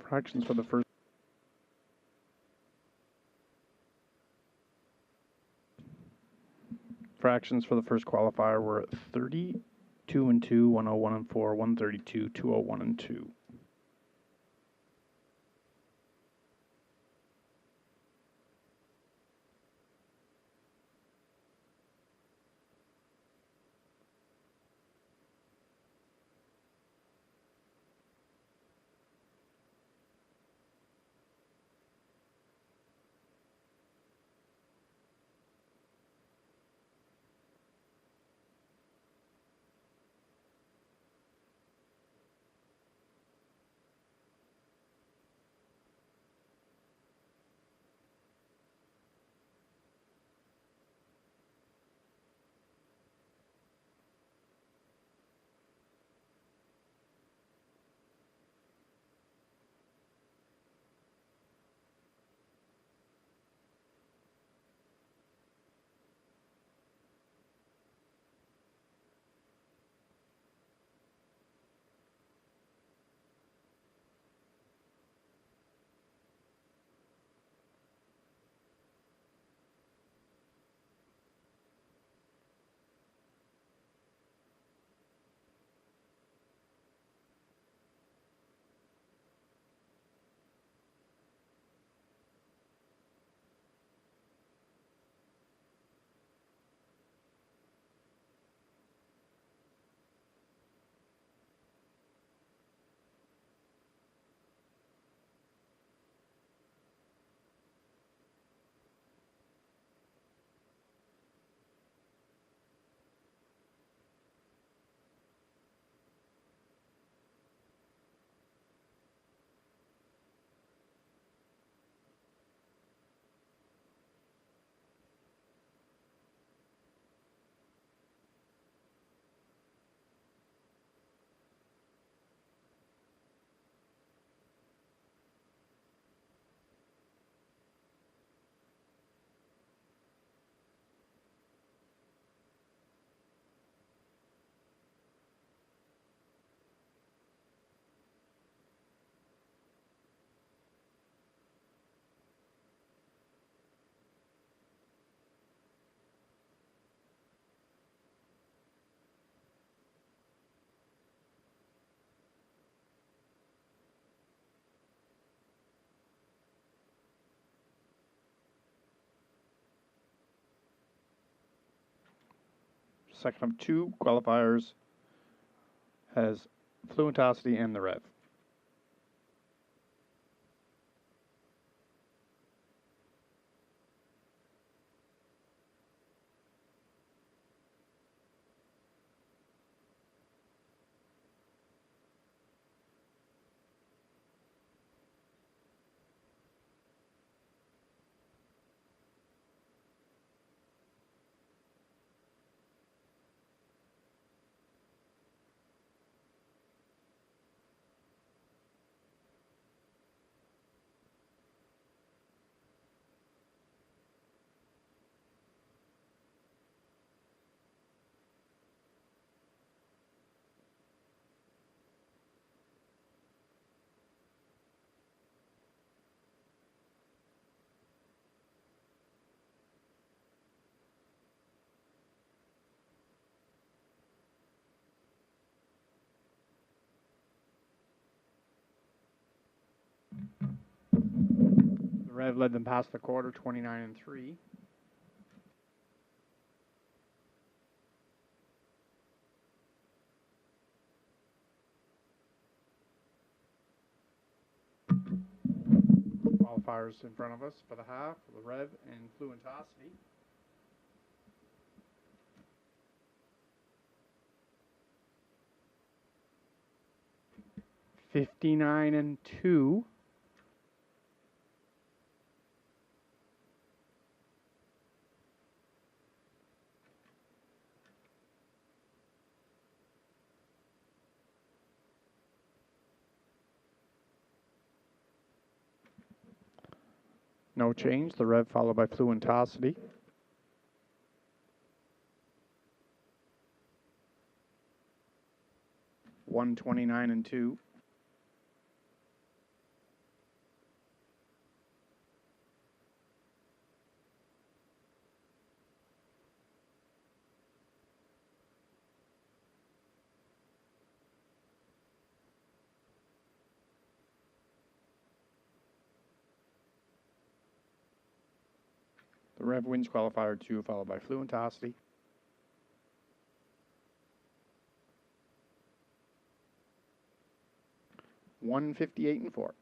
Fractions for the first. Fractions for the first qualifier were 32 and 2, 101 and 4, 132, 201 and 2. Second of 2 qualifiers has fluentosity and the rev. The rev led them past the quarter, 29 and 3. Qualifiers in front of us for the half, the rev and fluentosity. $59 and 2. No change. The rev followed by fluentosity. $129 and 2. Rev wins qualifier 2, followed by Fluentosity. $158 and 4.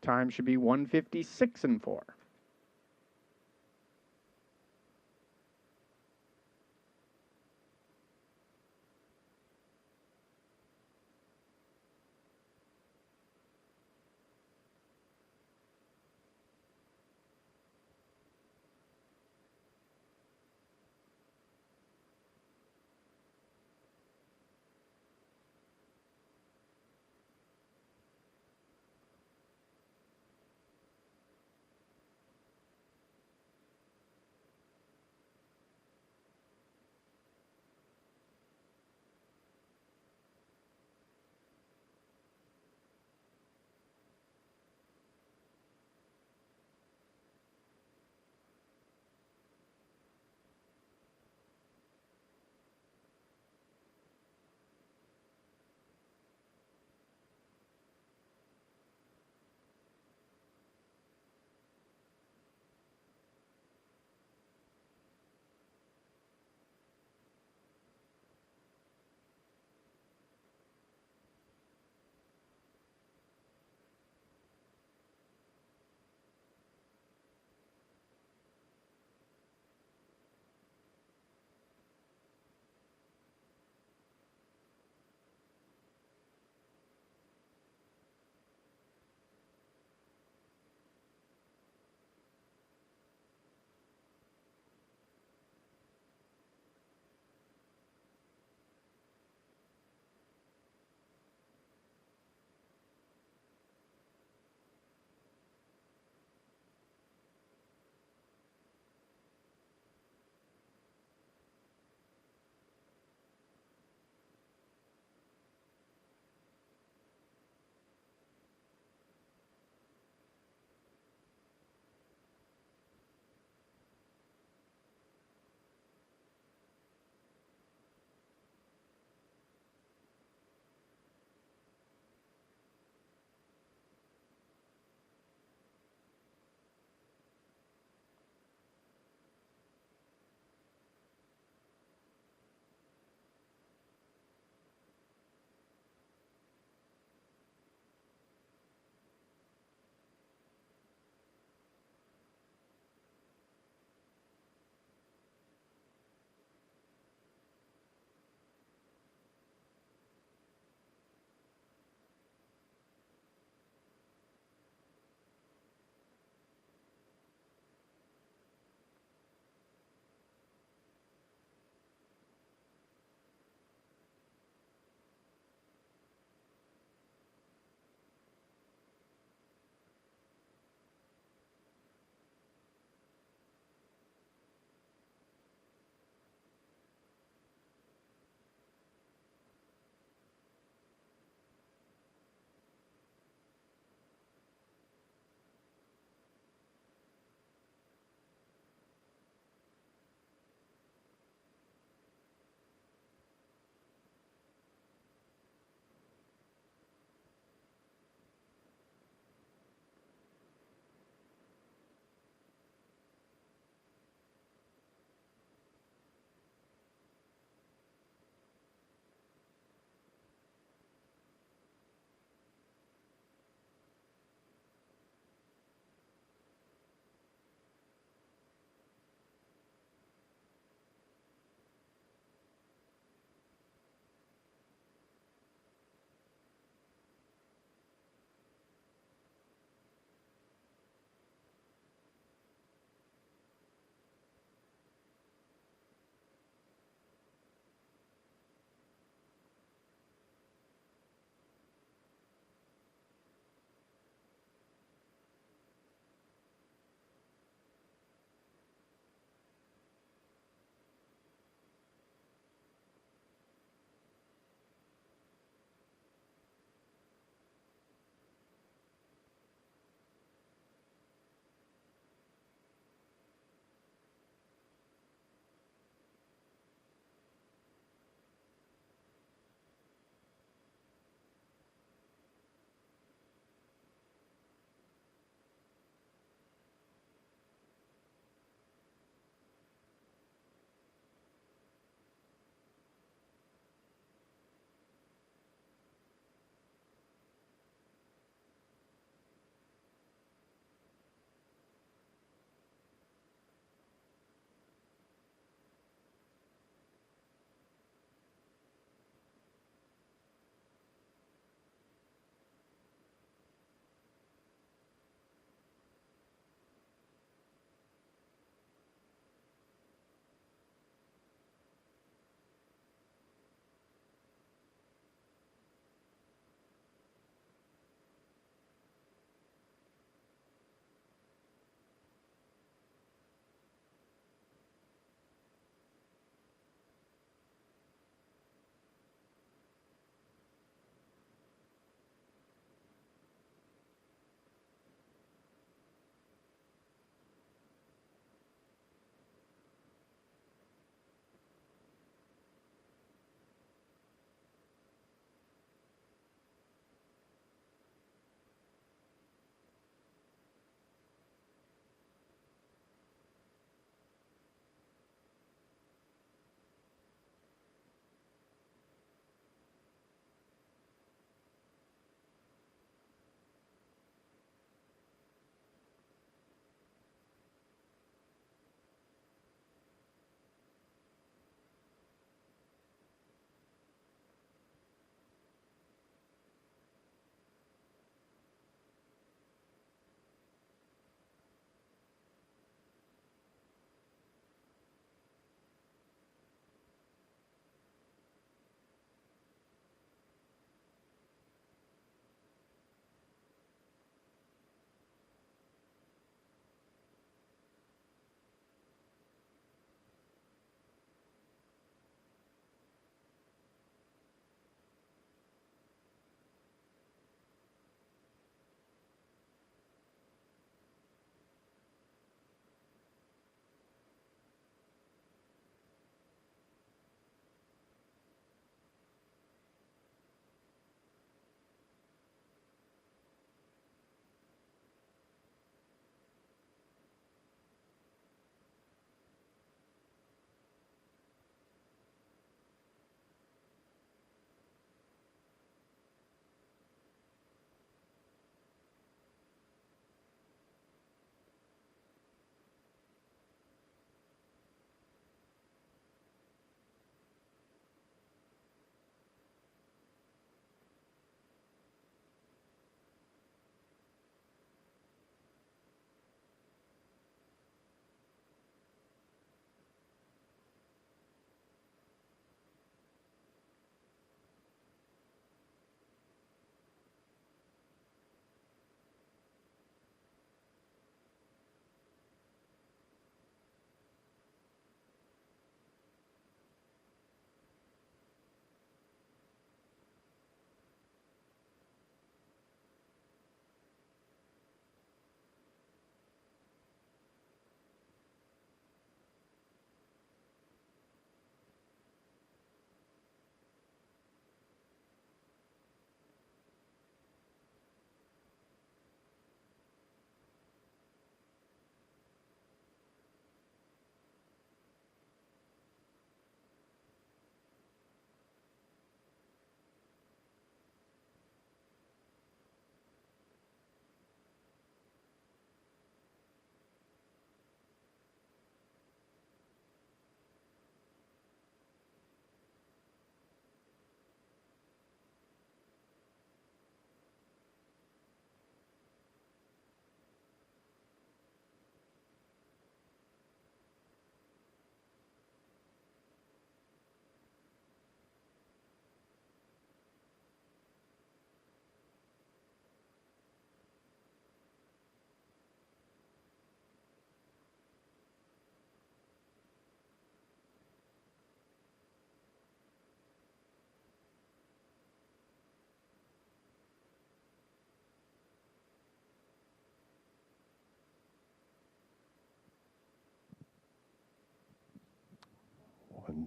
Time should be 156 and 4.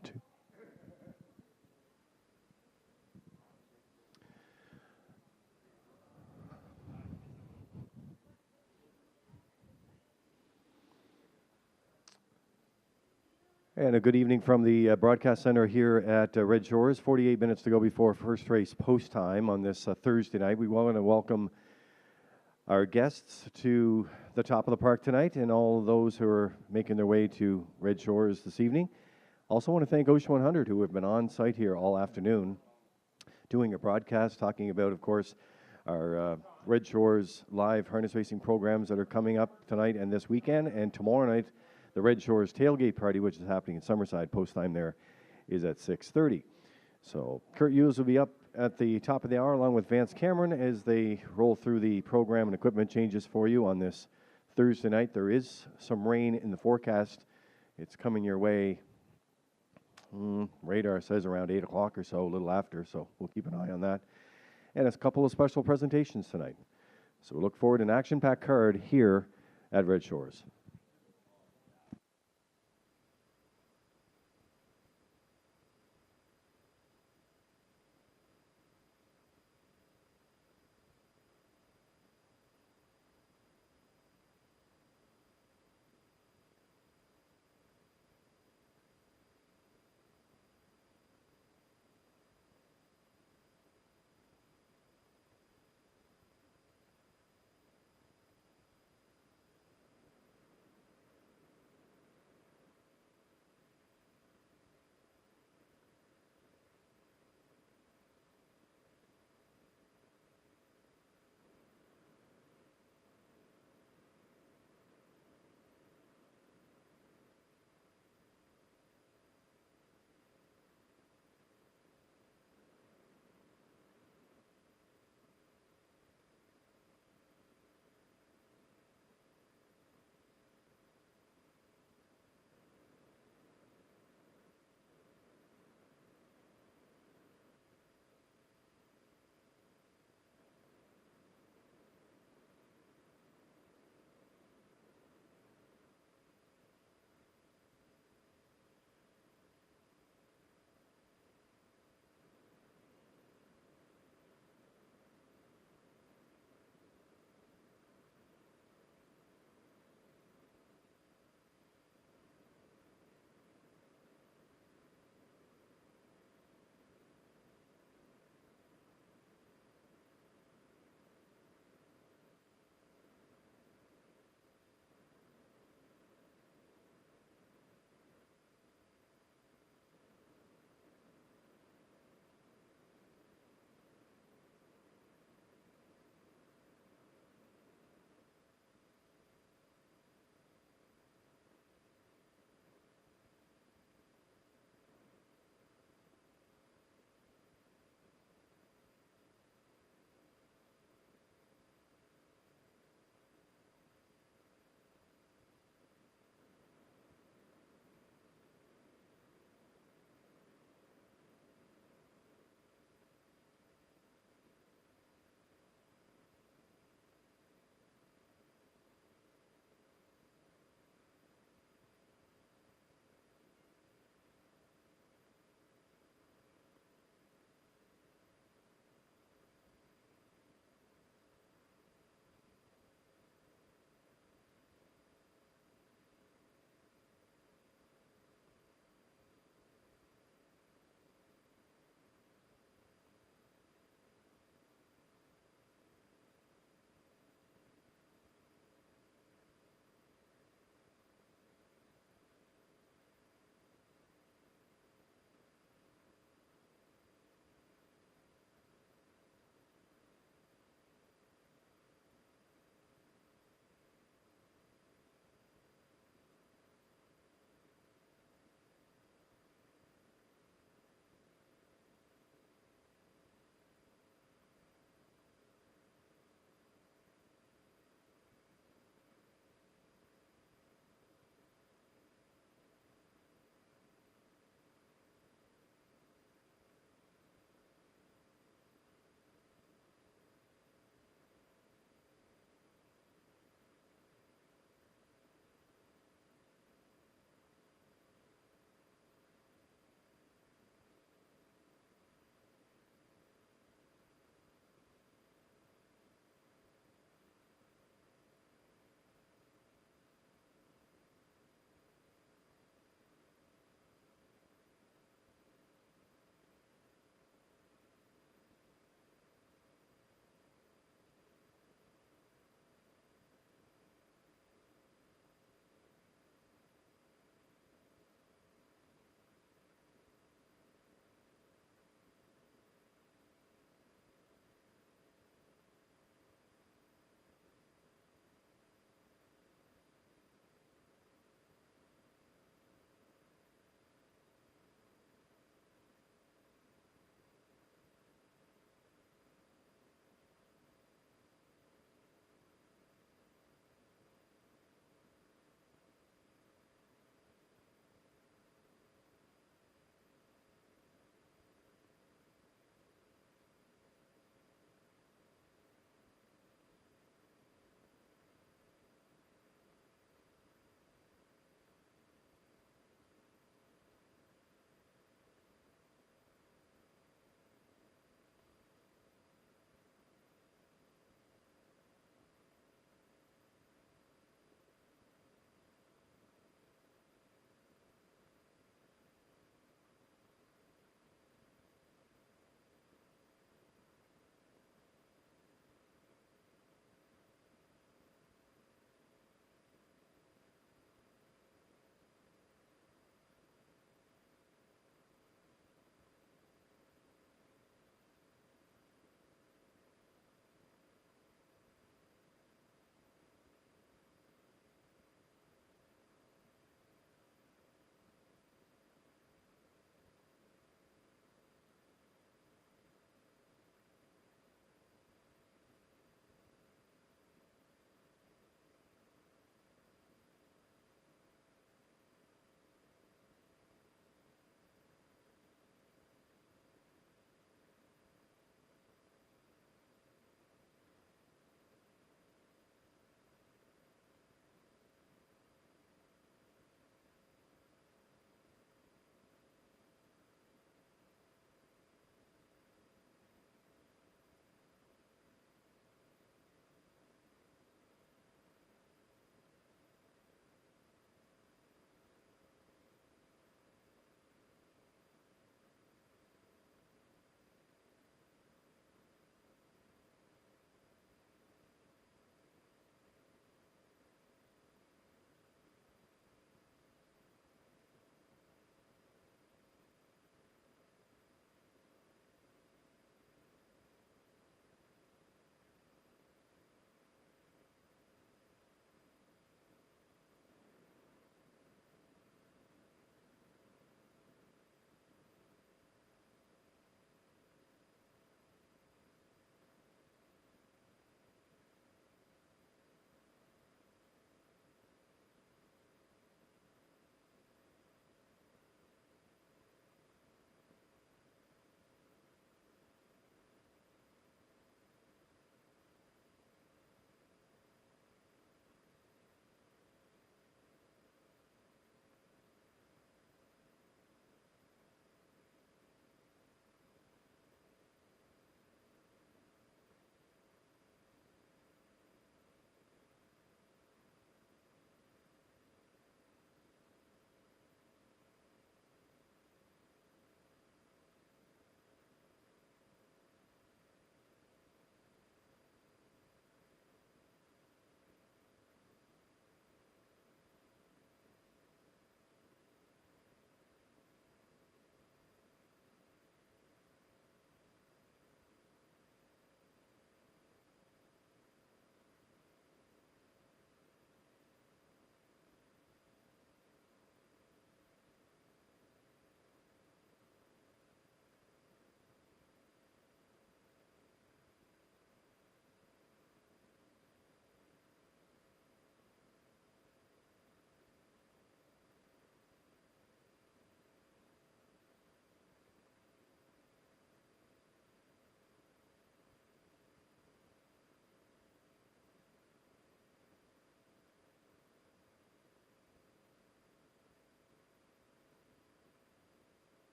2. And a good evening from the broadcast center here at Red Shores. 48 minutes to go before first race post time on this Thursday night. We want to welcome our guests to the top of the park tonight and all of those who are making their way to Red Shores this evening. Also want to thank Ocean 100 who have been on site here all afternoon doing a broadcast talking about, of course, our Red Shores live harness racing programs that are coming up tonight and this weekend, and tomorrow night the Red Shores tailgate party, which is happening in Summerside. Post time there is at 6:30. So Kurt Hughes will be up at the top of the hour along with Vance Cameron as they roll through the program and equipment changes for you on this Thursday night. There is some rain in the forecast. It's coming your way. Radar says around 8 o'clock or so, a little after, so we'll keep an eye on that. And a couple of special presentations tonight. So we look forward to an action-packed card here at Red Shores.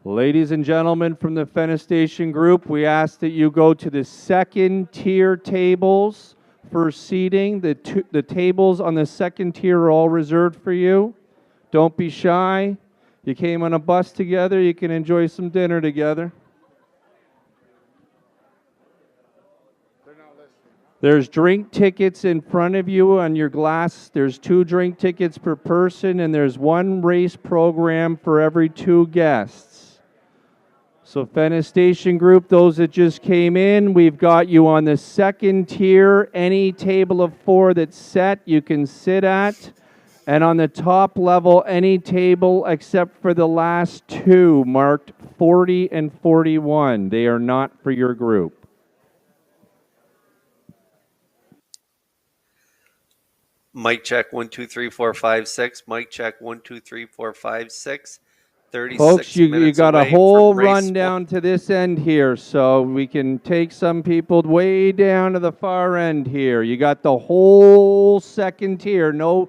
Ladies and gentlemen from the Fenestation Group, we ask that you go to the second tier tables for seating. The tables on the second tier are all reserved for you. Don't be shy. You came on a bus together, you can enjoy some dinner together. There's drink tickets in front of you on your glass. There's 2 drink tickets per person, and there's 1 race program for every 2 guests. So Fenestation Group, those that just came in, we've got you on the second tier. Any table of 4 that's set, you can sit at. And on the top level, any table except for the last 2 marked 40 and 41. They are not for your group. Mic check 1 2 3 4 5 6. Mic check 1 2 3 4 5 6. 36 Folks, you minutes got a away whole from race rundown to this end here, so we can take some people way down to the far end here. You got the whole second tier. No,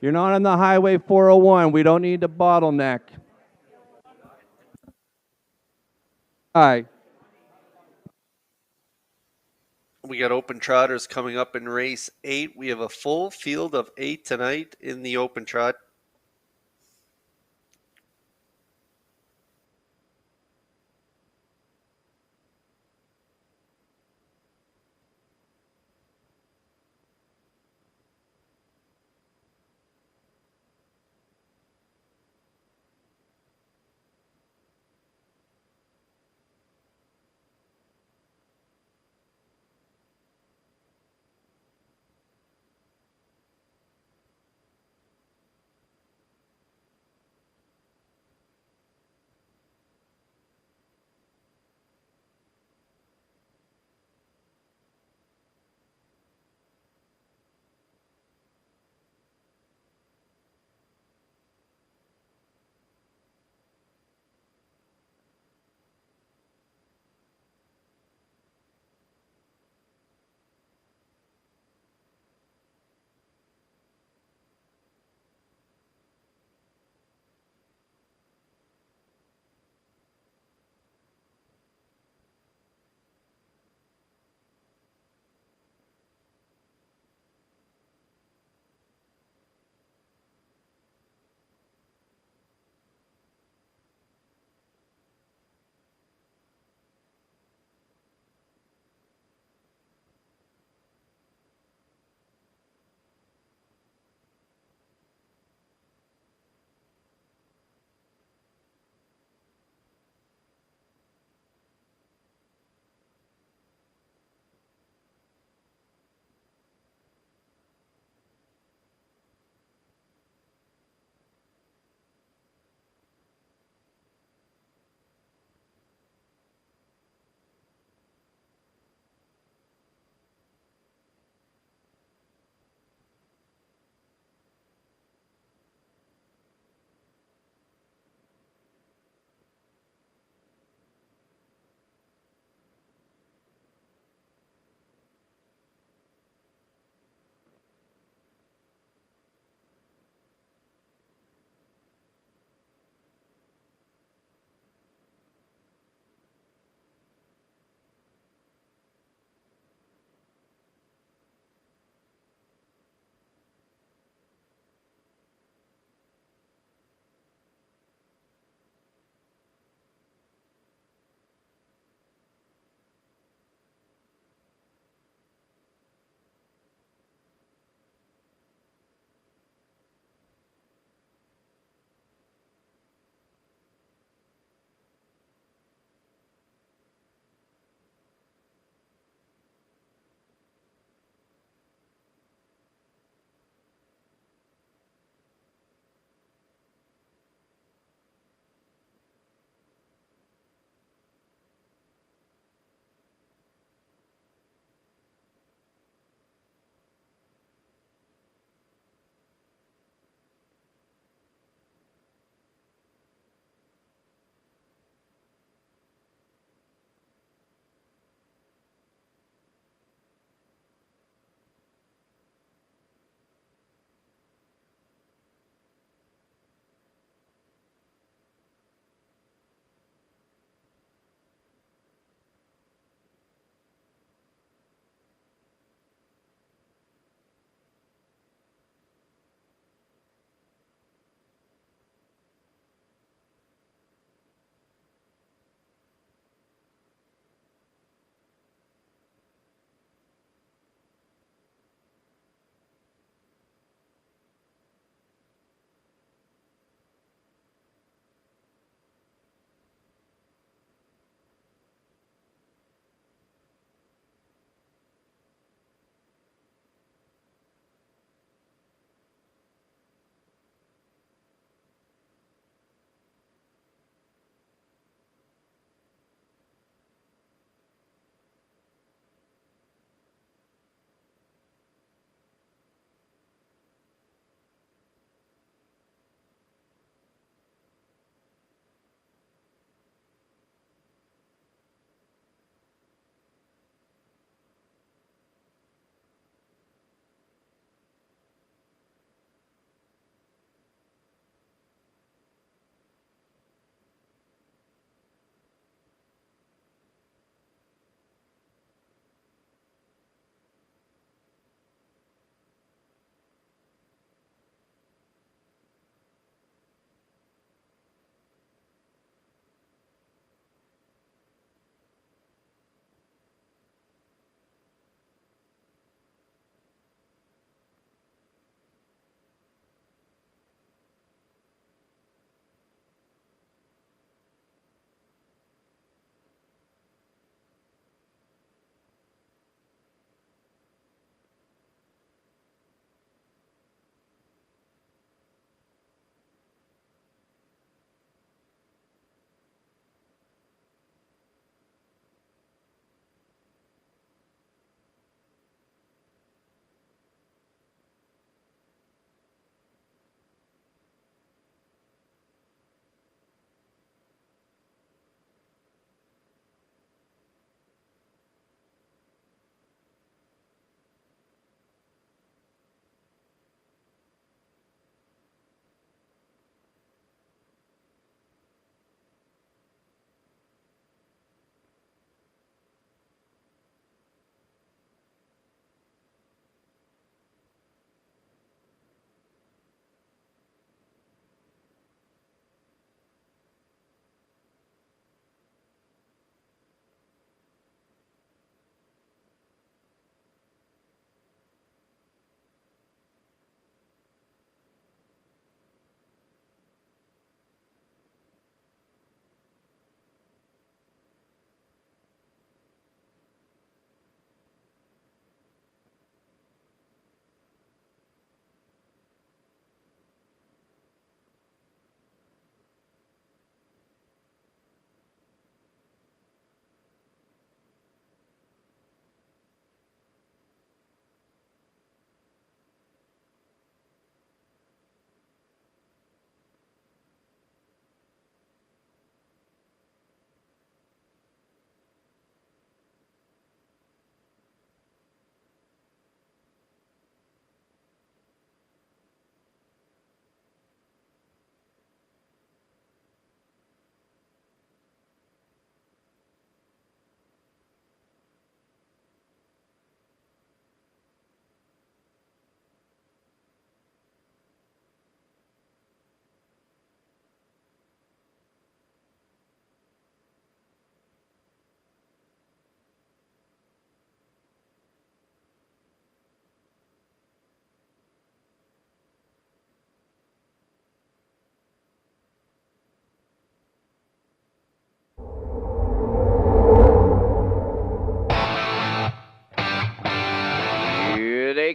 you're not on the Highway 401. We don't need to bottleneck. Hi. We got open trotters coming up in race 8. We have a full field of 8 tonight in the open trot.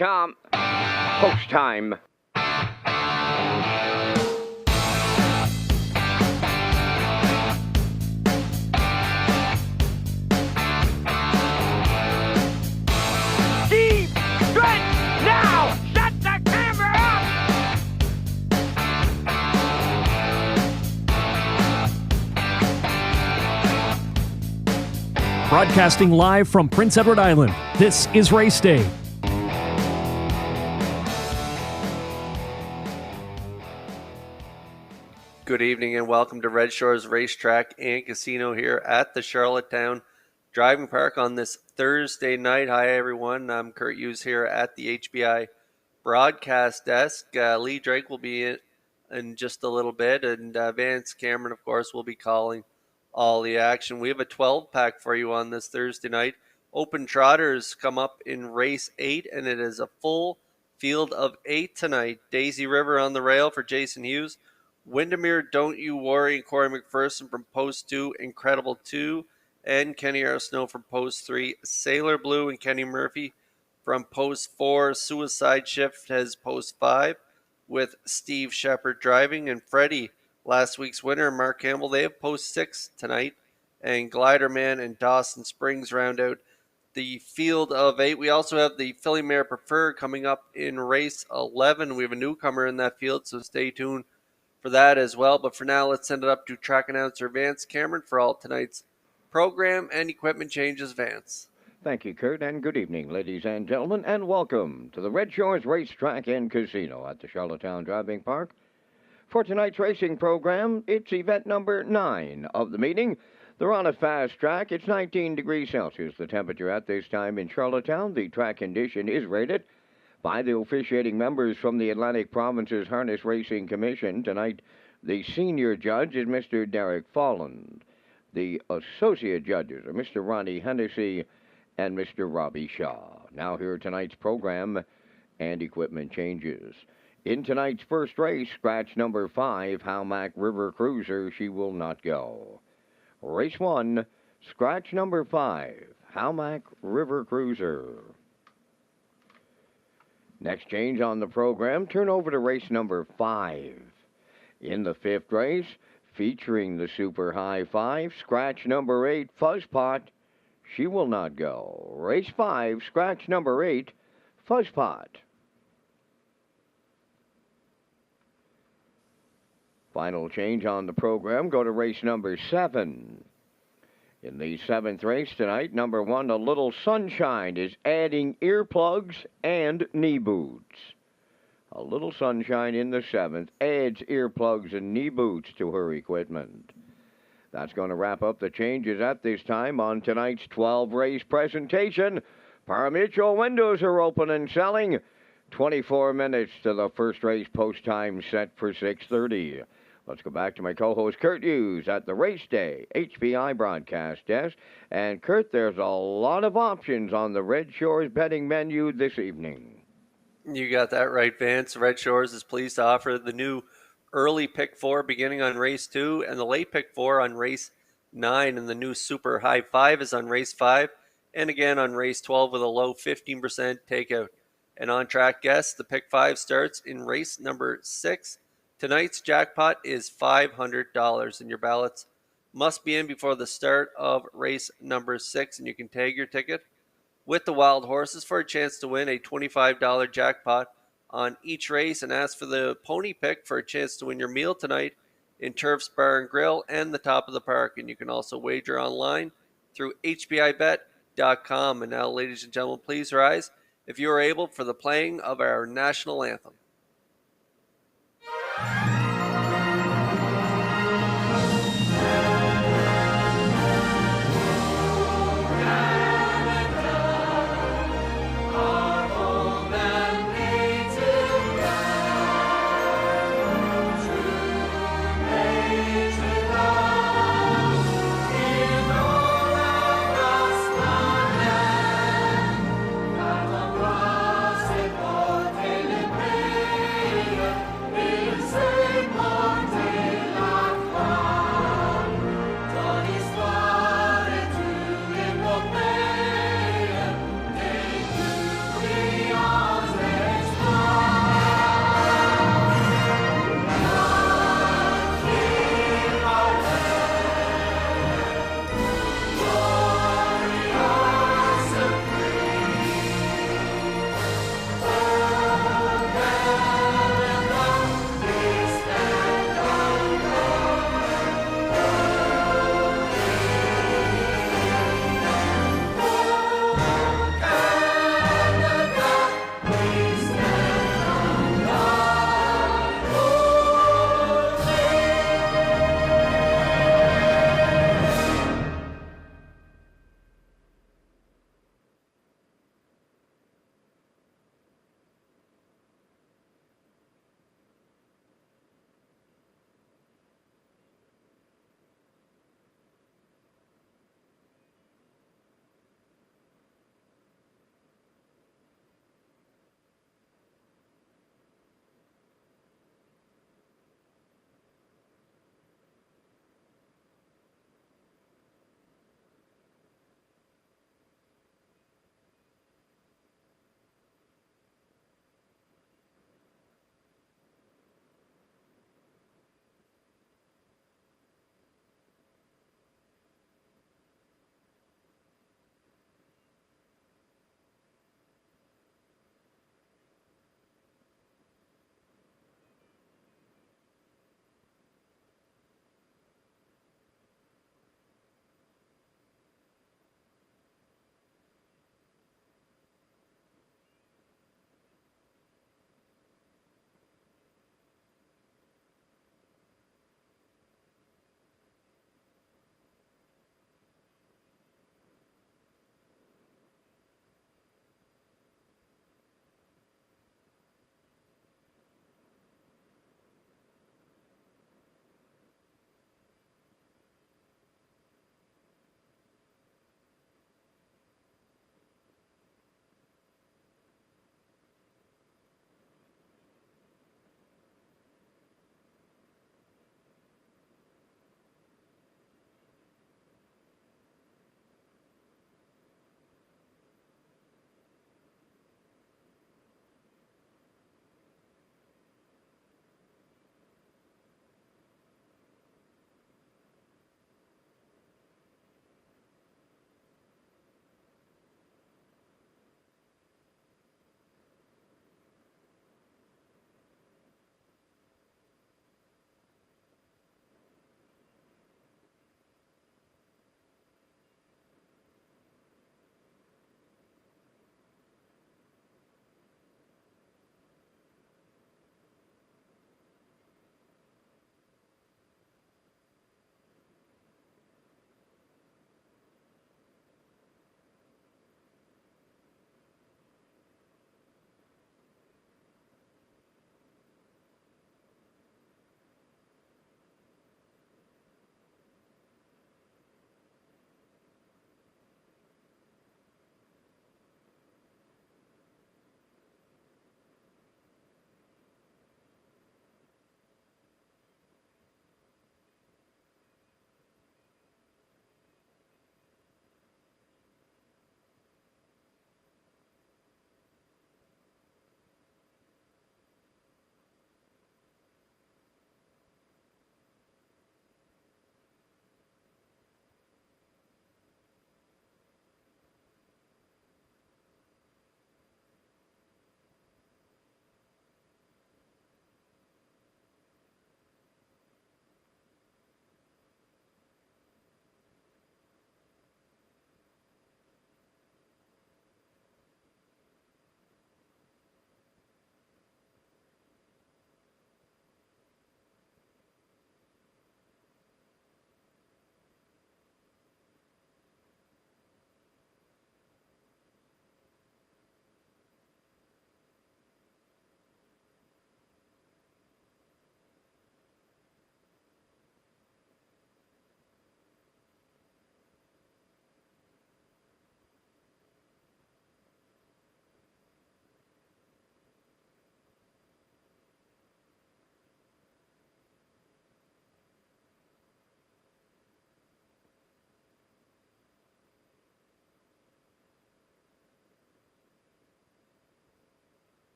SHORES.com. Post time. Steve, stretch now! Shut the camera up! Broadcasting live from Prince Edward Island, this is Race Day. Good evening and welcome to Redshores Racetrack and Casino here at the Charlottetown Driving Park on this Thursday night. Hi everyone, I'm Kurt Hughes here at the HBI broadcast desk. Lee Drake will be in just a little bit, and Vance Cameron, of course, will be calling all the action. We have a 12-pack for you on this Thursday night. Open Trotters come up in race 8, and it is a full field of 8 tonight. Daisy River on the rail for Jason Hughes. Windermere, Don't You Worry, and Corey McPherson from Post 2, Incredible 2, and Kenny Arsenault from Post 3. Sailor Blue and Kenny Murphy from Post 4. Suicide Shift has Post 5 with Steve Shepard driving, and Freddie, last week's winner, Mark Campbell, they have Post 6 tonight, and Gliderman and Dawson Springs round out the field of 8. We also have the Filly Mare Preferred coming up in race 11. We have a newcomer in that field, so stay tuned for that as well. But for now, let's send it up to track announcer Vance Cameron for all tonight's program and equipment changes. Vance. Thank you, Kurt, and good evening, ladies and gentlemen, and welcome to the Redshores Racetrack and Casino at the Charlottetown Driving Park. For tonight's racing program, it's event number 9 of the meeting. They're on a fast track. It's 19 degrees Celsius, the temperature at this time in Charlottetown. The track condition is rated by the officiating members from the Atlantic Province's Harness Racing Commission. Tonight, the senior judge is Mr. Derek Folland. The associate judges are Mr. Ronnie Hennessy and Mr. Robbie Shaw. Now here are tonight's program and equipment changes. In tonight's first race, scratch number 5, Howmack River Cruiser, She Will Not Go. Race 1, scratch number 5, Howmack River Cruiser. Next change on the program, turn over to race number 5. In the 5th race, featuring the Super High 5, scratch number 8, Fuzzpot, She Will Not Go. Race 5, scratch number 8, Fuzzpot. Final change on the program, go to race number 7. In the 7th race tonight, number 1, A Little Sunshine, is adding earplugs and knee boots. A Little Sunshine in the 7th adds earplugs and knee boots to her equipment. That's going to wrap up the changes at this time on tonight's 12-race presentation. Paramutual windows are open and selling. 24 minutes to the first race post time set for 6:30. Let's go back to my co-host Kurt Hughes at the Race Day HBI broadcast desk. And Kurt, there's a lot of options on the Red Shores betting menu this evening. You got that right, Vance. Red Shores is pleased to offer the new early pick 4 beginning on race 2 and the late pick 4 on race 9, and the new Super High 5 is on race 5 and again on race 12 with a low 15% takeout. And on track guess, the pick 5 starts in race number 6. Tonight's jackpot is $500, and your ballots must be in before the start of race number 6, and you can tag your ticket with the wild horses for a chance to win a $25 jackpot on each race, and ask for the pony pick for a chance to win your meal tonight in Turf's Bar and Grill and the Top of the Park. And you can also wager online through hbibet.com. And now, ladies and gentlemen, please rise if you are able for the playing of our national anthem.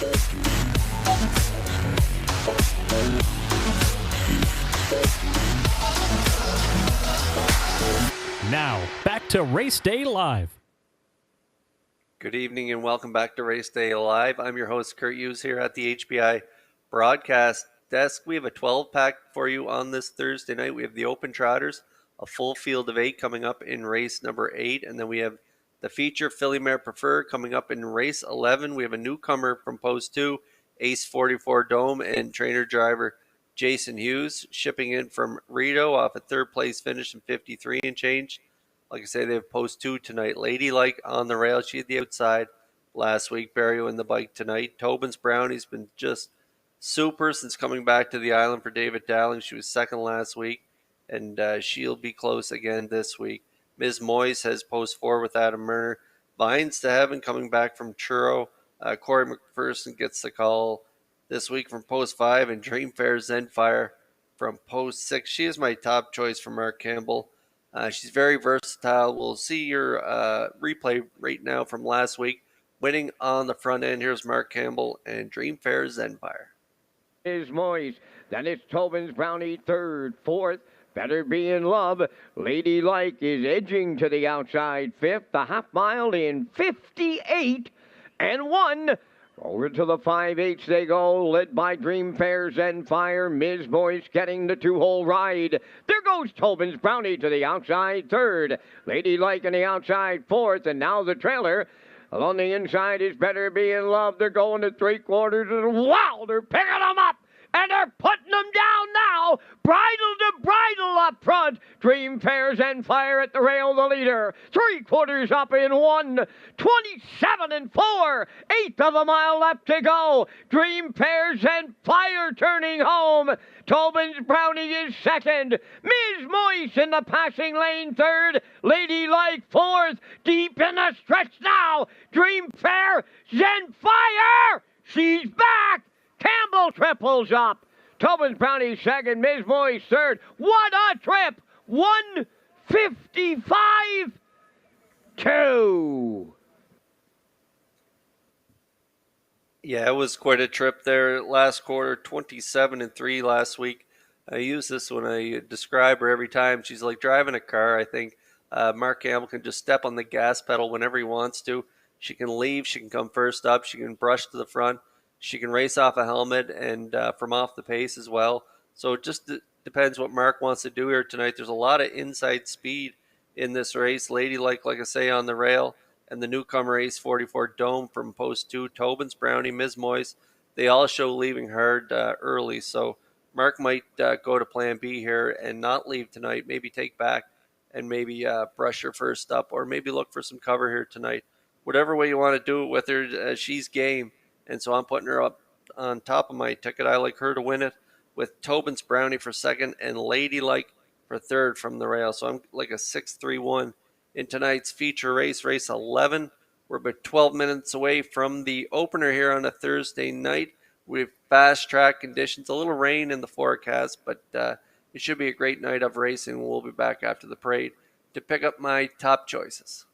Now, back to Race Day Live. Good evening and welcome back to Race Day Live. I'm your host, Kurt Hughes, here at the HBI broadcast desk. We have a 12-pack for you on this Thursday night. We have the Open Trotters, a full field of 8 coming up in race number 8. And then we have the feature Filly Mare Prefer coming up in race 11. We have a newcomer from Post 2, Ace 44 Dome, and trainer driver Jason Hughes shipping in from Rito off a third place finish in 53 and change. Like I say, they have Post 2 tonight. Ladylike on the rail. She had the outside last week. Barrio in the bike tonight. Tobin's Brownie's been just super since coming back to the island for David Dowling. She was second last week, and she'll be close again this week. Ms. Moyes has Post 4 with Adam Murner. Vines to Heaven coming back from Churro. Corey McPherson gets the call this week from Post 5, and Dreamfair Zenfire from Post 6. She is my top choice for Mark Campbell. She's very versatile. We'll see your replay right now from last week. Winning on the front end. Here's Mark Campbell and Dreamfair Zenfire. Is Moyes. Then it's Tobin's Brownie third. Fourth, Better Be in Love. Ladylike is edging to the outside. Fifth, the half mile in 58 and 1. Over to the 5/8 they go, led by Dreamfair Zenfire. Ms. Moyes getting the 2-hole ride. There goes Tobin's Brownie to the outside third. Ladylike on the outside fourth, and now the trailer. Along the inside is Better Be in Love. They're going to 3/4, and wow, they're picking them up. And they're putting them down now. Bridle to bridle up front. Dreamfair Zenfire at the rail, the leader. 3/4 up in 1. 27 and 4. 1/8 of a mile left to go. Dreamfair Zenfire turning home. Tobin's Brownie is second. Ms. Moyes in the passing lane third. Ladylike fourth. Deep in the stretch now. Dreamfair Zenfire. She's back. Campbell triples up. Tobin's Brownie second. Ms. Moyes third. What a trip. 1:55.2. Yeah, it was quite a trip there last quarter. 27 and 3 last week. I use this when I describe her every time. She's like driving a car, I think. Mark Campbell can just step on the gas pedal whenever he wants to. She can leave. She can come first up. She can brush to the front. She can race off a helmet and from off the pace as well. So it just depends what Mark wants to do here tonight. There's a lot of inside speed in this race. Ladylike, like I say, on the rail. And the newcomer Ace 44 Dome from Post 2. Tobin's Brownie, Ms. Moyes. They all show leaving hard early. So Mark might go to plan B here and not leave tonight. Maybe take back and maybe brush her first up. Or maybe look for some cover here tonight. Whatever way you want to do it with her, she's game. And so I'm putting her up on top of my ticket. I like her to win it with Tobin's Brownie for second and Ladylike for third from the rail. So I'm like a 6-3-1 in tonight's feature race, race 11. We're about 12 minutes away from the opener here on a Thursday night. We have fast track conditions, a little rain in the forecast, but it should be a great night of racing. We'll be back after the parade to pick up my top choices.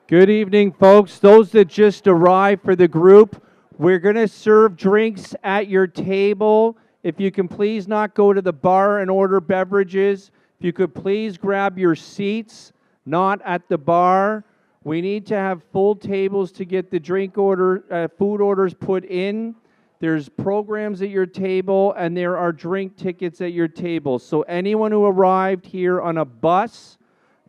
Good evening, folks. Those that just arrived for the group, we're going to serve drinks at your table. If you can please not go to the bar and order beverages. If you could please grab your seats, not at the bar. We need to have full tables to get the food orders put in. There's programs at your table, and there are drink tickets at your table. So anyone who arrived here on a bus,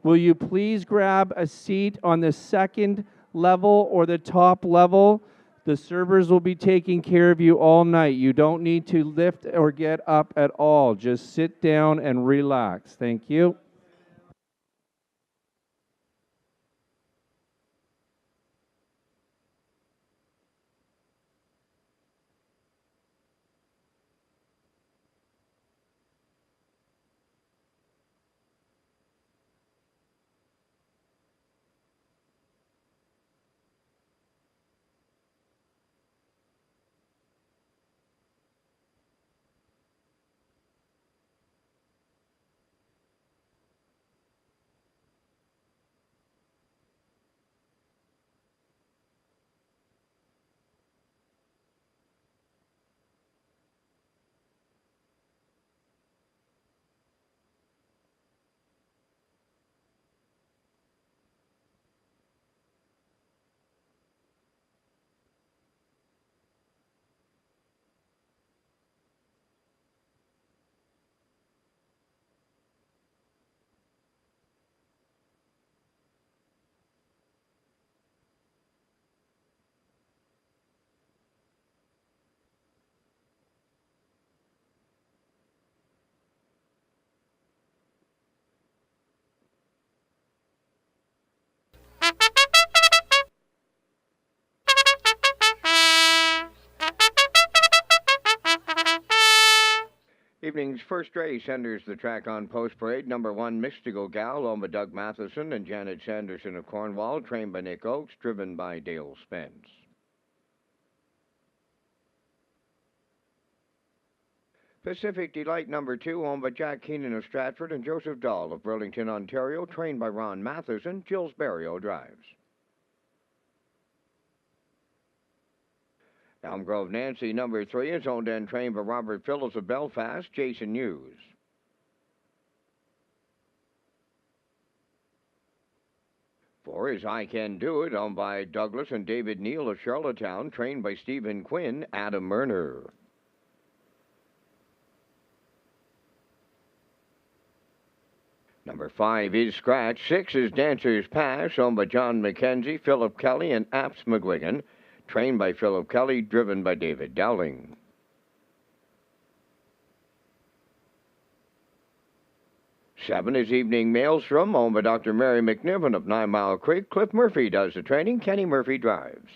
will you please grab a seat on the second level or the top level? The servers will be taking care of you all night. You don't need to lift or get up at all. Just sit down and relax. Thank you. Evening's first race enters the track on Post Parade. Number 1, Mystical Gal, owned by Doug Matheson and Janet Sanderson of Cornwall, trained by Nick Oakes, driven by Dale Spence. Pacific Delight, number 2, owned by Jack Keenan of Stratford and Joseph Dahl of Burlington, Ontario, trained by Ron Matheson. Jills Barrio drives. Elm Grove Nancy, number 3, is owned and trained by Robert Phillips of Belfast, Jason Hughes. Four is I Can Do It, owned by Douglas and David Neal of Charlottetown, trained by Stephen Quinn, Adam Murner. Number 5 is Scratch. 6 is Dancer's Pass, owned by John McKenzie, Philip Kelly, and Apps McGuigan, trained by Philip Kelly, driven by David Dowling. 7 is Evening Maelstrom, owned by Dr. Mary McNiven of 9 Mile Creek. Cliff Murphy does the training. Kenny Murphy drives.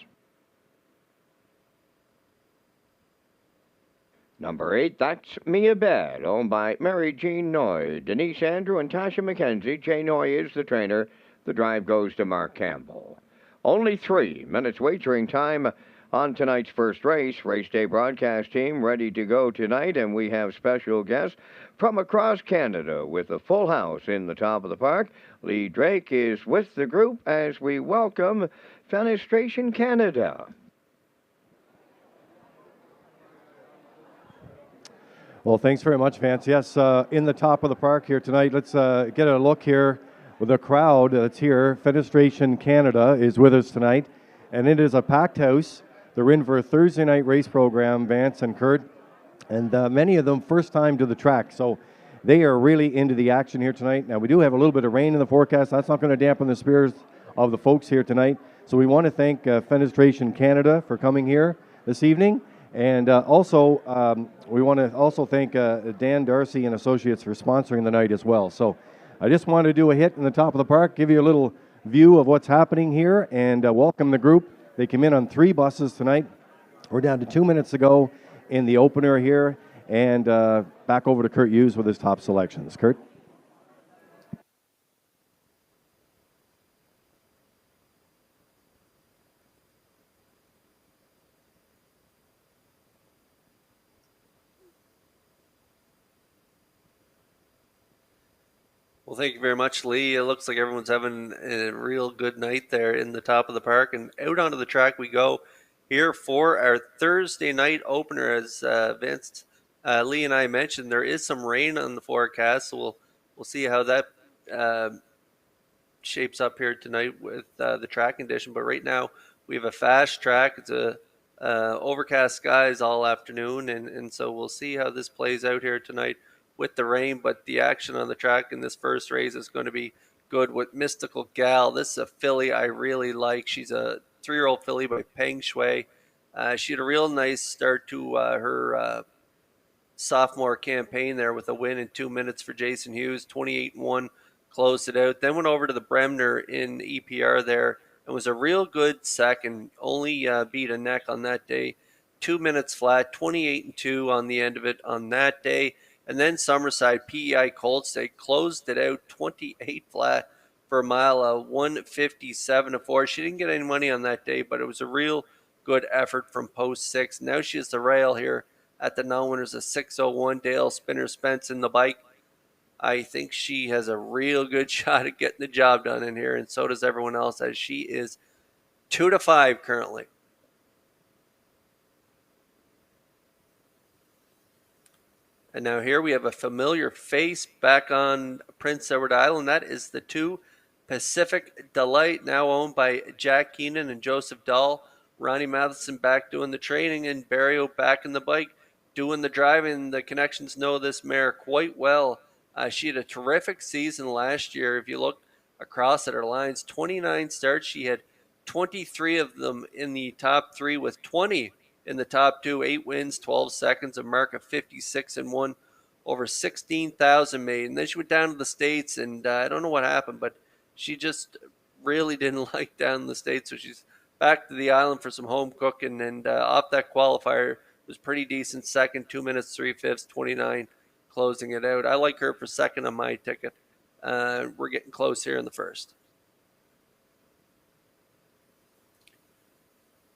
Number 8, That's Me a Bed, owned by Mary Jean Noy, Denise Andrew, and Tasha McKenzie. Jay Noy is the trainer. The drive goes to Mark Campbell. Only 3 minutes wagering time on tonight's first race. Race day broadcast team ready to go tonight, and we have special guests from across Canada with a full house in the top of the park. Lee Drake is with the group as we welcome Fenestration Canada. Well, thanks very much, Vance. Yes, in the top of the park here tonight, let's get a look here with the crowd that's here. Fenestration Canada is with us tonight, and it is a packed house. They're in for a Thursday night race program, Vance and Kurt, and many of them first time to the track, so they are really into the action here tonight. Now, we do have a little bit of rain in the forecast. That's not going to dampen the spirits of the folks here tonight, so we want to thank Fenestration Canada for coming here this evening. And also, we want to also thank Dan Darcy and Associates for sponsoring the night as well. So I just wanted to do a hit in the top of the park, give you a little view of what's happening here, and welcome the group. They came in on 3 buses tonight. We're down to 2 minutes to go in the opener here, and back over to Kurt Hughes with his top selections. Kurt? Well, thank you very much, Lee. It looks like everyone's having a real good night there in the top of the park. And out onto the track we go here for our Thursday night opener. As Vince, Lee and I mentioned, there is some rain on the forecast, so we'll see how that shapes up here tonight with the track condition. But right now we have a fast track. It's a overcast skies all afternoon, and so we'll see how this plays out here tonight with the rain. But the action on the track in this first race is going to be good with Mystical Gal. This is a filly I really like. She's a 3-year-old filly by Peng Shui. She had a real nice start to her sophomore campaign there with a win in 2 minutes for Jason Hughes. 28-1 closed it out. Then went over to the Bremner in EPR there and was a real good second. Only beat a neck on that day. 2 minutes flat. 28-2 on the end of it on that day. And then Summerside PEI Cold Stake closed it out 28 flat for a mile, 157-4. She didn't get any money on that day, but it was a real good effort from post 6. Now she has the rail here at the non-winners, a 6:01. Dale Spinner Spence in the bike. I think she has a real good shot at getting the job done in here, and so does everyone else, as she is 2-5 currently. And now here we have a familiar face back on Prince Edward Island. That is the 2 Pacific Delight, now owned by Jack Keenan and Joseph Dahl. Ronnie Matheson back doing the training, and Barrio back in the bike doing the driving. The connections know this mare quite well. She had a terrific season last year. If you look across at her lines, 29 starts. She had 23 of them in the top 3 with 20 in the top 2, 8 wins, 12 seconds, a mark of 56-1, over 16,000 made. And then she went down to the States, and I don't know what happened, but she just really didn't like down in the States. So she's back to the island for some home cooking, and off that qualifier was pretty decent second, 2 minutes, 3/5, 29, closing it out. I like her for second on my ticket. We're getting close here in the first.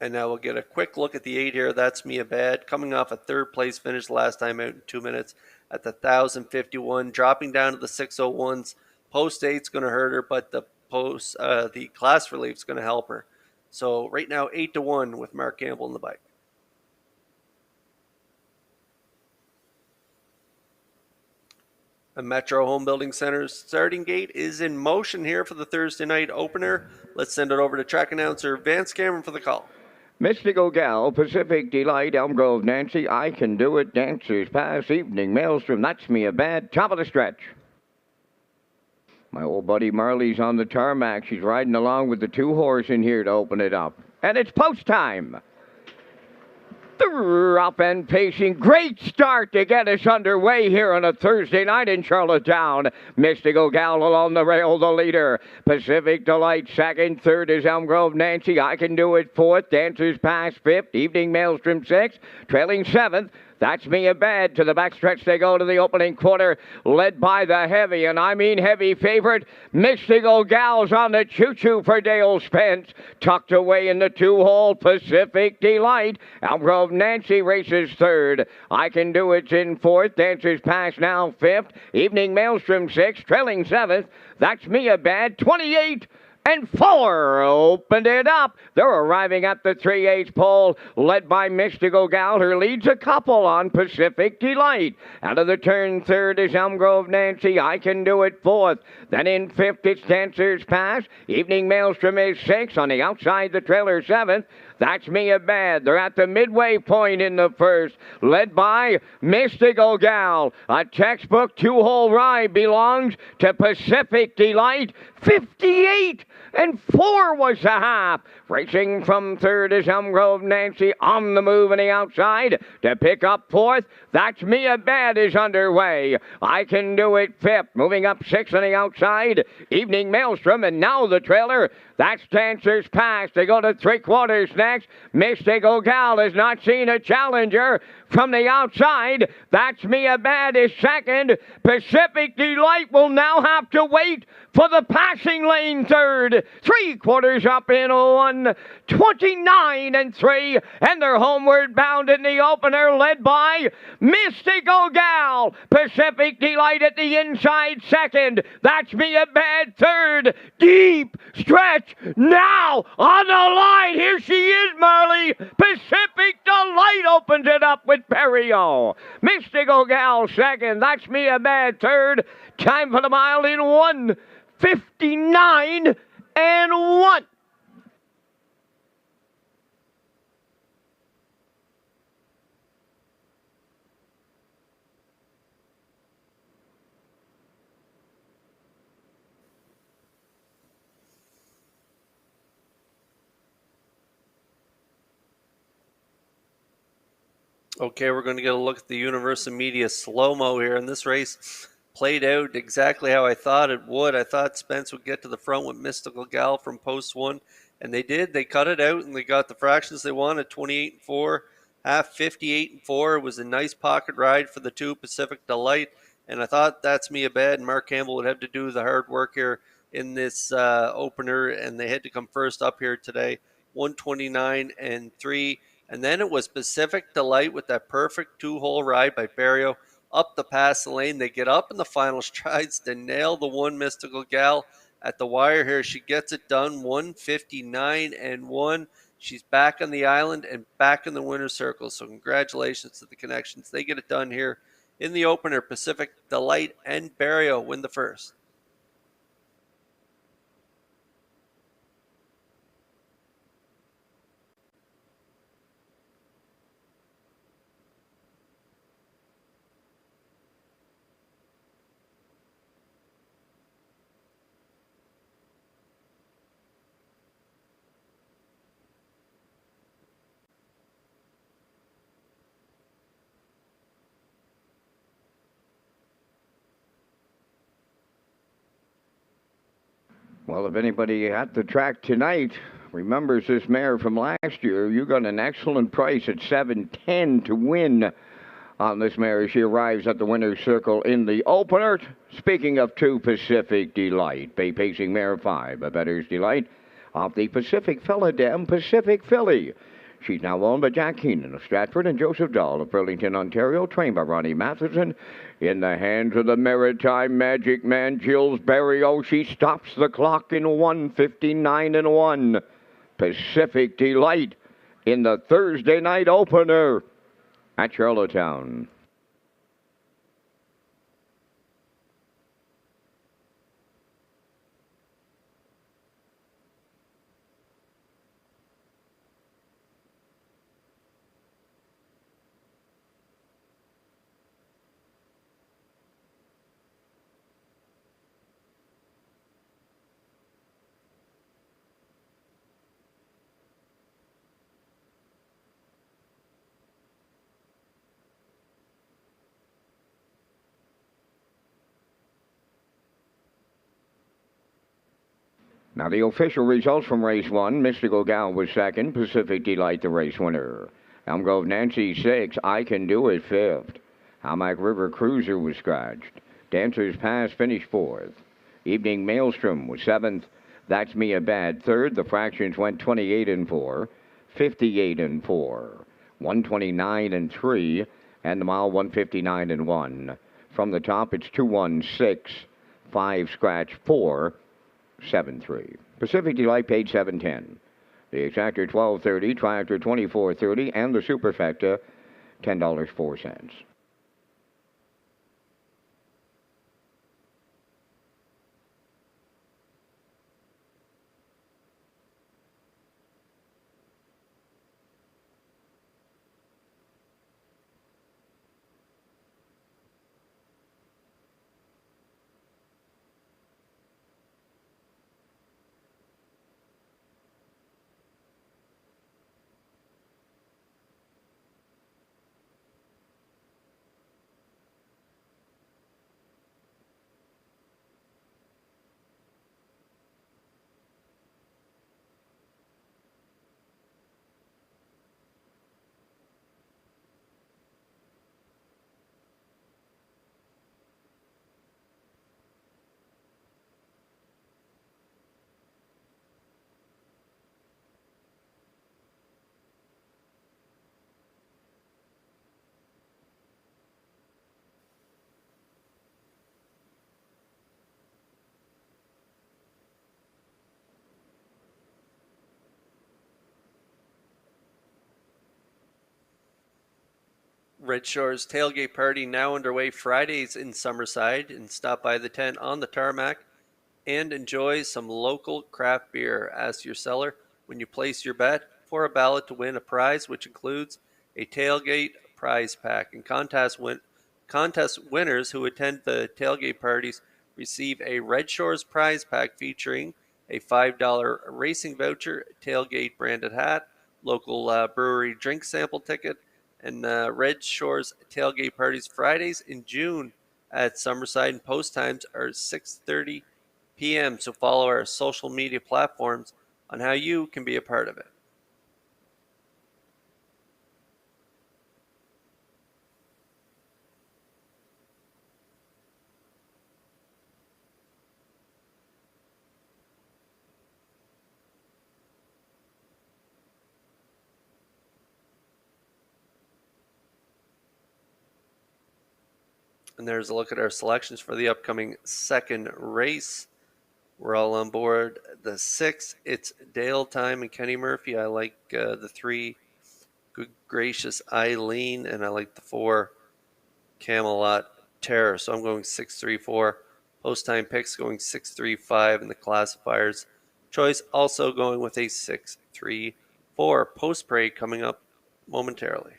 And now we'll get a quick look at the 8 here. That's Mia Bad, coming off a 3rd place finish last time out in 2 minutes at the 1,051, dropping down to the 6:01s. Post 8's going to hurt her, but the class relief's going to help her. So right now 8-1 with Mark Campbell in the bike. A Metro Home Building Center's starting gate is in motion here for the Thursday night opener. Let's send it over to track announcer Vance Cameron for the call. Mystical Gal, Pacific Delight, Elm Grove Nancy, I Can Do It, Dancers Pass, Evening Maelstrom, That's Me a Bad, top of the stretch. My old buddy Marley's on the tarmac. She's riding along with the 2 horse in here to open it up. And it's post time. Up and pacing. Great start to get us underway here on a Thursday night in Charlottetown. Mystical Gal along the rail, the leader. Pacific Delight second. Third is Elm Grove Nancy. I Can Do It fourth. Dancers Pass fifth. Evening Maelstrom sixth. Trailing seventh. That's Me a Bad. To the backstretch they go to the opening quarter, led by the heavy, and I mean heavy favorite, Mystical Gal's on the choo-choo for Dale Spence. Tucked away in the 2-hole, Pacific Delight. Elm Grove Nancy races third. I Can Do It's in fourth. Dancers Pass now fifth. Evening Maelstrom sixth. Trailing seventh. That's Me a Bad. 28-4 opened it up. They're arriving at the 3/8 pole, led by Mystical Gal. Her leads a couple on Pacific Delight. Out of the turn, third is Elm Grove Nancy. I Can Do It fourth. Then in fifth, it's Dancers Pass. Evening Maelstrom is sixth. On the outside, the trailer seventh. That's Me a Bad. They're at the midway point in the first, led by Mystical Gal. A textbook 2-hole ride belongs to Pacific Delight. 58-4 was the half. Racing from third is Elm Grove Nancy on the move on the outside to pick up fourth. That's Me a Bad is underway. I Can Do It fifth. Moving up sixth on the outside. Evening Maelstrom, and now the trailer. That's Dancers Pass. They go to 3/4 next. Mystical Gal has not seen a challenger from the outside. That's Me a Bad is second. Pacific Delight will now have to wait for the passing lane third. 3/4 up in 1:29 and they're homeward bound in the opener, led by Mystical Gal. Pacific Delight at the inside second. That's Me a Bad third. Deep stretch now on the line. Here she is, Marley. Pacific Delight opens it up with Perio. Mystical Gal second. That's Me a Bad third. Time for the mile in 1:59 and 1. Okay, we're going to get a look at the Universal Media slow-mo here, and this race played out exactly how I thought it would. I thought Spence would get to the front with Mystical Gal from post 1, and they did. They cut it out, and they got the fractions they wanted, 28-4, half 58-4. It was a nice pocket ride for the two, Pacific Delight, and I thought That's Me a Bad and Mark Campbell would have to do the hard work here in this opener, and they had to come first up here today, 129-3. And then it was Pacific Delight with that perfect two-hole ride by Barrio up the pass lane. They get up in the final strides to nail the one Mystical Gal at the wire here. She gets it done, 159-1. She's back on the island and back in the winner's circle. So congratulations to the Connections. They get it done here in the opener. Pacific Delight and Barrio win the first. Well, if anybody at the track tonight remembers this mare from last year, you got an excellent price at $7.10 to win on this mare as she arrives at the winner's circle in the opener. Speaking of two, Pacific Delight, Bay Pacing Mare 5, a Bettor's Delight of the Pacific Philadelphia Pacific Philly. She's now owned by Jack Keenan of Stratford and Joseph Dahl of Burlington, Ontario, trained by Ronnie Matheson. In the hands of the Maritime Magic Man, Gilles Barrio. She stops the clock in 1:59-1. Pacific Delight in the Thursday night opener at Charlottetown. Now the official results from race 1. Mystical Gal was second. Pacific Delight the race winner. Elm Grove Nancy 6. I Can Do It 5th. Hamac River Cruiser was scratched. Dancer's Pass finished 4th. Evening Maelstrom was 7th. That's Me a Bad 3rd. The fractions went 28-4, 58-4, 129-3, and the mile 159-1. From the top, it's 216, 5 scratch 4. 7-3. Pacific Delight paid $7.10. The Exactor $12.30, Triactor $24.30, and the Superfecta $10.04. Red Shores Tailgate Party now underway Fridays in Summerside, and stop by the tent on the tarmac and enjoy some local craft beer. Ask your seller when you place your bet for a ballot to win a prize, which includes a tailgate prize pack. And contest winners who attend the tailgate parties receive a Red Shores prize pack featuring a $5 racing voucher, tailgate branded hat, local brewery drink sample ticket, and Red Shores tailgate parties Fridays in June at Summerside, and post times are 6:30 p.m. So follow our social media platforms on how you can be a part of it. And there's a look at our selections for the upcoming second race. We're all on board the 6. It's Dale Time and Kenny Murphy. I like the 3, Good Gracious Eileen, and I like the 4, Camelot Terror. So I'm going 6-3-4. Post time picks going 6-3-5, and the classifiers choice also going with a 6-3-4. Post parade coming up momentarily.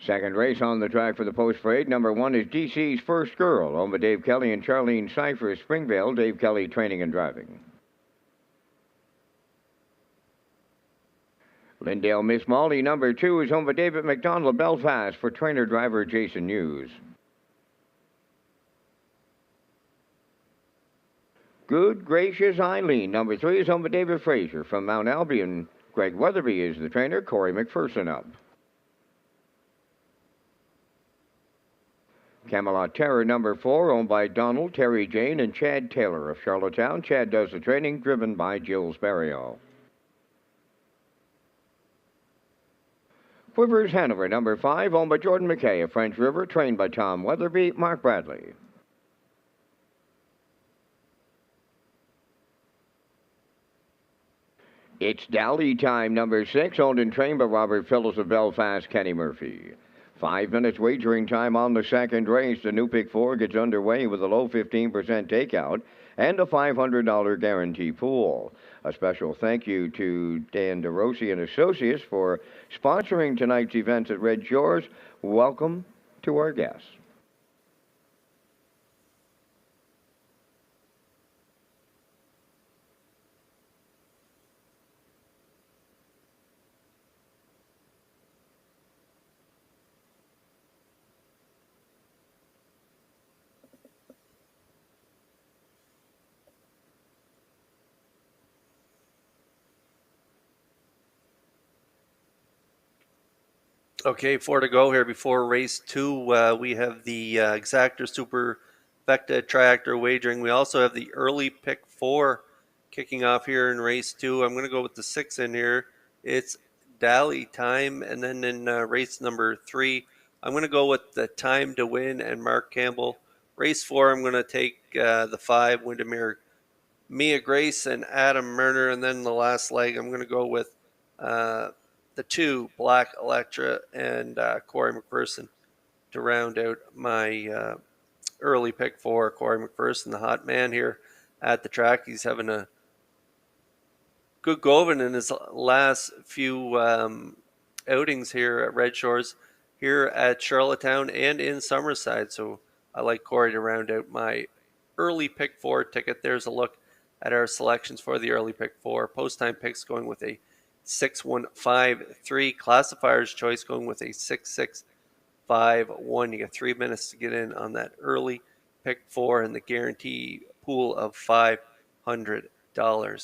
Second race on the track for the post parade. Number 1 is DC's First Girl, owned by Dave Kelly and Charlene Cypher, Springvale. Dave Kelly Training and Driving. Lindale Miss Molly, number 2, is owned by David McDonald, Belfast, for trainer-driver Jason Hughes. Good Gracious Eileen, number 3, is owned by David Fraser, from Mount Albion. Greg Weatherby is the trainer, Corey McPherson up. Camelot Terror, number 4, owned by Donald, Terry Jane, and Chad Taylor of Charlottetown. Chad does the training, driven by Jill Sparrow. Quivers Hanover, number 5, owned by Jordan McKay of French River, trained by Tom Weatherby, Mark Bradley. It's Dally Time, number 6, owned and trained by Robert Phillips of Belfast, Kenny Murphy. 5 minutes wagering time on the second race. The new Pick 4 gets underway with a low 15% takeout and a $500 guarantee pool. A special thank you to Dan DeRossi and Associates for sponsoring tonight's events at Red Shores. Welcome to our guests. Okay, 4 to go here before race 2. We have the Exactor Superfecta Tractor wagering. We also have the early pick 4 kicking off here in race 2. I'm going to go with the 6 in here. It's Dally Time. And then in race number 3, I'm going to go with the Time to Win and Mark Campbell. Race 4, I'm going to take the 5, Windermere Mia Grace and Adam Murner. And then the last leg, I'm going to go with the 2, Black Electra and Corey McPherson to round out my early pick 4. Corey McPherson, the hot man here at the track. He's having a good go of it in his last few outings here at Red Shores, here at Charlottetown and in Summerside. So I like Corey to round out my early pick 4 ticket. There's a look at our selections for the early pick 4. Post time picks going with a 6-1-5-3. Classifier's choice going with a 6-6-5-1. You get 3 minutes to get in on that early pick 4 and the guarantee pool of $500.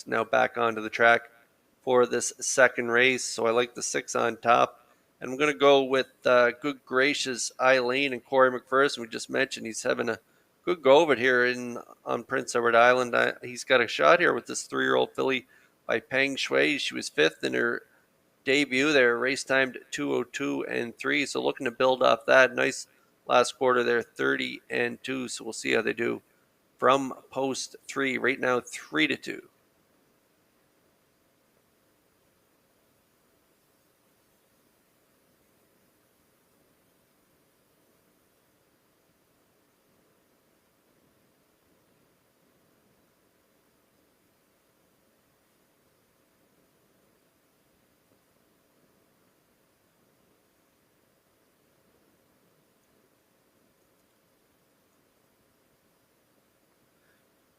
Now back onto the track for this second race. So I like the 6 on top. And I'm going to go with Good Gracious Eileen and Corey McPherson. We just mentioned he's having a good go of it here on Prince Edward Island. He's got a shot here with this 3-year-old filly by Peng Shui. She was 5th in her debut there, race timed 2:02 and 3. So looking to build off that. Nice last quarter there, 30 and 2. So we'll see how they do from post 3. Right now, 3-2.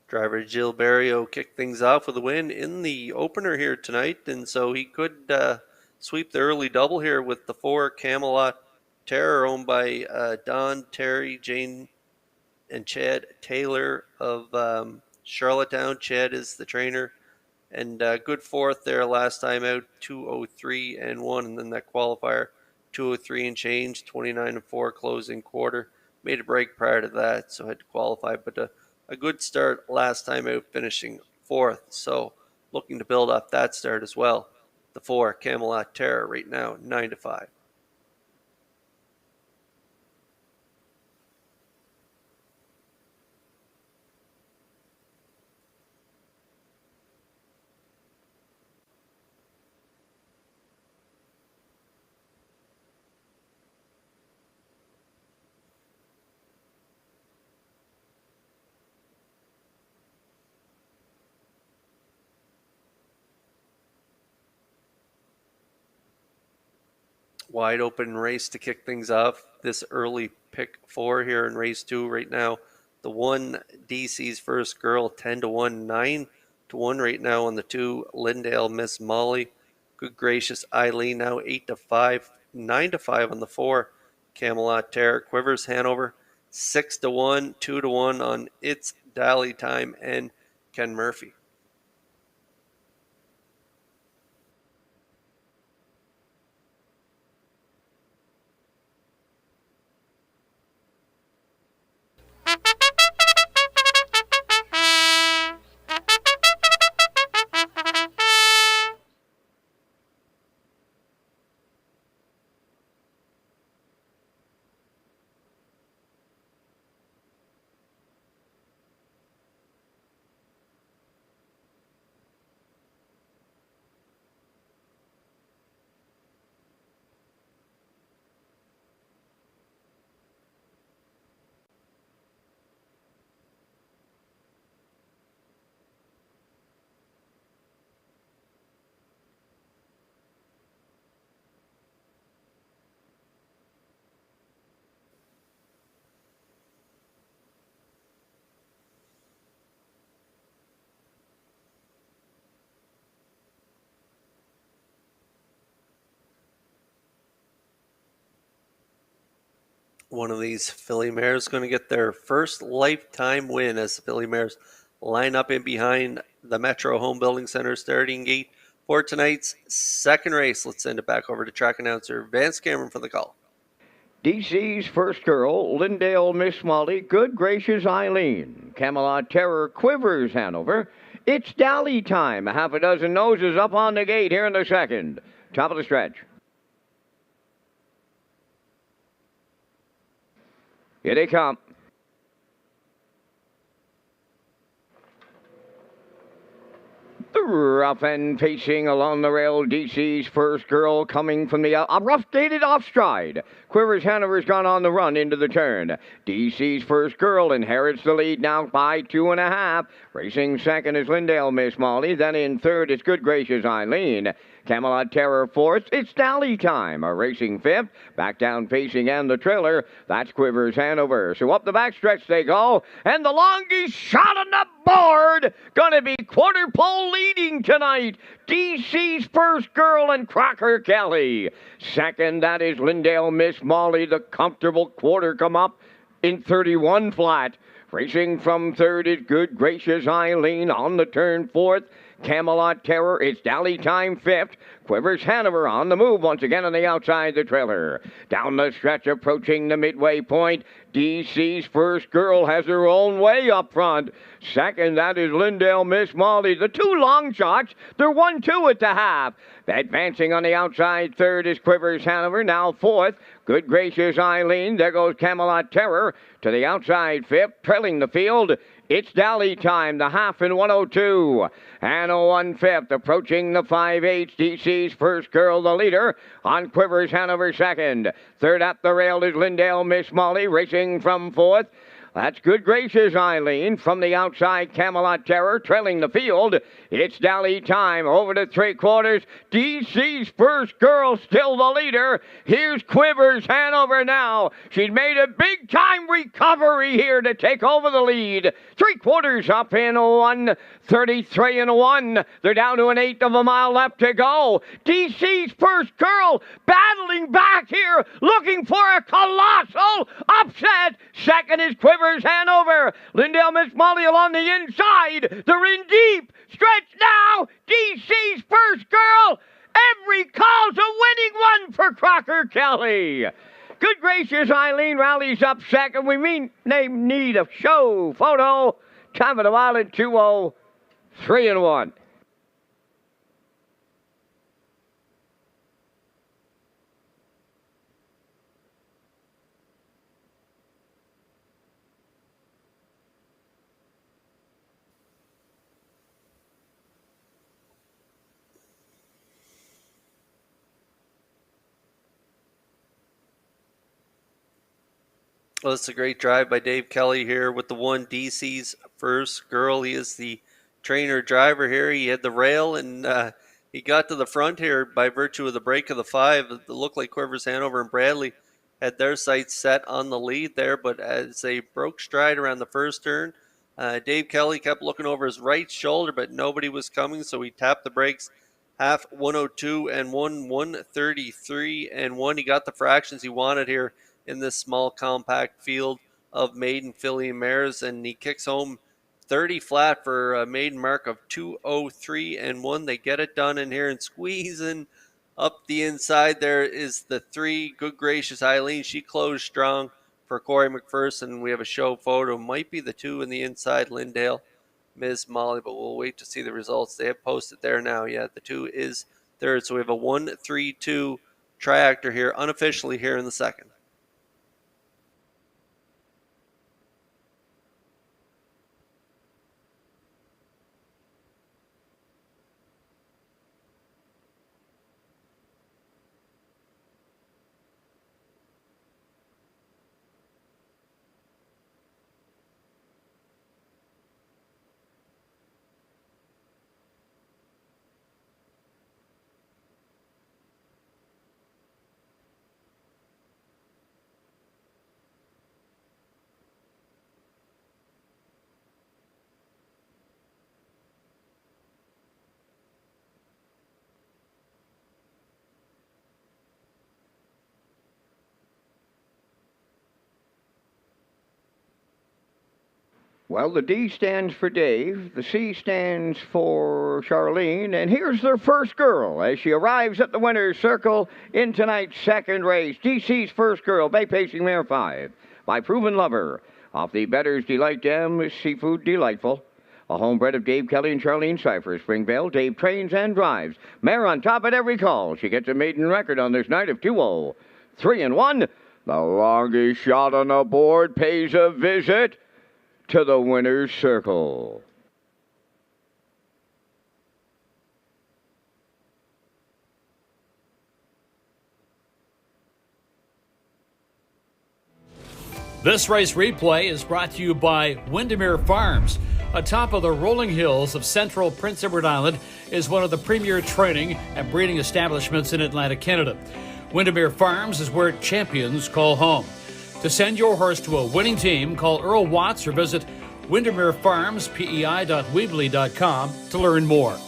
Driver Gil Barrio kicked things off with a win in the opener here tonight, and so he could sweep the early double here with the 4 Camelot Terror, owned by Don, Terry, Jane, and Chad Taylor of Charlottetown. Chad is the trainer, and good 4th there last time out, 2:03 and 1, and then that qualifier 2:03 and change, 29 and 4 closing quarter. Made a break prior to that, so had to qualify, but a good start last time out, finishing 4th. So looking to build up that start as well. The 4 Camelot Terror right now 9-5. Wide open race to kick things off. This early pick 4 here in race 2 right now. The 1 DC's First Girl 10-1, 9-1 right now on the 2 Lindale Miss Molly. Good Gracious Eileen now 8-5, 9-5 on the 4 Camelot Terror. Quivers Hanover 6-1, 2-1 on It's Dally Time and Ken Murphy. One of these filly mares is going to get their first lifetime win as the filly mares line up in behind the Metro Home Building Center starting gate for tonight's second race. Let's send it back over to track announcer Vance Cameron for the call. DC's first girl, Lindale Miss Molly, Good Gracious Eileen, Camelot Terror, Quivers Hanover. It's Dally time. Half a dozen noses up on the gate here in the second. Top of the stretch. Here they come. Rough and pacing along the rail, DC's first girl coming from the rough gated off stride. Quivers Hanover's gone on the run into the turn. DC's first girl inherits the lead now by 2.5. Racing second is Lindale Miss Molly. Then in third is Good Gracious Eileen. Camelot Terror fourth. It's Dally time. A racing fifth. Back down pacing and the trailer. That's Quivers Hanover. So up the backstretch they go. And the longest shot on the board. Gonna be quarter pole leading tonight. DC's first girl and Crocker Kelly. Second, that is Lindale Miss Molly. The comfortable quarter come up in 31 flat. Racing from third is Good Gracious Eileen on the turn fourth. Camelot Terror, it's Dally time fifth. Quivers Hanover on the move once again on the outside the trailer. Down the stretch approaching the midway point. DC's first girl has her own way up front. Second, that is Lindale Miss Molly. The two long shots, they're 1-2 at the half. Advancing on the outside third is Quivers Hanover. Now fourth, Good Gracious Eileen. There goes Camelot Terror to the outside fifth. Trailing the field, it's Dally time, the half in 102. And a 1/5 approaching the 5/8. DC's first girl, the leader, on Quivers Hanover second. Third up the rail is Lindale Miss Molly, racing from fourth. That's Good Gracious Eileen. From the outside, Camelot Terror trailing the field. It's Dally time over to three-quarters. DC's first girl still the leader. Here's Quivers Hanover now. She's made a big-time recovery here to take over the lead. Three-quarters up in 1:33 and 1. They're down to an eighth of a mile left to go. DC's first girl battling back here, looking for a colossal upset. Second is Quivers Hanover. Lindale Miss Molly along the inside. They're in deep. Stretch now. DC's first girl. Every call's a winning one for Crocker Kelly. Good Gracious Eileen rallies up second. We need a show photo. Time of the mile at 2:03 and 1. Well, it's a great drive by Dave Kelly here with the one DC's first girl. He is the trainer driver here. He had the rail and he got to the front here by virtue of the break of the 5. It looked like Quivers Hanover and Bradley had their sights set on the lead there, but as they broke stride around the first turn, Dave Kelly kept looking over his right shoulder, but nobody was coming, so he tapped the brakes. Half 102 and 1:33 and 1. He got the fractions he wanted here in this small compact field of maiden filly mares, and he kicks home 30 flat for a maiden mark of 2:03 and 1. They get it done in here and squeezing up the inside. There is the 3, Good Gracious Eileen. She closed strong for Corey McPherson. We have a show photo. Might be the 2 in the inside, Lindale Miss Molly, but we'll wait to see the results. They have posted there now. Yeah, the 2 is third. So we have a 1-3-2 triactor here, unofficially here in the second. Well, the D stands for Dave, the C stands for Charlene, and here's their first girl as she arrives at the winner's circle in tonight's second race. DC's first girl, Bay Pacing Mare 5, my proven lover of the Better's Delight Dam Seafood Delightful. A homebred of Dave Kelly and Charlene Cypher, Springvale. Dave trains and drives. Mare on top at every call. She gets a maiden record on this night of 2-0. 3-1. The longest shot on the board pays a visit to the winner's circle. This race replay is brought to you by Windermere Farms. Atop of the rolling hills of central Prince Edward Island is one of the premier training and breeding establishments in Atlantic Canada. Windermere Farms is where champions call home. To send your horse to a winning team, call Earl Watts or visit windermerefarmspei.weebly.com to learn more.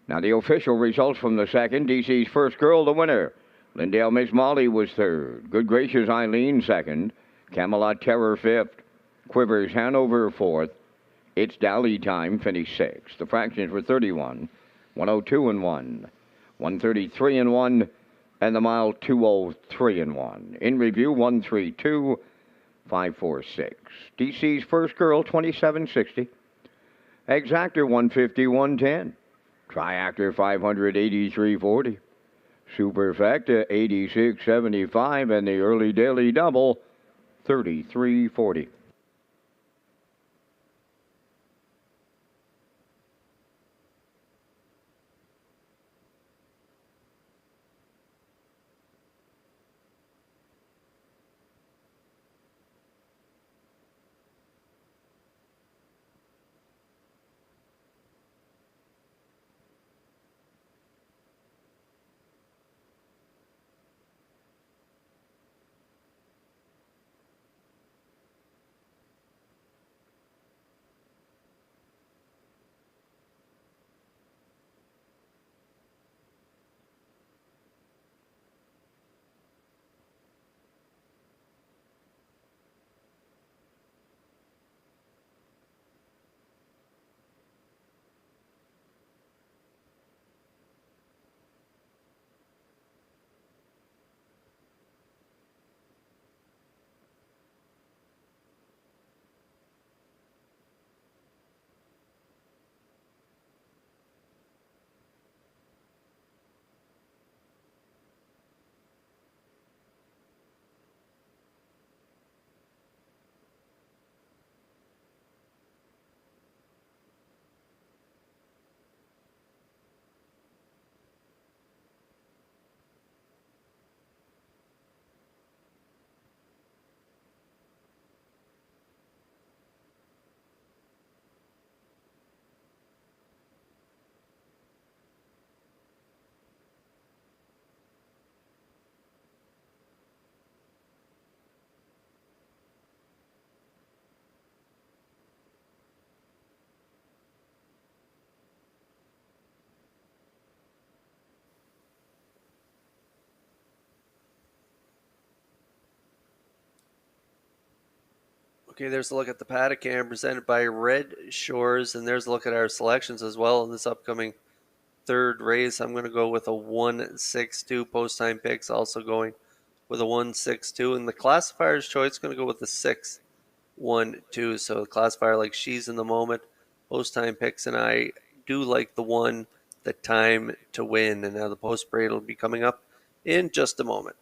Now the official results from the second. DC's first girl, the winner. Lindale Miss Molly was third. Good Gracious Eileen second. Camelot Terror fifth. Quivers Hanover fourth. It's Dally Time finished sixth. The fractions were 31, 102 and 1, 133 and 1, and the mile 203 and 1. In review 132, 546. DC's first girl 2760. Exactor 150, 110. Triactor 583.40. Superfecta 86.75, and the early daily double 33.40. Okay, there's a look at the paddock cam presented by Red Shores, and there's a look at our selections as well in this upcoming third race. I'm going to go with a 1-6-2 post time picks, also going with a 1-6-2, and the classifier's choice going to go with the 6-1-2. So the classifier like she's in the moment, post time picks, and I do like the one, the time to win. And now the post parade will be coming up in just a moment.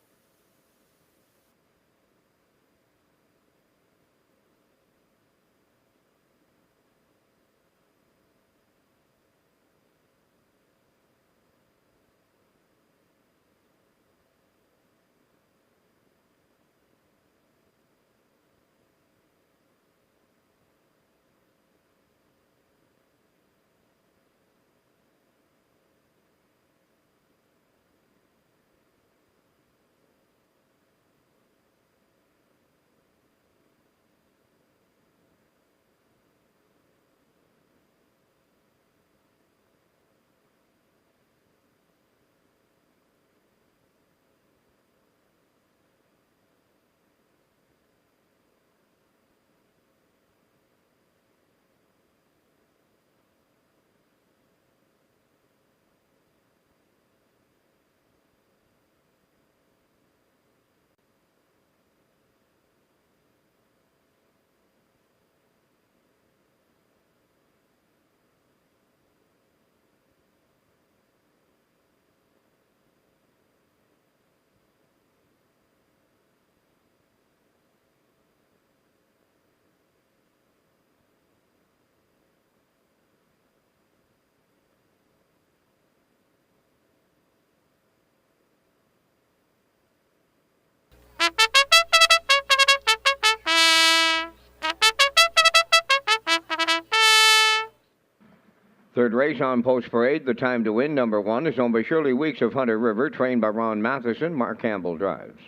Third race on Post Parade, the time to win, number 1, is owned by Shirley Weeks of Hunter River, trained by Ron Matheson. Mark Campbell drives.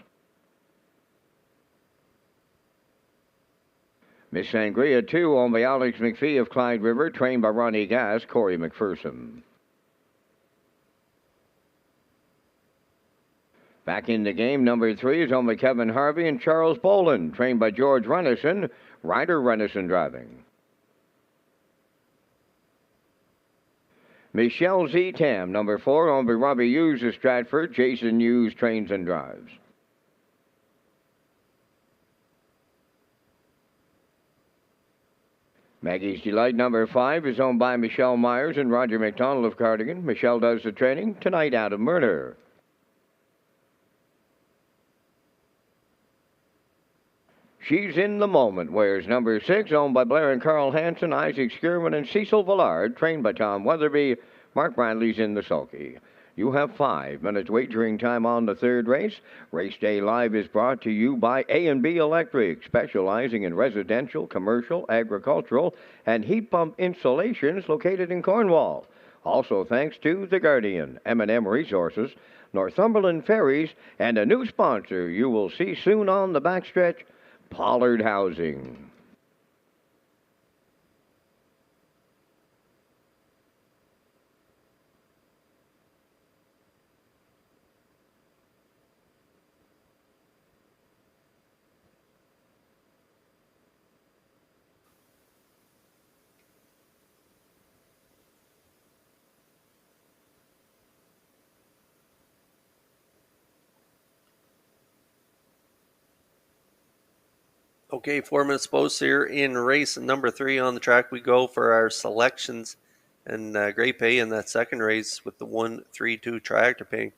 Miss Sangria 2, owned by Alex McPhee of Clyde River, trained by Ronnie Gass, Corey McPherson. Back in the game, number 3 is owned by Kevin Harvey and Charles Boland, trained by George Renison, Ryder Renison driving. Michelle Z. Tam, number 4, owned by Robbie Hughes of Stratford. Jason Hughes trains and drives. Maggie's Delight, number 5, is owned by Michelle Myers and Roger McDonald of Cardigan. Michelle does the training. Tonight, Adam Murder. She's in the Moment, wears number 6, owned by Blair and Carl Hansen, Isaac Skierman, and Cecil Villard, trained by Tom Weatherby. Mark Bradley's in the sulky. You have 5 minutes wagering time on the third race. Race Day Live is brought to you by A&B Electric, specializing in residential, commercial, agricultural, and heat pump installations located in Cornwall. Also thanks to The Guardian, M&M Resources, Northumberland Ferries, and a new sponsor you will see soon on the backstretch, Pollard Housing. Okay, 4 minutes post here in race number 3 on the track. We go for our selections, and great pay in that second race with the 1-3-2 tractor paying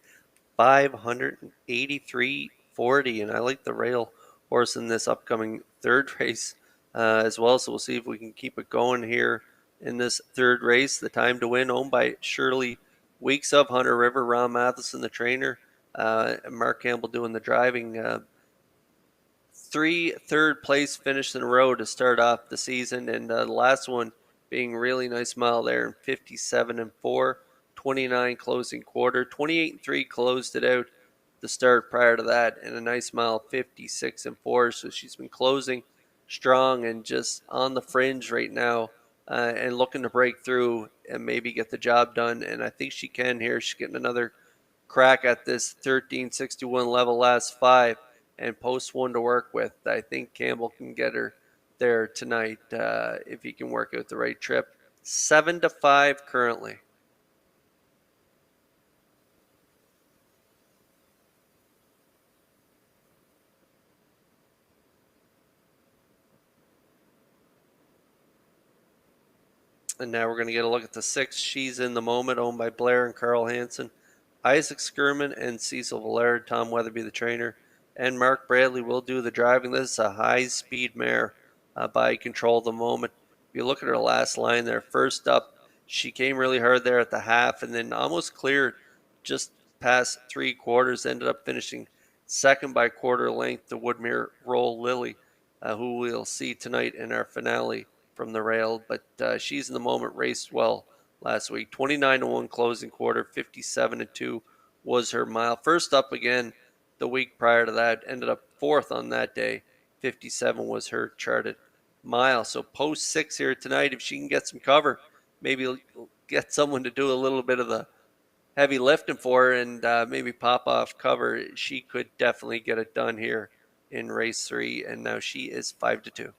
$583.40, and I like the rail horse in this upcoming third race as well. So we'll see if we can keep it going here in this third race. The time to win, owned by Shirley Weeks of Hunter River, Ron Matheson the trainer, and Mark Campbell doing the driving. 3 third-place finishes in a row to start off the season, and the last one being really nice mile there in 57-4, 29 closing quarter, 28-3 closed it out the start prior to that, and a nice mile 56-4. So she's been closing strong and just on the fringe right now, and looking to break through and maybe get the job done. And I think she can here. She's getting another crack at this 1361 level last 5. And post 1 to work with. I think Campbell can get her there tonight if he can work out the right trip. 7-5 currently. And now we're going to get a look at the 6. She's in the Moment, owned by Blair and Carl Hansen, Isaac Skierman, and Cecil Villard. Tom Weatherby, the trainer, and Mark Bradley will do the driving. This is a high-speed mare by Control the Moment. If you look at her last line there, first up, she came really hard there at the half and then almost cleared just past 3 quarters, ended up finishing second by quarter length to Woodmere Roll Lily, who we'll see tonight in our finale from the rail. But she's in the Moment, raced well last week. 29-1 closing quarter, 57-2 was her mile. First up again, the week prior to that, ended up 4th on that day. 57 was her charted mile. So post 6 here tonight, if she can get some cover, maybe get someone to do a little bit of the heavy lifting for her and maybe pop off cover, she could definitely get it done here in race 3. And now she is 5-2.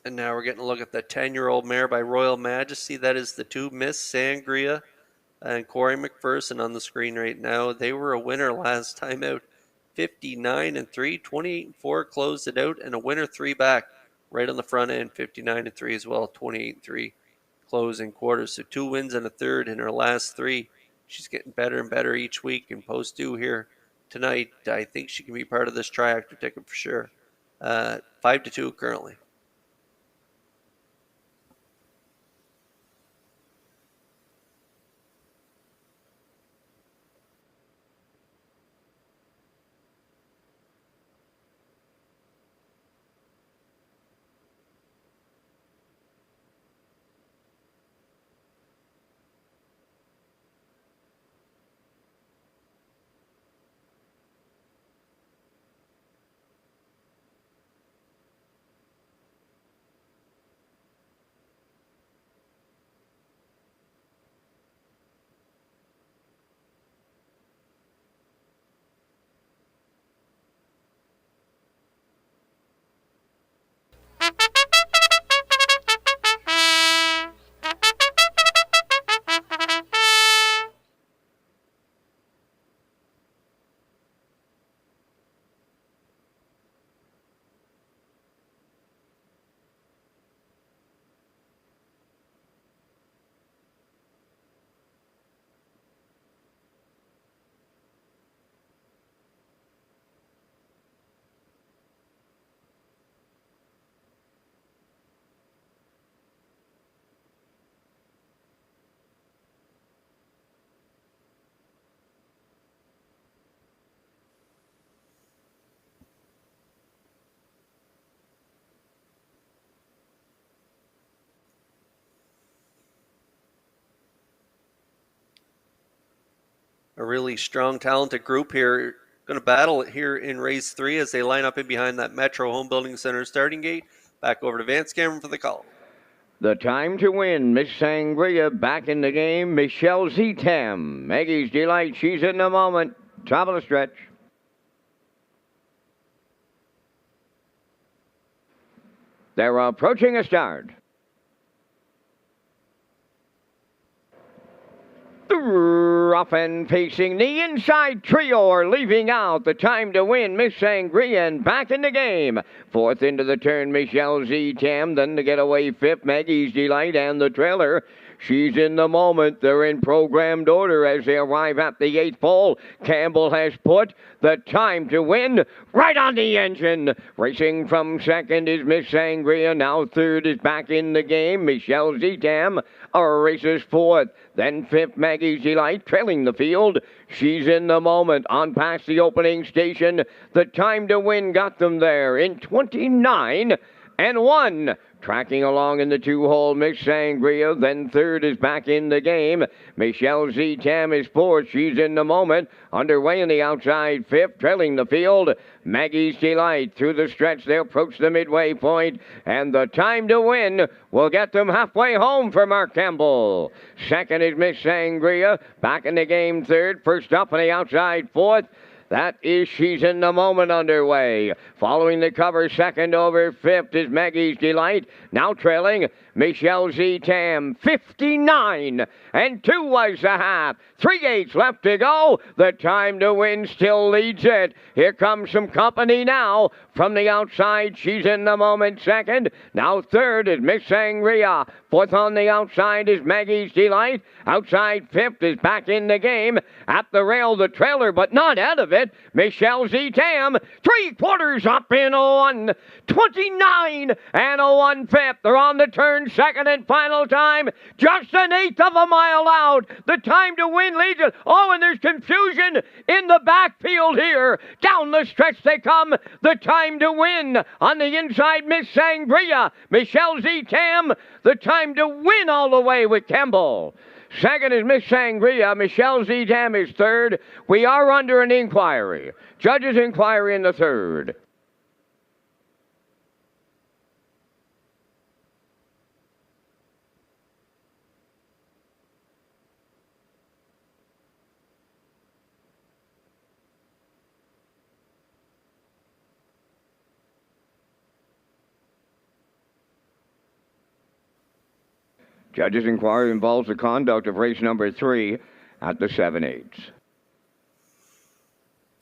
And now we're getting a look at the 10-year-old mare by Royal Majesty. That is the 2, Miss Sangria and Corey McPherson on the screen right now. They were a winner last time out. 59-3, 28-4 closed it out, and a winner 3 back right on the front end. 59-3 as well, 28-3 closing quarters. So 2 wins and a third in her last 3. She's getting better and better each week. And post 2 here tonight, I think she can be part of this tri-actor ticket for sure. 5-2 currently. a really strong, talented group here. Going to battle it here in race 3 as they line up in behind that Metro Home Building Center starting gate. Back over to Vance Cameron for the call. The time to win, Miss Sangria back in the game. Michelle Zetam. Maggie's Delight, she's in the moment. Top of the stretch. They're approaching a start. Rough and pacing the inside trio are leaving out. The time to win, Miss Sangria, and back in the game. Fourth into the turn, Michelle Zetam. Then the getaway fifth, Maggie's Delight, and the trailer. She's in the moment. They're in programmed order as they arrive at the 8th pole. Campbell has put the time to win right on the engine. Racing from second is Miss Sangria. Now third is back in the game. Michelle Zetam races fourth. Then fifth, Maggie's Delight, trailing the field. She's in the moment on past the opening station. The time to win got them there in 29 and 1. Tracking along in the 2-hole, Miss Sangria. Then third is back in the game. Michelle Zetam is fourth. She's in the moment. Underway in the outside fifth, trailing the field. Maggie's Delight through the stretch. They approach the midway point, and the time to win will get them halfway home for Mark Campbell. Second is Miss Sangria. Back in the game third. First up on the outside fourth. That is She's in the Moment underway. Following the cover, second over fifth is Maggie's Delight. Now trailing Michelle Zetam. 59 and 2 was the half. 3/8 left to go. The time to win still leads it. Here comes some company now. From the outside, She's in the Moment second. Now third is Miss Sangria. Fourth on the outside is Maggie's Delight. Outside fifth is back in the game. At the rail, the trailer, but not out of it. Michelle Zetam, 3/4 up in 1. 29 and 1 fifth. They're on the turn, second and final time. Just an eighth of a mile out. The time to win leads it. Oh, and there's confusion in the backfield here. Down the stretch they come. The time to win on the inside, Miss Sangria. Michelle Zetam, the time to win all the way with Campbell. Second is Miss Sangria. Michelle Zetam is third. We are under an inquiry. Judge's inquiry in the third. Judge's inquiry involves the conduct of race number 3 at the 7/8.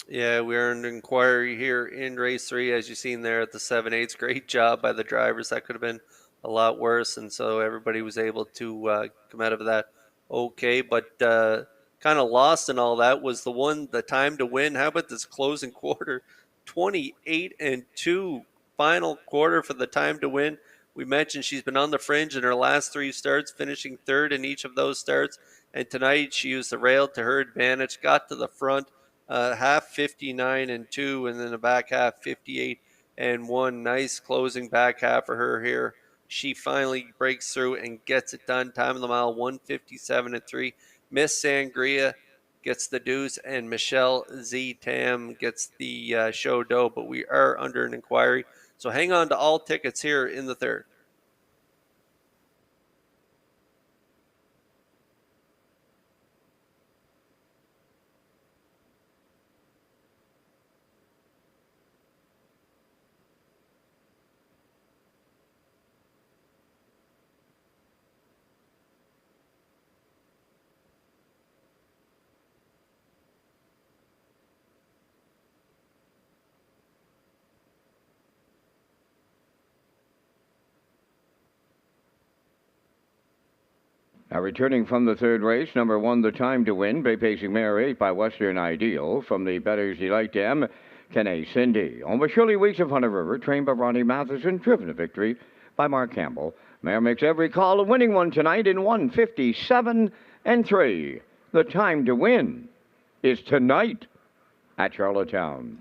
Yeah, we're in an inquiry here in race 3, as you've seen there at the 7/8. Great job by the drivers. That could have been a lot worse, and so everybody was able to come out of that okay. But kind of lost in all that was the time to win. How about this closing quarter? 28 and 2 final quarter for the time to win. We mentioned she's been on the fringe in her last 3 starts, finishing third in each of those starts. And tonight she used the rail to her advantage, got to the front, half 59 and 2, and then the back half 58 and 1. Nice closing back half for her here. She finally breaks through and gets it done. Time of the mile 157 and 3. Miss Sangria gets the deuce, and Michelle Zetam gets the show dough. But we are under an inquiry. So hang on to all tickets here in the third. Now returning from the third race, number 1, the time to win, Bay Pacing Mare 8 by Western Ideal. From the Better's Delight Dam, Kenny Cindy. On the Shirley Weeks of Hunter River, trained by Ronnie Matheson, driven to victory by Mark Campbell. Mare makes every call, a winning one tonight in 157 and 3. The time to win is tonight at Charlottetown.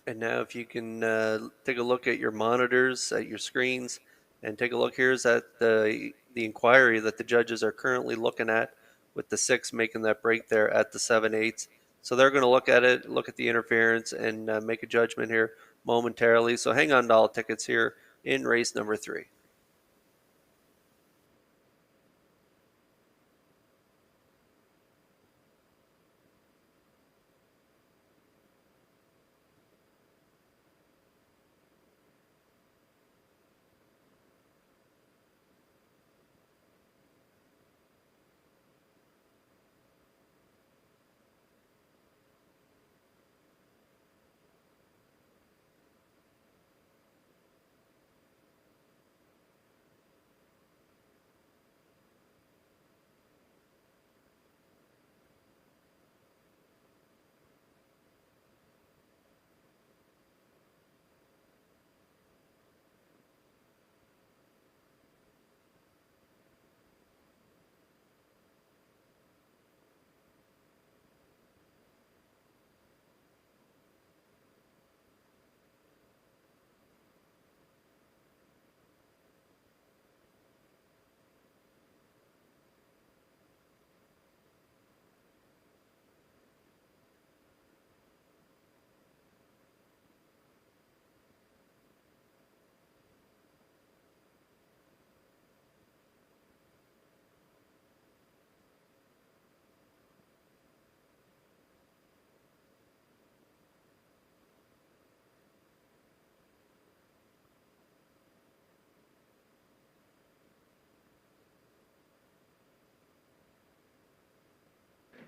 And now if you can take a look at your monitors, at your screens, and take a look, here's at the inquiry that the judges are currently looking at, with the 6 making that break there at the 7/8. So they're going to look at it, look at the interference, and make a judgment here momentarily. So hang on to all tickets here in race number 3.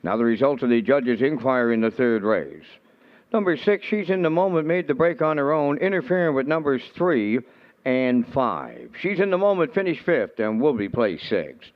Now the results of the judges' inquiry in the 3rd race. Number 6, She's in the Moment, made the break on her own, interfering with numbers 3 and 5. She's in the Moment finished 5th and will be placed 6th.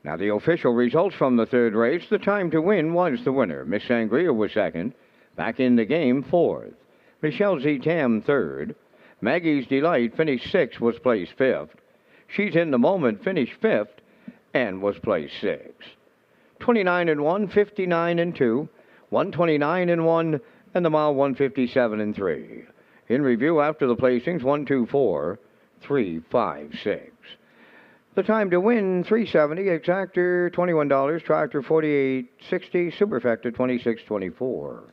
Now the official results from the 3rd race. The time to win was the winner. Miss Sangria was 2nd. Back in the game, 4th. Michelle Z. Tam, 3rd. Maggie's Delight finished 6th, was placed 5th. She's in the Moment finished 5th and was placed 6th. 29 and 1, 59 and 2, 129 and 1, and the mile 157 and 3. In review after the placings, 1, 2, 4, 3, 5, 6. The time to win, 370, exactor $21, tractor 48.60, superfecta 26.24.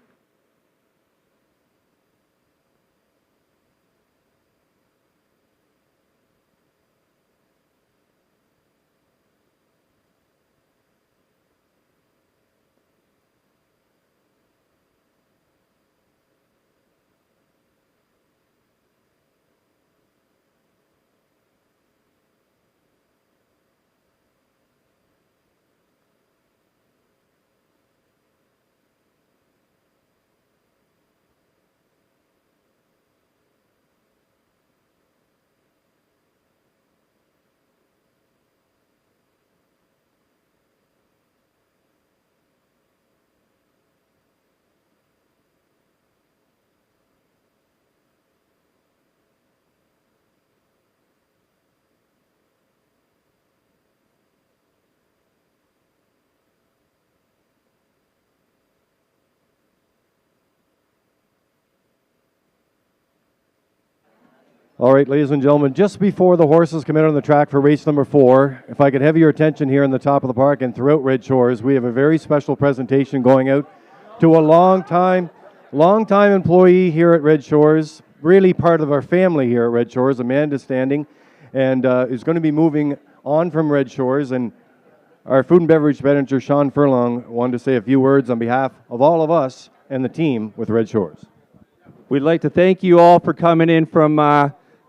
All right, ladies and gentlemen, just before the horses come out on the track for race number 4, if I could have your attention here in the top of the park and throughout Red Shores, we have a very special presentation going out to a long-time employee here at Red Shores, really part of our family here at Red Shores, Amanda Standing, and is going to be moving on from Red Shores. And our food and beverage manager, Sean Furlong, wanted to say a few words on behalf of all of us and the team with Red Shores. We'd like to thank you all for coming in from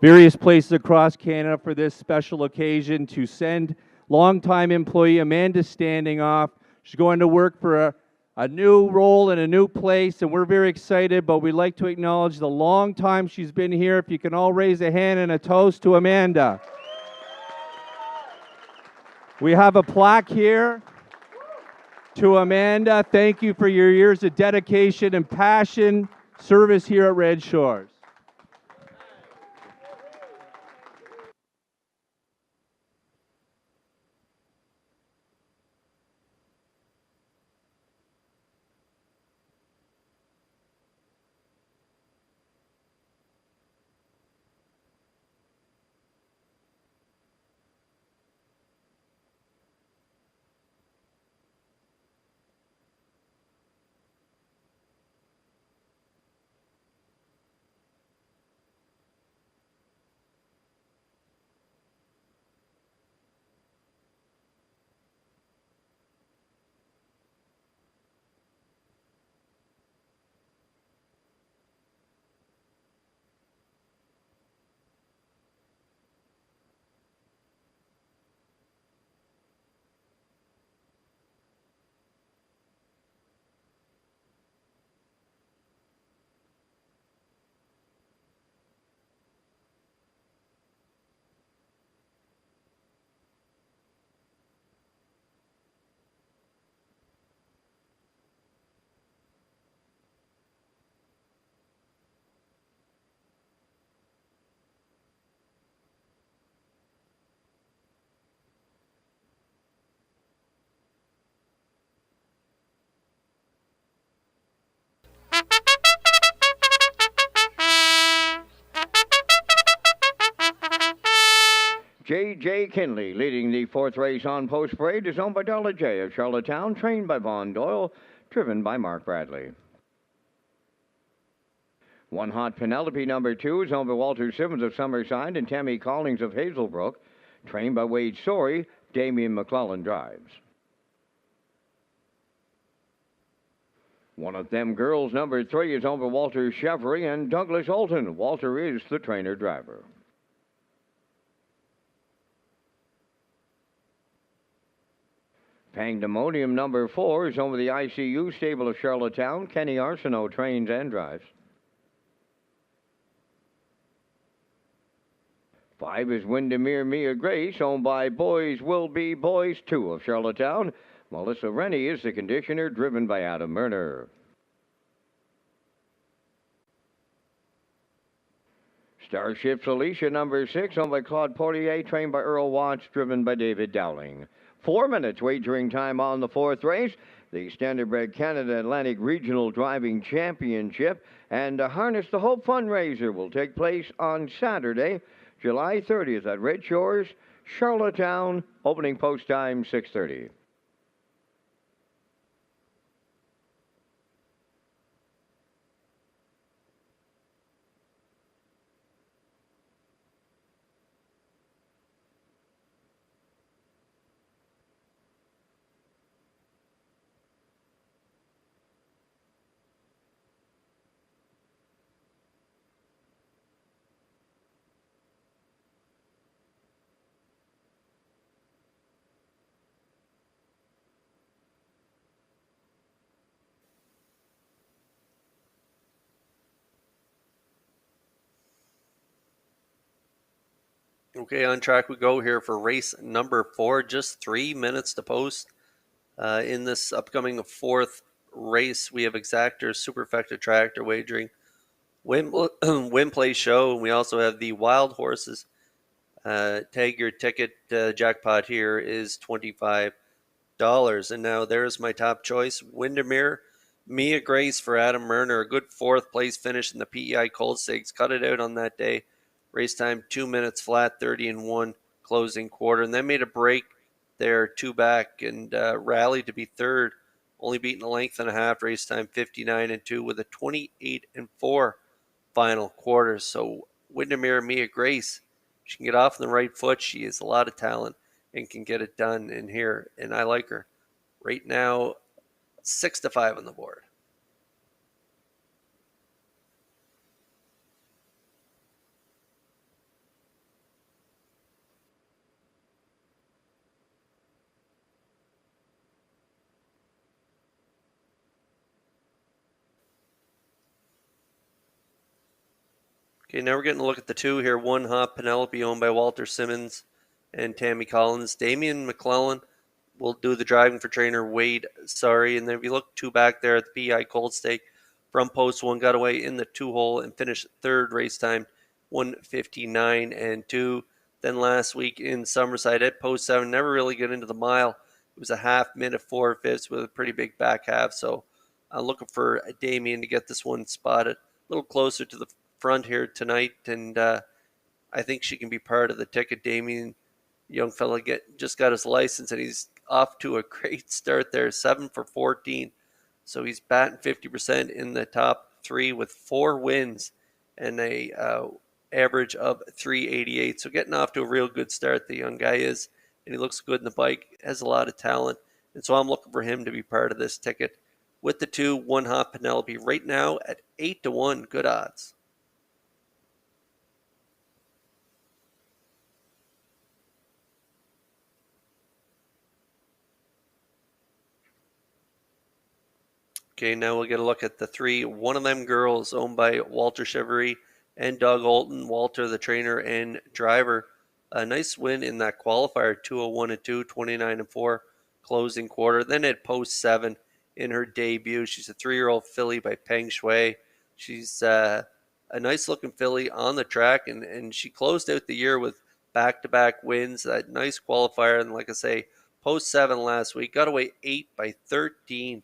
various places across Canada for this special occasion to send longtime employee Amanda Standing off. She's going to work for a new role in a new place, and we're very excited, but we'd like to acknowledge the long time she's been here. If you can all raise a hand and a toast to Amanda. We have a plaque here to Amanda. Thank you for your years of dedication and passion, service here at Red Shores. J.J. Kinley leading the fourth race on Post Parade is owned by Dollar J of Charlottetown, trained by Vaughn Doyle, driven by Mark Bradley. One Hot Penelope number 2 is owned by Walter Simmons of Summerside and Tammy Collings of Hazelbrook, trained by Wade Story. Damian McClellan drives. One of Them Girls number 3 is owned by Walter Chevry and Douglas Olton. Walter is the trainer driver. Pandemonium number 4 is owned by the ICU stable of Charlottetown. Kenny Arsenault trains and drives. 5 is Windermere Mia Grace, owned by Boys Will Be Boys 2 of Charlottetown. Melissa Rennie is the conditioner, driven by Adam Murner. Starship Alicia number 6, owned by Claude Portier, trained by Earl Watts, driven by David Dowling. 4 minutes wagering time on the fourth race. The Standardbred Canada Atlantic Regional Driving Championship and Harness the Hope fundraiser will take place on Saturday, July 30th at Red Shores, Charlottetown. Opening post time 6:30. Okay, on track we go here for race number 4. Just 3 minutes to post. In this upcoming fourth race, we have Exactors, Superfecta Tractor Wagering, Win Play Show, and we also have the Wild Horses. Tag your ticket jackpot here is $25. And now there's my top choice, Windermere Mia Grace for Adam Murner. A good fourth place finish in the PEI Cold Stakes. Cut it out on that day. Race time 2 minutes flat, 30-1 closing quarter, and then made a break there, 2 back, and rallied to be third, only beaten a length and a half. Race time 59-2 with a 28-4 final quarter. So Windermere Mia Grace, she can get off on the right foot. She has a lot of talent and can get it done in here, and I like her. Right now, 6-5 on the board. Okay, now we're getting a look at the 2 here. One Hot Penelope, owned by Walter Simmons and Tammy Collins. Damian McClellan will do the driving for trainer Wade Sorry. And then if you look 2 back there at the PI Cold Stake, from post 1 got away in the 2-hole and finished 3rd race time, 1:59 and 2. Then last week in Summerside at post 7, never really got into the mile. It was a half minute 4/5 with a pretty big back half. So I'm looking for Damien to get this one spotted a little closer to the front here tonight. And I think she can be part of the ticket. Damien, young fella, just got his license, and he's off to a great start there, 7 for 14. So he's batting 50% in the top 3 with 4 wins and a average of 388. So getting off to a real good start, the young guy is, and he looks good in the bike, has a lot of talent. And so I'm looking for him to be part of this ticket. With the 2, One Hot Penelope right now at 8-1, good odds. Okay, now we'll get a look at the 3, One of Them Girls, owned by Walter Chevry and Doug Holton. Walter, the trainer and driver. A nice win in that qualifier, 201 and 2, 29 and 4, closing quarter. Then at post 7 in her debut. She's a 3-year-old filly by Peng Shui. She's a nice looking filly on the track, and she closed out the year with back-to-back wins. That nice qualifier, and like I say, post 7 last week, got away 8 by 13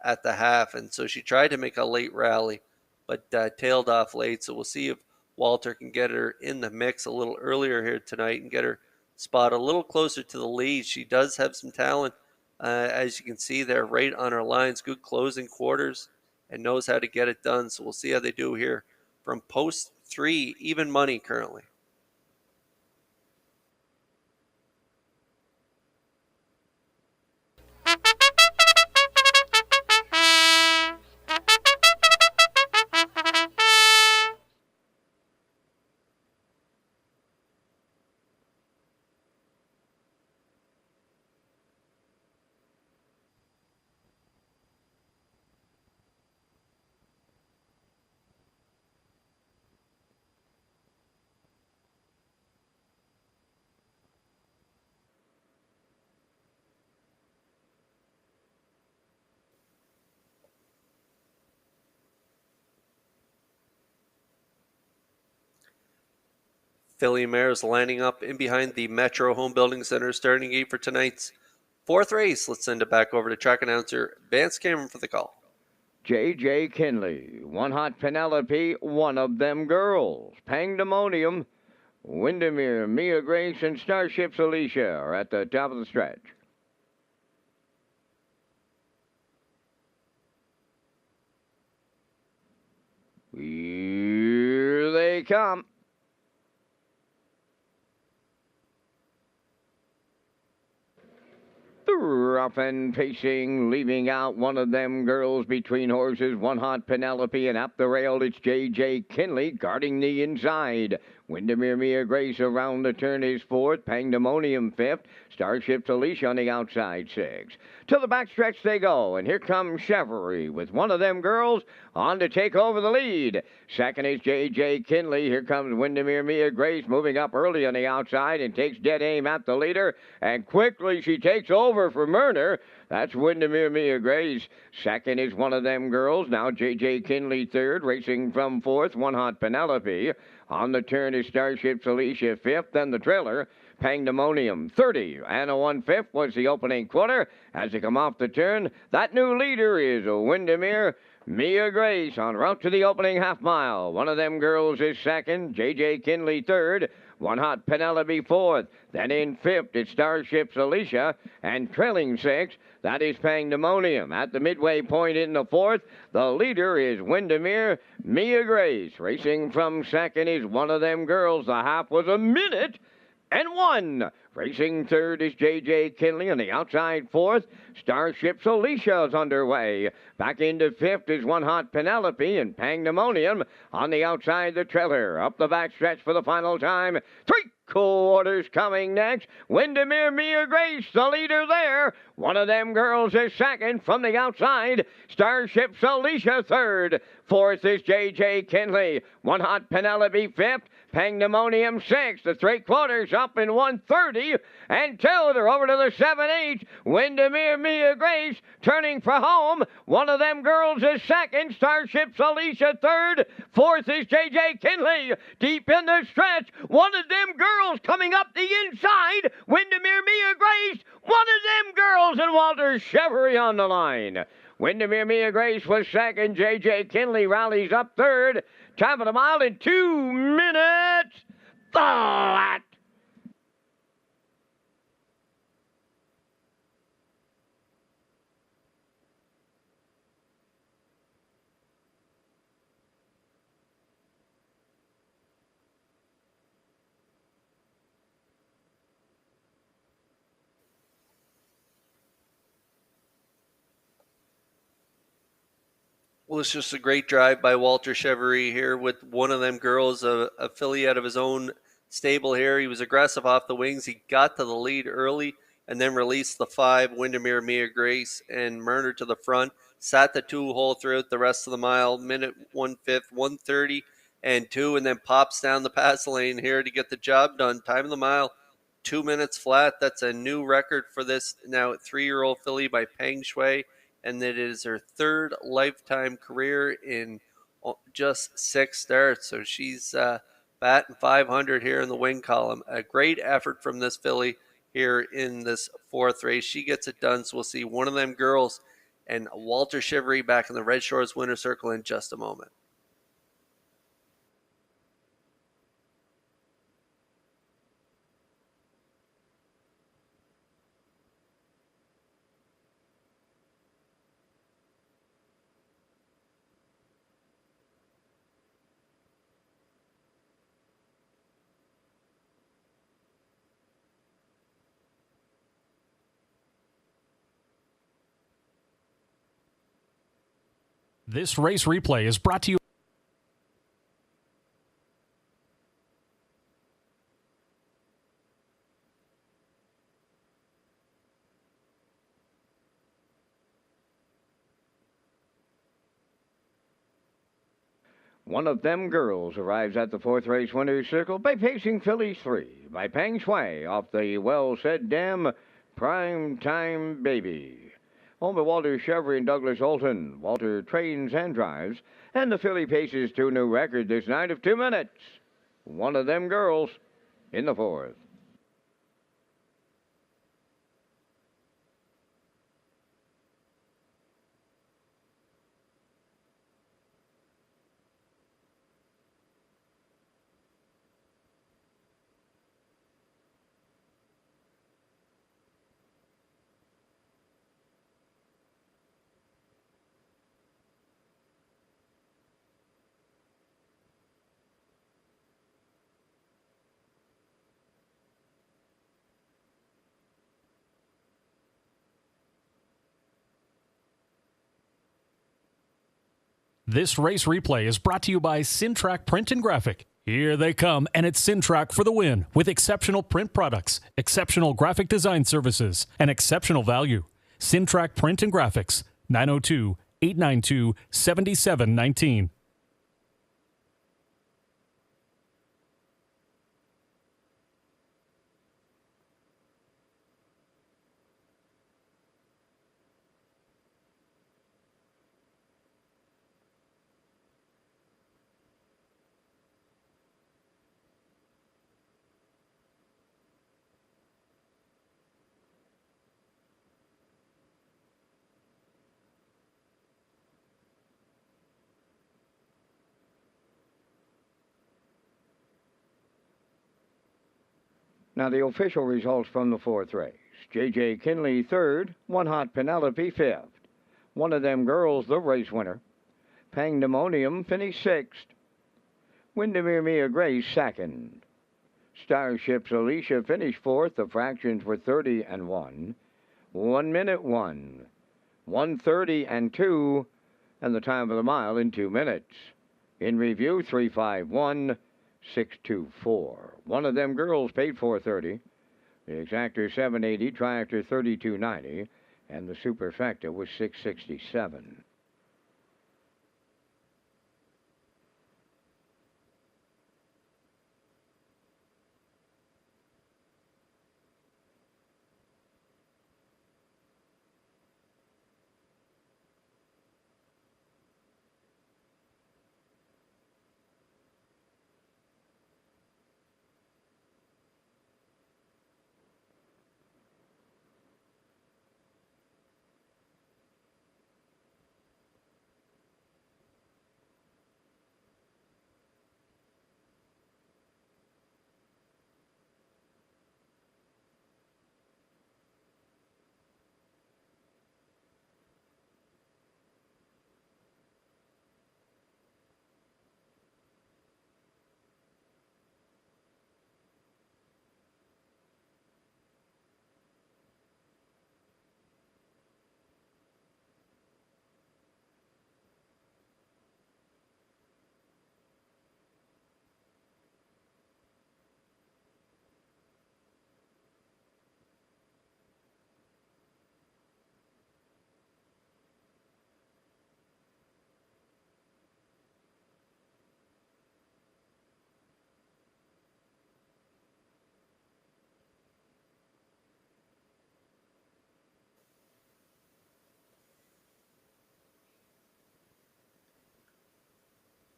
at the half, and so she tried to make a late rally, but tailed off late. So we'll see if Walter can get her in the mix a little earlier here tonight and get her spot a little closer to the lead. She does have some talent, as you can see there, right on her lines. Good closing quarters and knows how to get it done. So we'll see how they do here from post 3, even money currently. Filly mares lining up in behind the Metro Home Building Center starting gate for tonight's 4th race. Let's send it back over to track announcer Vance Cameron for the call. J.J. Kinley, One Hot Penelope, One of Them Girls, Pandemonium, Windermere, Mia Grace, and Starships Alicia are at the top of the stretch. Here they come. Rough and pacing, leaving out One of Them Girls between horses. One Hot Penelope, and up the rail it's J.J. Kinley guarding the inside. Windermere Mia Grace around the turn is 4th. Pandemonium 5th. Starships Alicia on the outside 6th. To the backstretch they go, and here comes Chevrolet with One of Them Girls on to take over the lead. 2nd is J.J. Kinley. Here comes Windermere Mia Grace moving up early on the outside and takes dead aim at the leader. And quickly she takes over for Murner. That's Windermere Mia Grace. 2nd is One of Them Girls. Now J.J. Kinley 3rd, racing from 4th. One Hot Penelope. On the turn is Starships Alicia 5th. Then the trailer, Pandemonium 30 and a 1/5 was the opening quarter. As they come off the turn, that new leader is Windermere Mia Grace en route to the opening half mile. One of Them Girls is 2nd, J.J. Kinley 3rd, One Hot Penelope 4th. Then in 5th, it's Starships Alicia, and trailing 6th, that is Pandemonium. At the midway point in the 4th, the leader is Windermere Mia Grace. Racing from 2nd is One of Them Girls. The half was 1:01. Racing 3rd is J.J. Kinley on the outside 4th. Starships Alicia is underway. Back into 5th is One Hot Penelope, and Pandemonium on the outside the trailer. Up the backstretch for the final time. 3 Cool Waters coming next. Windermere Mia Grace, the leader there. One of them girls is second from the outside. Starship's Alicia third. Fourth is J.J. Kinley. One Hot Penelope fifth. Pandemonium sixth. The 3/4 up in 1:30. And two, they're over to the 7/8. Windermere Mia Grace turning for home. One of them girls is second. Starship's Alicia third. Fourth is J.J. Kinley. Deep in the stretch. One of them girls coming up the inside. Windermere Mia Grace. One of them girls and Walter Chevery on the line. Windermere Mia Grace was second. J.J. Kinley rallies up third. Time of the mile in 2 minutes flat. Well, it's just a great drive by Walter Chevery here with one of them girls, a filly out of his own stable here. He was aggressive off the wings. He got to the lead early and then released the 5, Windermere Mia Grace, and Murner to the front. Sat the 2-hole throughout the rest of the mile, minute 1/5, 1:30 and 2, and then pops down the pass lane here to get the job done. Time of the mile, 2 minutes flat. That's a new record for this now 3-year-old filly by Peng Shui. And it is her 3rd lifetime career in just 6 starts. So she's batting 500 here in the win column. A great effort from this filly here in this 4th race. She gets it done, so we'll see one of them girls and Walter Chevery back in the Red Shores winner circle in just a moment. This race replay is brought to you. One of them girls arrives at the 4th race winner's circle by pacing fillies 3 by Peng Shui off the well-said dam Prime Time Baby. Home by Walter Chevery and Douglas Olton. Walter trains and drives, and the filly paces to a new record this night of 2 minutes. One of them girls in the 4th. This race replay is brought to you by Syntrack Print and Graphic. Here they come, and it's Syntrack for the win with exceptional print products, exceptional graphic design services, and exceptional value. Syntrack Print and Graphics, 902-892-7719. Now the official results from the 4th race. J.J. Kinley 3rd, One Hot Penelope 5th. One of them girls, the race winner. Pandemonium finished 6th. Windermere Mia Grace 2nd. Starship's Alicia finished 4th. The fractions were 30 and 1. 1 minute 1. 1:30 and 2. And the time of the mile in 2 minutes. In review, 3:51, 624. One of them girls paid $430. The exactor $780, triactor $32.90, and the superfecta was $667.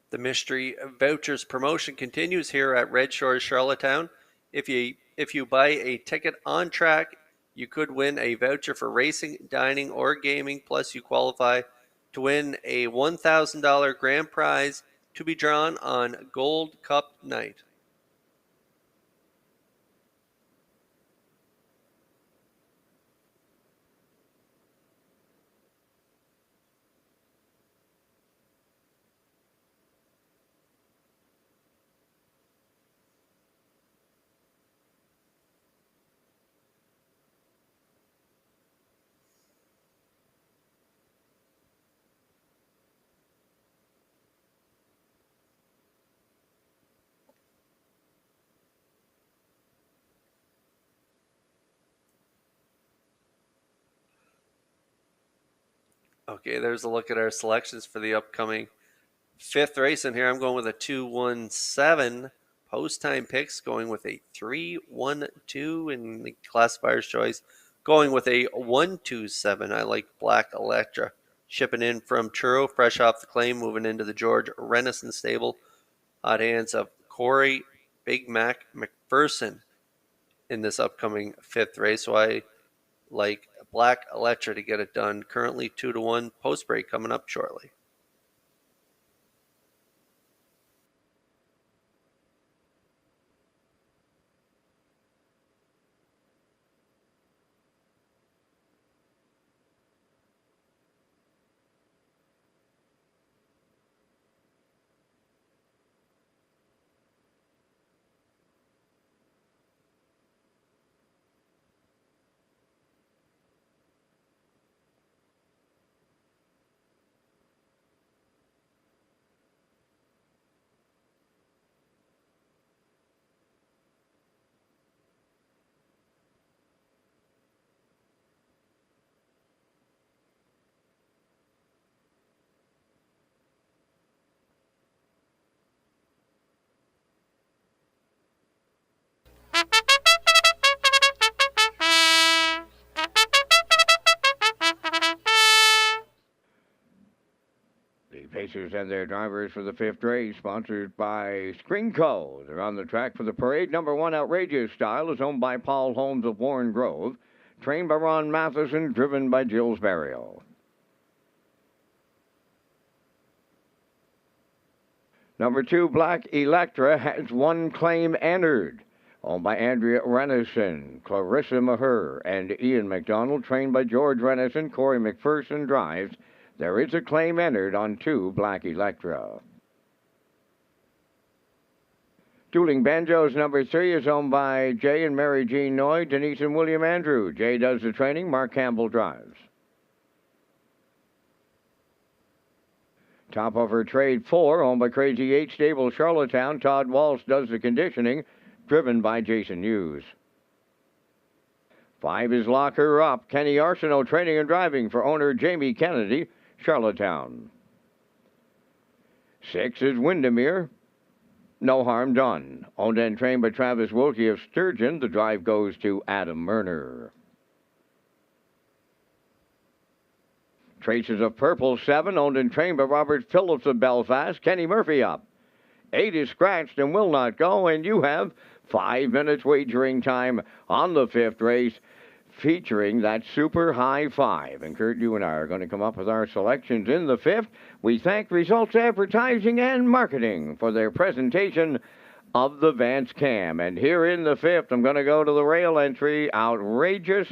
The mystery vouchers promotion continues here at Red Shores Charlottetown. If you buy a ticket on track, you could win a voucher for racing, dining, or gaming. Plus, you qualify to win a $1,000 grand prize to be drawn on Gold Cup night. Okay, there's a look at our selections for the upcoming fifth race in here. I'm going with a 2-1-7 post time picks, going with a 3-1-2 in the classifier's choice, going with a 1-2-7. I like Black Electra. Shipping in from Churro, fresh off the claim, moving into the George Renison stable. Hot hands of Corey Big Mac McPherson in this upcoming fifth race. So I like Black Electra to get it done. Currently 2-1. Post break coming up shortly. Pacers and their drivers for the fifth race, sponsored by Screenco. They're on the track for the parade. Number 1, Outrageous Style, is owned by Paul Holmes of Warren Grove. Trained by Ron Matheson, driven by Jules Barrio. Number 2, Black Electra, has 1 claim entered. Owned by Andrea Renison, Clarissa Maher, and Ian McDonald. Trained by George Renison, Corey McPherson drives. There is a claim entered on 2, Black Electra. Dueling Banjos number 3 is owned by Jay and Mary Jean Noy, Denise and William Andrew. Jay does the training, Mark Campbell drives. Top of her trade 4, owned by Crazy 8 Stable Charlottetown. Todd Walsh does the conditioning, driven by Jason Hughes. 5 is Lock Her Up. Kenny Arsenault training and driving for owner Jamie Kennedy, Charlottetown. 6 is Windermere. No Harm Done. Owned and trained by Travis Wilkie of Sturgeon. The drive goes to Adam Murner. Traces of Purple 7, owned and trained by Robert Phillips of Belfast. Kenny Murphy up. 8 is scratched and will not go, and you have 5 minutes wagering time on the 5th race, featuring that super high 5. And Kurt, you and I are going to come up with our selections in the 5th. We thank Results Advertising and Marketing for their presentation of the Vance Cam. And here in the 5th, I'm going to go to the rail entry. Outrageous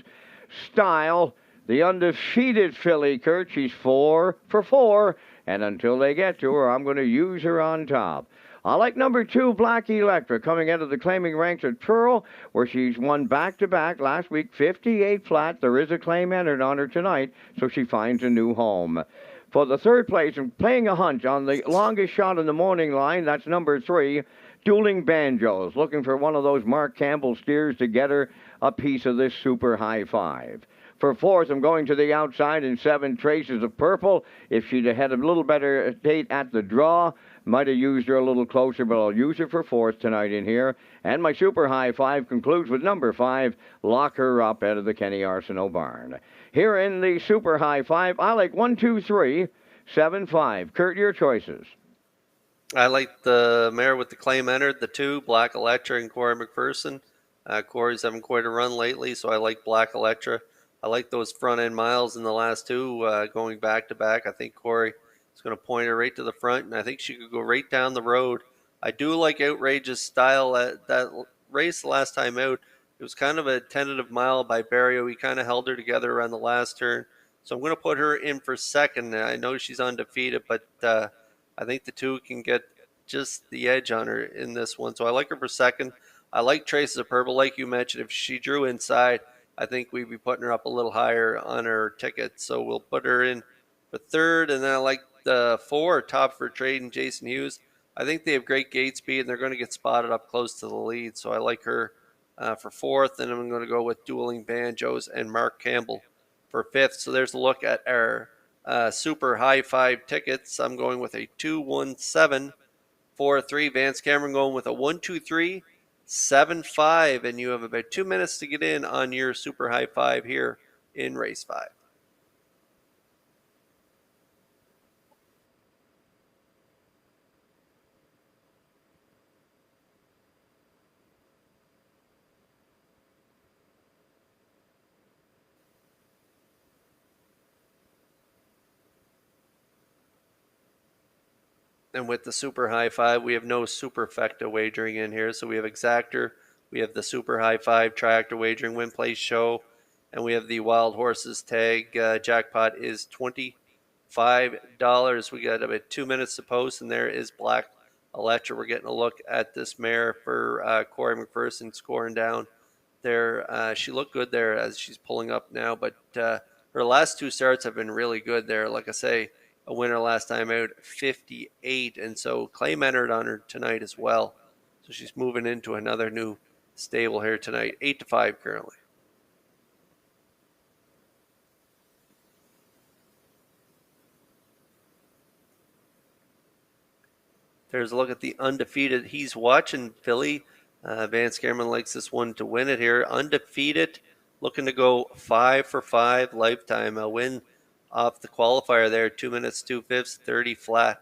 Style. The undefeated filly, Kurt. She's 4 for 4. And until they get to her, I'm going to use her on top. I like number 2, Black Electra, coming into the claiming ranks at Truro, where she's won back-to-back last week, 58 flat. There is a claim entered on her tonight, so she finds a new home. For the 3rd place, I'm playing a hunch on the longest shot in the morning line. That's number 3, Dueling Banjos, looking for one of those Mark Campbell steers to get her a piece of this super high 5. For 4th, I'm going to the outside in 7, Traces of Purple. If she'd have had a little better date at the draw, might have used her a little closer, but I'll use her for 4th tonight in here. And my super high 5 concludes with number 5, Lock Her Up, out of the Kenny Arsenault barn. Here in the super high 5, I like 1, 2, 3, 7, 5. Kurt, your choices. I like the mare with the claim entered, the 2, Black Electra and Corey McPherson. Corey's having quite a run lately, so I like Black Electra. I like those front-end miles in the last 2 going back-to-back. I think Corey is going to point her right to the front, and I think she could go right down the road. I do like Outrageous Style. At that race last time out, it was kind of a tentative mile by Barrio. He kind of held her together around the last turn. So I'm going to put her in for 2nd. I know she's undefeated, but I think the 2 can get just the edge on her in this one. So I like her for 2nd. I like Traces of Purple, like you mentioned. If she drew inside, I think we'd be putting her up a little higher on her ticket. So we'll put her in for 3rd. And then I like the 4, Top for Trade, and Jason Hughes. I think they have great gate speed, and they're going to get spotted up close to the lead. So I like her for 4th. And I'm going to go with Dueling Banjos and Mark Campbell for 5th. So there's a look at our super high 5 tickets. I'm going with a 2, 1, 7, 4, 3. Vance Cameron going with a 1, 2, 3, 7, 5, and you have about 2 minutes to get in on your super high 5 here in race 5. And with the super high 5, we have no superfecta wagering in here. So we have Exactor, we have the super high 5 tractor wagering, win, place, show, and we have the Wild Horses tag. Jackpot is $25. We got about 2 minutes to post, and there is Black Electra. We're getting a look at this mare for Corey McPherson scoring down there. She looked good there as she's pulling up now, but her last 2 starts have been really good there. Like I say, a winner last time out, 58, and so claim entered on her tonight as well. So she's moving into another new stable here tonight, 8-5 currently. There's a look at the undefeated. He's watching Philly. Vance Cameron likes this one to win it here. Undefeated, looking to go 5 for 5 lifetime. A win off the qualifier there, 2 minutes, 2/5, 30 flat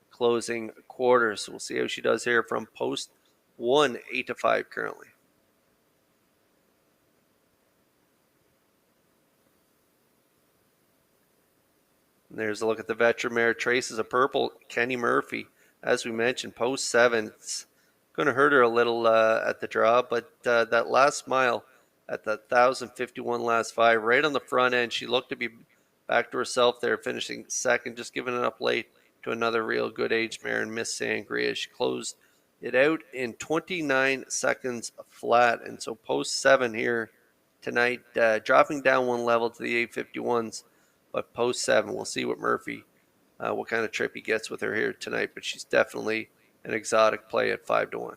closing quarters. So we'll see how she does here from post 1, 8-5 currently. And there's a look at the veteran mare, Traces of Purple, Kenny Murphy. As we mentioned, post 7, it's going to hurt her a little at the draw, but that last mile at the 1,051 last 5, right on the front end, she looked to be back to herself there, finishing 2nd, just giving it up late to another real good age mare and Miss Sangria. She closed it out in 29 seconds flat, and so post 7 here tonight, dropping down 1 level to the 851s, but post 7, we'll see what Murphy what kind of trip he gets with her here tonight, but she's definitely an exotic play at 5-1.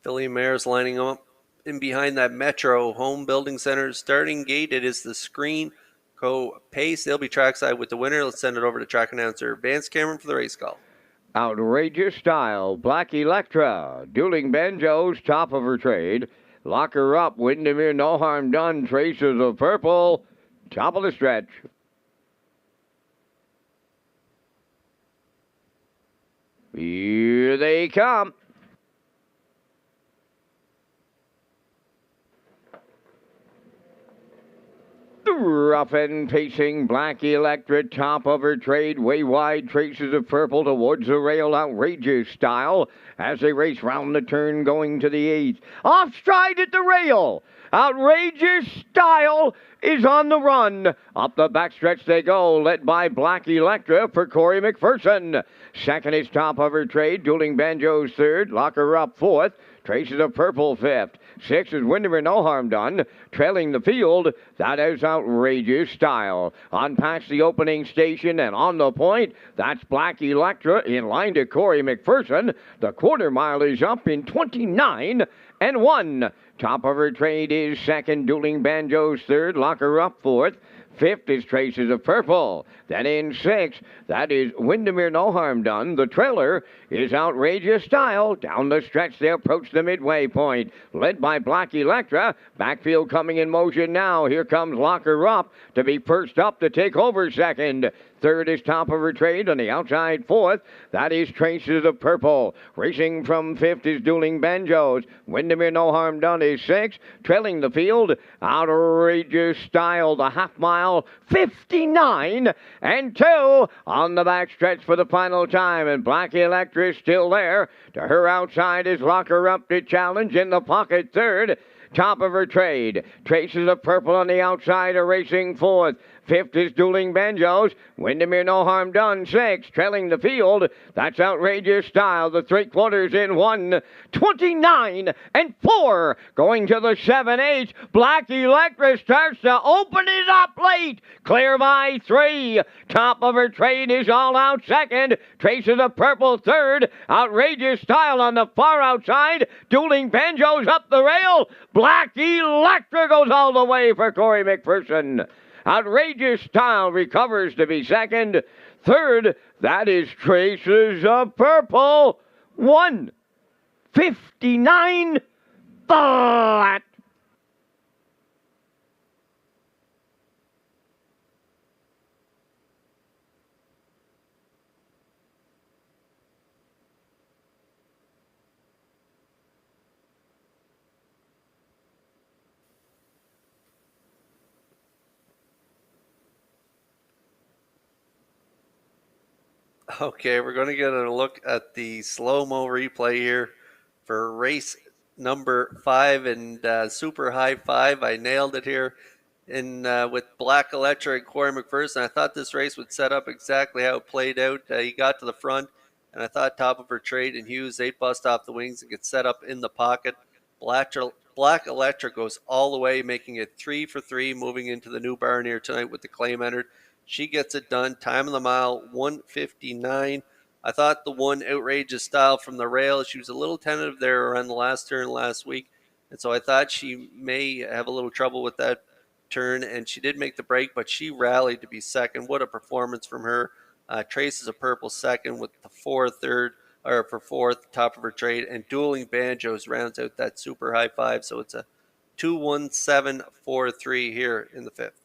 Philly Mares lining up in behind that Metro Home Building Center starting gate. It is the Screen Co. Pace. They'll be trackside with the winner. Let's send it over to track announcer Vance Cameron for the race call. Outrageous Style, Black Electra, Dueling Banjos, top of her trade. Lock Her Up, Windermere, No Harm Done, Traces of Purple, top of the stretch. Here they come. Rough and pacing, Black Electra, top of her trade, way wide, Traces of Purple towards the rail, Outrageous Style, as they race round the turn going to the 8th. Off stride at the rail, Outrageous Style is on the run. Up the backstretch they go, led by Black Electra for Corey McPherson. Second is top of her trade, Dueling Banjos third, Lock Her Up fourth, Traces of Purple fifth. Sixth is Windermere, No Harm Done. Trailing the field, that is Outrageous Style. On past the opening station and on the point, that's Black Electra in line to Corey McPherson. The quarter mile is up in 29-1. Top of her trade is second, Dueling Banjos third, Lock Her Up fourth. Fifth is Traces of Purple. Then in sixth, that is Windermere, No Harm Done. The trailer is Outrageous Style. Down the stretch, they approach the midway point. Led by Black Electra. Backfield coming in motion now. Here comes Lock Her Up to be perched up to take over second. Third is top of her trade on the outside fourth. That is Traces of Purple. Racing from fifth is Dueling Banjos. Windermere, No Harm Done is sixth. Trailing the field, Outrageous Style. The half mile, 59-2 on the backstretch for the final time. And Black Electra is still there. To her outside is Lock Her Up to challenge in the pocket third. Top of her trade. Traces of Purple on the outside are racing fourth. Fifth is Dueling Banjos. Windermere, No Harm Done, sixth. Trailing the field, that's Outrageous Style. The 3/4 in 1:29-4. Going to the 7/8. Black Electra starts to open it up late. Clear by 3. Top of her trade is All Out second. Traces of Purple third. Outrageous Style on the far outside. Dueling Banjos up the rail. Black Electra goes all the way for Corey McPherson. Outrageous Style recovers to be second. Third, that is Traces of Purple. 1:59 flat. Okay, we're going to get a look at the slow-mo replay here for race number 5 and super high 5. I nailed it here in with Black Electra and Corey McPherson. I thought this race would set up exactly how it played out. He got to the front, and I thought top of her trade and Hughes, they'd bust off the wings and get set up in the pocket. Black Black Electra goes all the way, making it 3 for 3, moving into the new barn here tonight with the claim entered. She gets it done. Time of the mile, 1:59. I thought the one outrageous style from the rail, she was a little tentative there around the last turn last week, and so I thought she may have a little trouble with that turn, and she did make the break, but she rallied to be second. What a performance from her. Traces a purple second with the for fourth, top of her trade, and Dueling Banjos rounds out that super high five, so it's a 2-1-7-4-3 here in the fifth.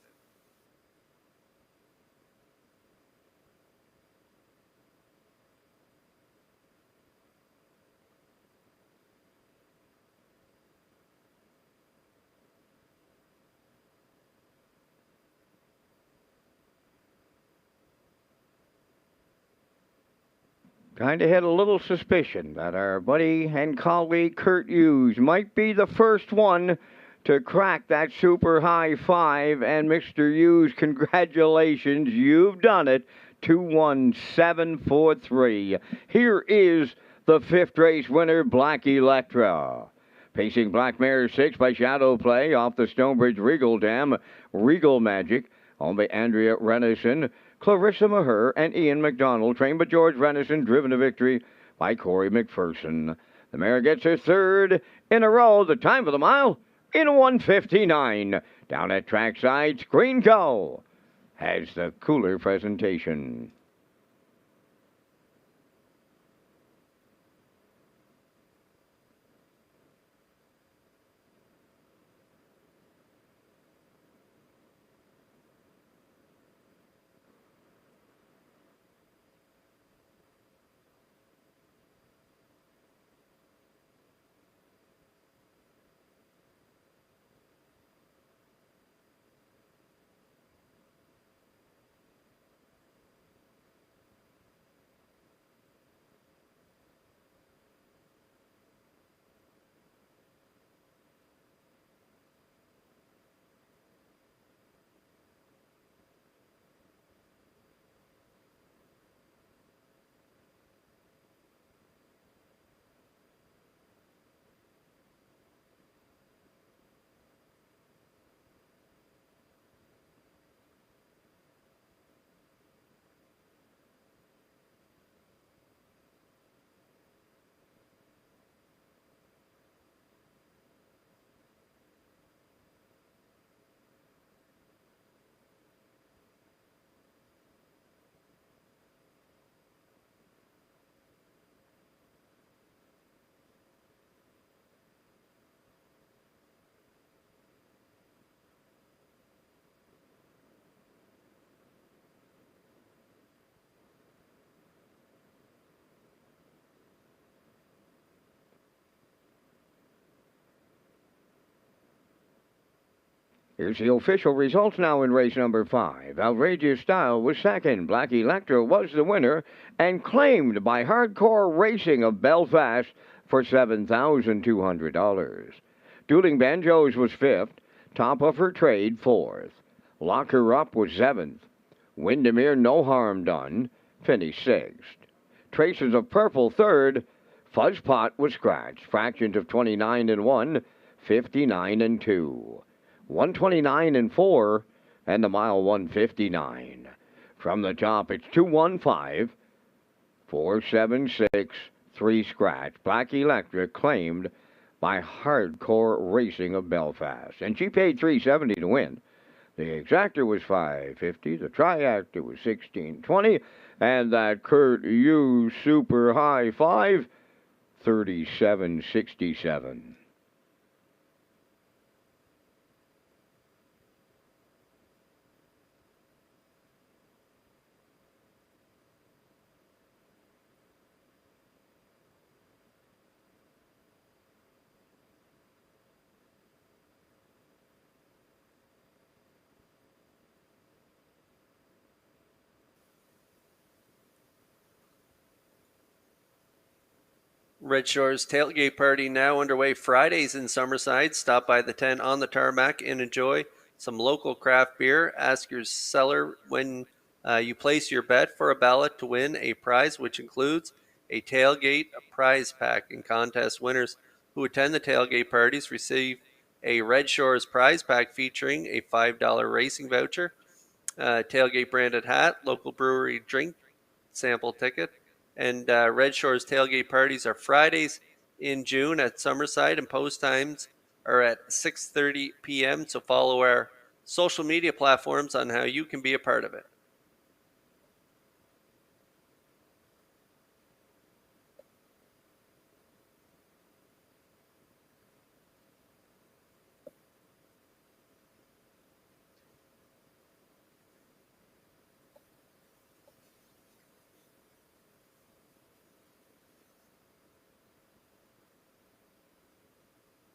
Kind of had a little suspicion that our buddy and colleague Kurt Hughes might be the first one to crack that super high five. And Mr. Hughes, congratulations, you've done it. 2-1-7-4-3. Here is the fifth race winner, Black Electra. Pacing Black Mare 6 by Shadow Play off the Stonebridge Regal Dam. Regal Magic owned by Andrea Renison, Clarissa Maher, and Ian McDonald, trained by George Renison, driven to victory by Corey McPherson. The mare gets her third in a row. The time for the mile in 1:59. Down at trackside, Screen Go has the cooler presentation. Here's the official results now in race number 5. Outrageous Style was second. Black Electra was the winner and claimed by Hardcore Racing of Belfast for $7,200. Dueling Banjos was fifth. Top of her trade, fourth. Lock Her Up was seventh. Windermere No Harm Done finished sixth. Traces of Purple third. Fuzzpot was scratched. Fractions of 29 and 1, 59 and 2. 129 and 4, and the mile 159. From the top, it's 215, 476, 3 scratch. Black Electric claimed by Hardcore Racing of Belfast, and she paid $370 to win. The exactor was $550, the triactor was $1620, and that Kurt Hughes super high five, $37.67. Red Shores tailgate party now underway Fridays in Summerside. Stop by the tent on the tarmac and enjoy some local craft beer. Ask your seller when you place your bet for a ballot to win a prize, which includes a tailgate, a prize pack, and contest winners who attend the tailgate parties receive a Red Shores prize pack featuring a $5 racing voucher, tailgate branded hat, local brewery drink sample ticket, and Red Shores tailgate parties are Fridays in June at Summerside, and post times are at 6:30 p.m. So follow our social media platforms on how you can be a part of it.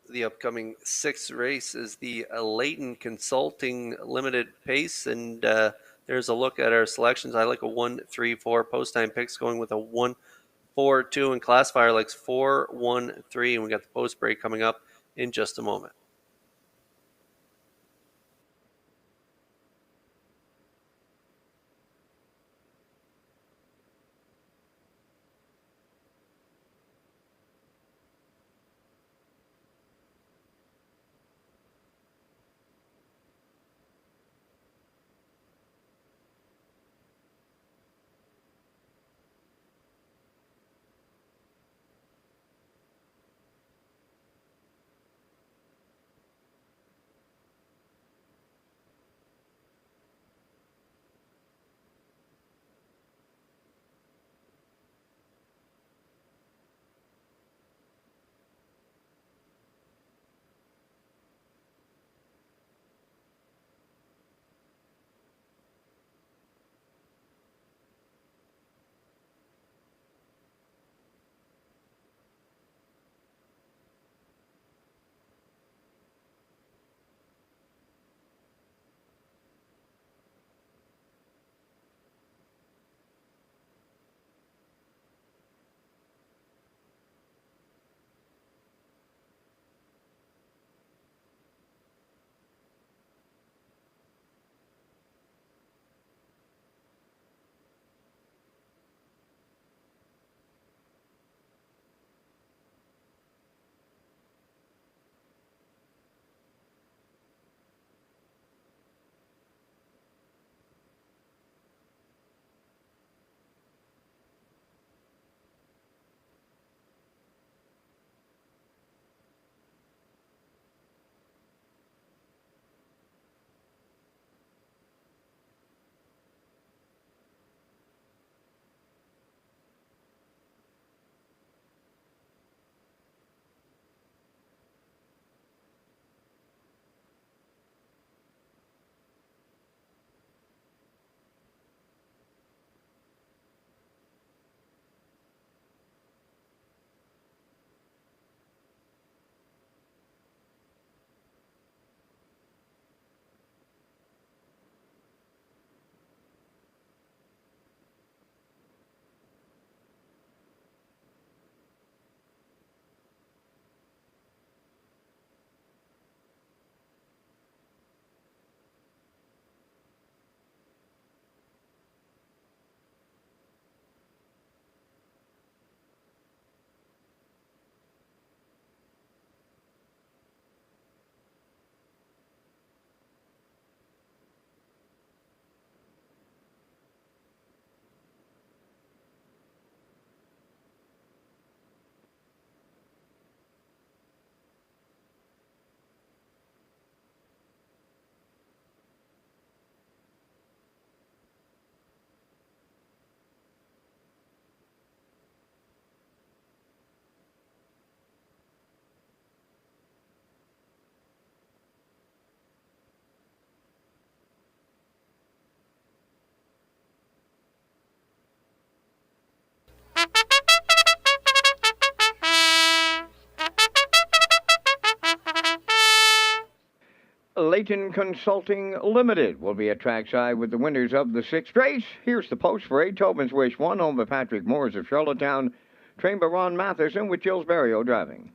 The upcoming sixth race is the Leighton Consulting Limited Pace, and there's a look at our selections. I like a 1-3-4 post time picks, going with a 1-4-2, and classifier likes 4-1-3, and we got the post break coming up in just a moment. Leighton Consulting Limited will be at trackside with the winners of the sixth race. Here's the post parade. Tobin's Wish 1, owned by Patrick Moores of Charlottetown, trained by Ron Matheson with Gilles Barrio driving.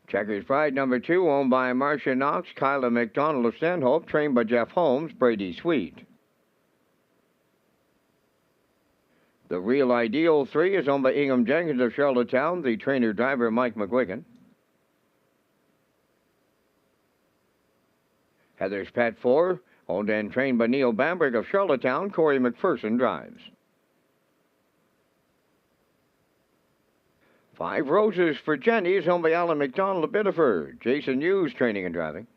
Checkers Pride number 2, owned by Marcia Knox, Kyla McDonald of Stanhope, trained by Jeff Holmes, Brady Sweet. The Real Ideal 3 is owned by Ingham Jenkins of Charlottetown, the trainer-driver Mike McGuigan. Heather's Pet 4, owned and trained by Neil Bambrick of Charlottetown, Corey McPherson drives. 5 Roses for Jenny is owned by Alan McDonald of Biddeford, Jason Hughes training and driving.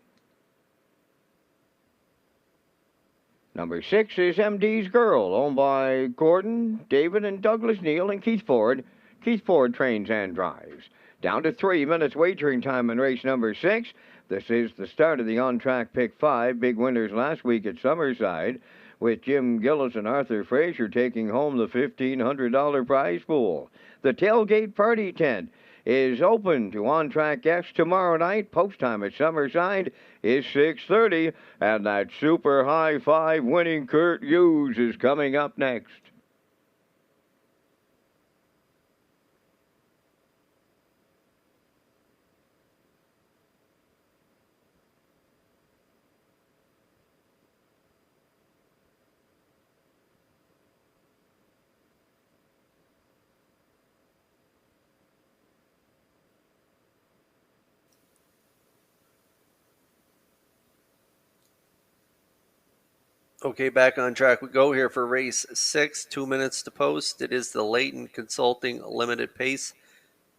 Number 6 is MD's Girl, owned by Gordon, David, and Douglas Neal and Keith Ford. Keith Ford trains and drives. Down to 3 minutes wagering time in race number 6. This is the start of the on-track pick 5. Big winners last week at Summerside, with Jim Gillis and Arthur Fraser taking home the $1,500 prize pool. The tailgate party tent is open to on-track guests tomorrow night. Post time at Summerside is 6:30, and that super high five winning Kurt Hughes is coming up next. Okay, back on track we go here for race 6, 2 minutes to post. It is the Leighton Consulting Limited Pace.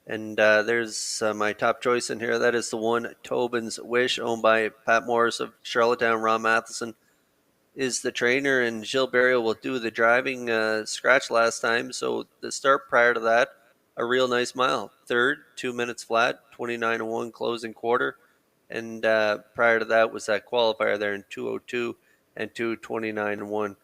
And there's my top choice in here. That is the one, Tobin's Wish, owned by Pat Morris of Charlottetown. Ron Matheson is the trainer, and Gilles Barrio will do the driving. Scratch last time, so the start prior to that, a real nice mile. Third, 2 minutes flat, 29-1 closing quarter. And prior to that was that qualifier there in 2:02 and 2:29-1.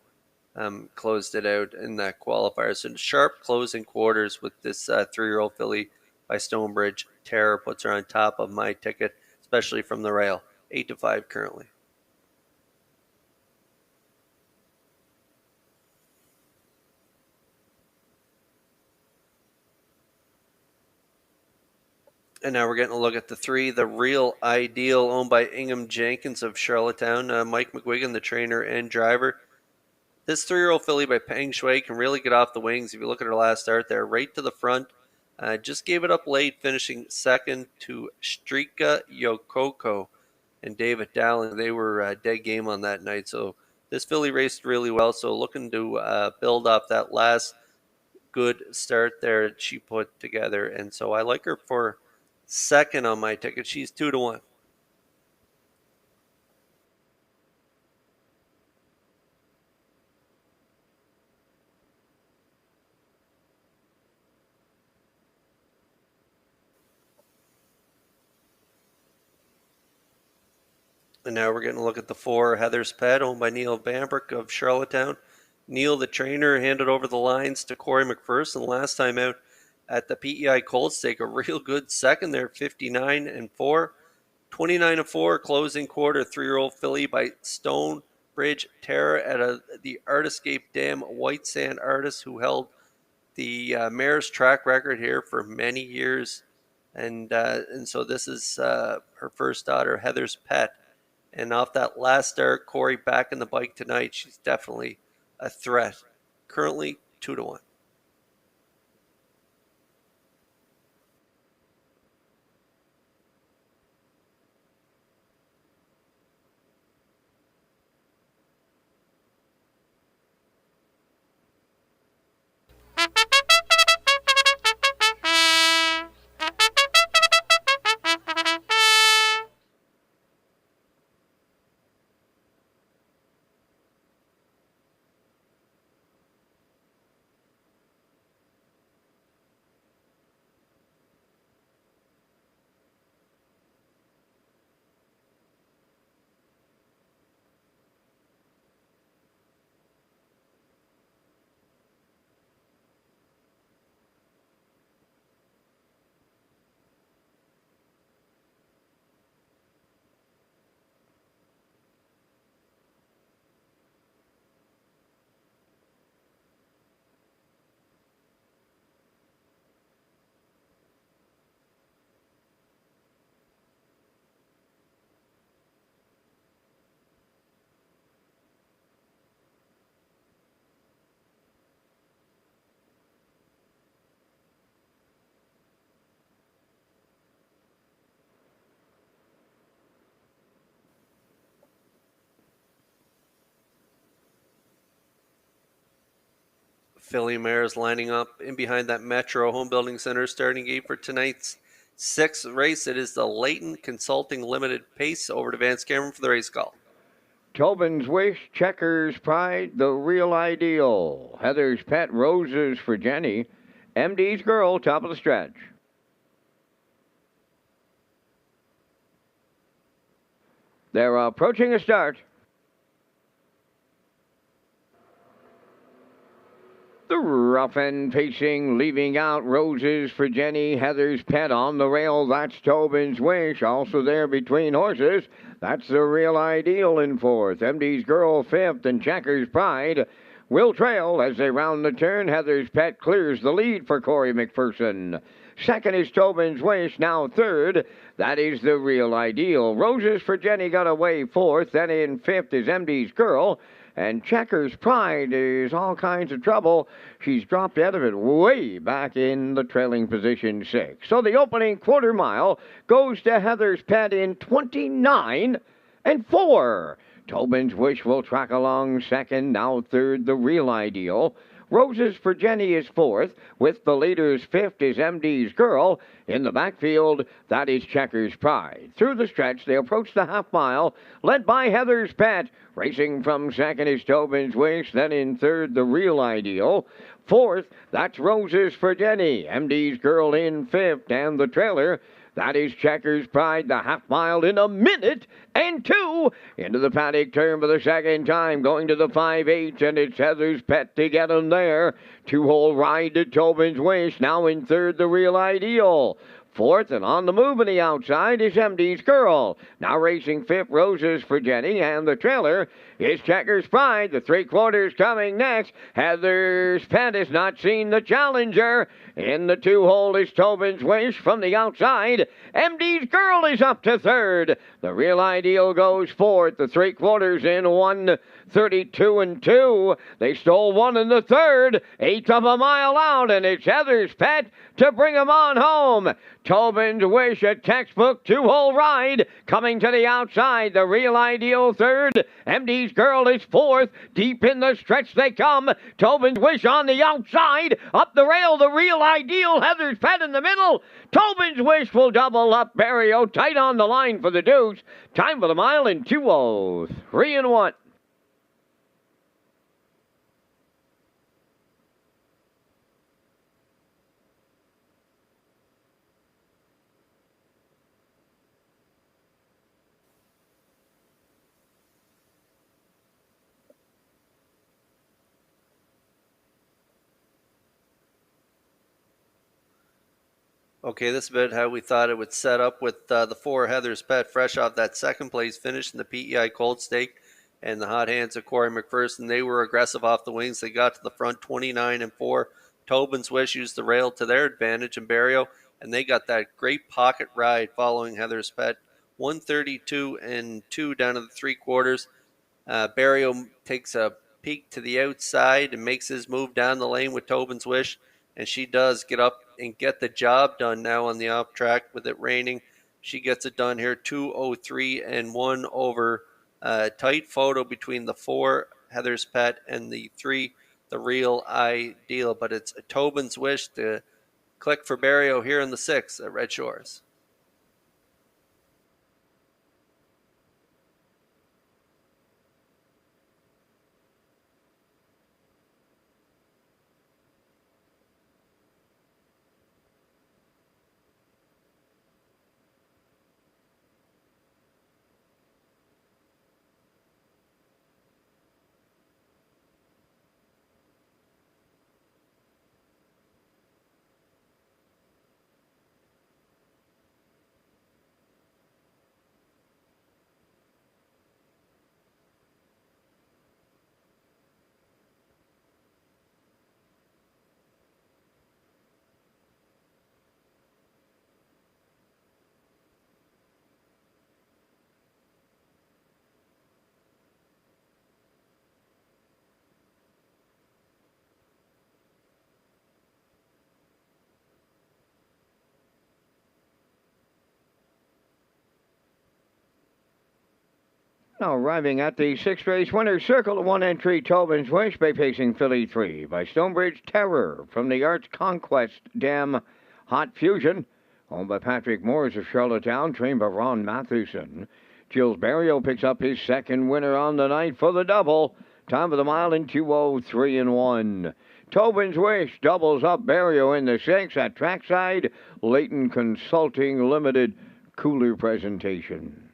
Closed it out in that qualifier. So sharp closing quarters with this 3-year-old filly by Stonebridge. Terror puts her on top of my ticket, especially from the rail. 8-5 currently. And now we're getting a look at the 3, the Real Ideal, owned by Ingham Jenkins of Charlottetown. Mike McGuigan, the trainer and driver. This 3-year-old filly by Peng Shui can really get off the wings. If you look at her last start there, right to the front. Just gave it up late, finishing second to Strika Yokoko and David Dowling. They were dead game on that night. So this filly raced really well. So looking to build off that last good start there she put together. And so I like her for second on my ticket. She's 2-1. And now we're getting a look at the 4, Heather's Pet, owned by Neil Bambrick of Charlottetown. Neil, the trainer, handed over the lines to Corey McPherson last time out at the PEI Cold Stake. A real good second there, 59-4. 29-4 closing quarter, 3-year-old filly by Stonebridge Terror at the Artiscape Dam White Sand Artist, who held the mare's track record here for many years. And so this is her first daughter, Heather's Pet. And off that last start, Corey back in the bike tonight. She's definitely a threat. Currently 2-1. filly mares lining up in behind that Metro Home Building Center starting gate for tonight's 6th race. It is the Leighton Consulting Limited Pace. Over to Vance Cameron for the race call. Tobin's Wish, Checkers Pride, The Real Ideal. Heather's Pet, Roses for Jenny. MD's Girl, top of the stretch. They're approaching a start. The rough end pacing, leaving out Roses for Jenny. Heather's Pet on the rail. That's Tobin's Wish. Also there between horses. That's The Real Ideal in 4th. MD's Girl 5th, and Checkers Pride will trail as they round the turn. Heather's Pet clears the lead for Corey McPherson. 2nd is Tobin's Wish. Now 3rd, that is The Real Ideal. Roses for Jenny got away 4th. Then in 5th is MD's Girl. And Checkers Pride is all kinds of trouble. She's dropped out of it way back in the trailing position 6. So the opening quarter mile goes to Heather's Pet in 29 and 4. Tobin's Wish will track along 2nd. Now 3rd, The Real Ideal. Roses for Jenny is 4th. With the leaders 5th is MD's Girl. In the backfield, that is Checkers Pride. Through the stretch, they approach the half mile, led by Heather's Pet. Racing from 2nd is Tobin's Wish. Then in 3rd, The Real Ideal. 4th, that's Roses for Jenny. MD's Girl in 5th. And the trailer, that is Checkers Pride, the half mile in 1 minute and 2. Into the paddock turn for the 2nd time, going to the 5/8, and it's Heather's Pet to get him there. 2-hole ride to Tobin's Wish. Now in 3rd, The Real Ideal. 4th, and on the move on the outside is MD's Girl. Now racing 5th, Roses for Jenny, and the trailer is Checkers Pride. The 3/4 coming next. Heather's Pet has not seen the challenger. In the 2-hole is Tobin's Wish from the outside. MD's Girl is up to 3rd. The Real Ideal goes 4th. The 3/4 in 1:32 and 2. They stole 1 in the 3rd. 1/8 of a mile out, and it's Heather's Pet to bring them on home. Tobin's Wish, a textbook 2-hole ride. Coming to the outside, The Real Ideal 3rd. MD's Girl is 4th. Deep in the stretch they come. Tobin's Wish on the outside. Up the rail, The Real Ideal. Heather's Pet in the middle. Tobin's Wish will double up. Barrio tight on the line for the Dukes. Time for the mile in 2:03 and 1. Okay, this is about how we thought it would set up with the 4 Heather's Pet, fresh off that 2nd place finish in the PEI Cold Stake, and the hot hands of Corey McPherson. They were aggressive off the wings. They got to the front 29 and 4. Tobin's Wish used the rail to their advantage in Barrio, and they got that great pocket ride following Heather's Pet. 1:32 and 2 down to the 3/4. Barrio takes a peek to the outside and makes his move down the lane with Tobin's Wish, and she does get up and get the job done now on the off track with it raining. She gets it done here, 2:03 and 1 over. Tight photo between the 4 Heather's Pet and the 3 The Real Ideal, but it's Tobin's Wish to click for Barrio here in the 6th at Red Shores. Now arriving at the sixth race winner's circle, the one entry Tobin's Wish by pacing filly 3 by Stonebridge Terror from the Arts Conquest Dam Hot Fusion, owned by Patrick Moores of Charlottetown, trained by Ron Mathewson. Gilles Barrio picks up his second winner on the night for the double. Time of the mile in 2:03 and 1. Tobin's Wish doubles up Barrio in the 6th at trackside. Leighton Consulting Limited cooler presentation.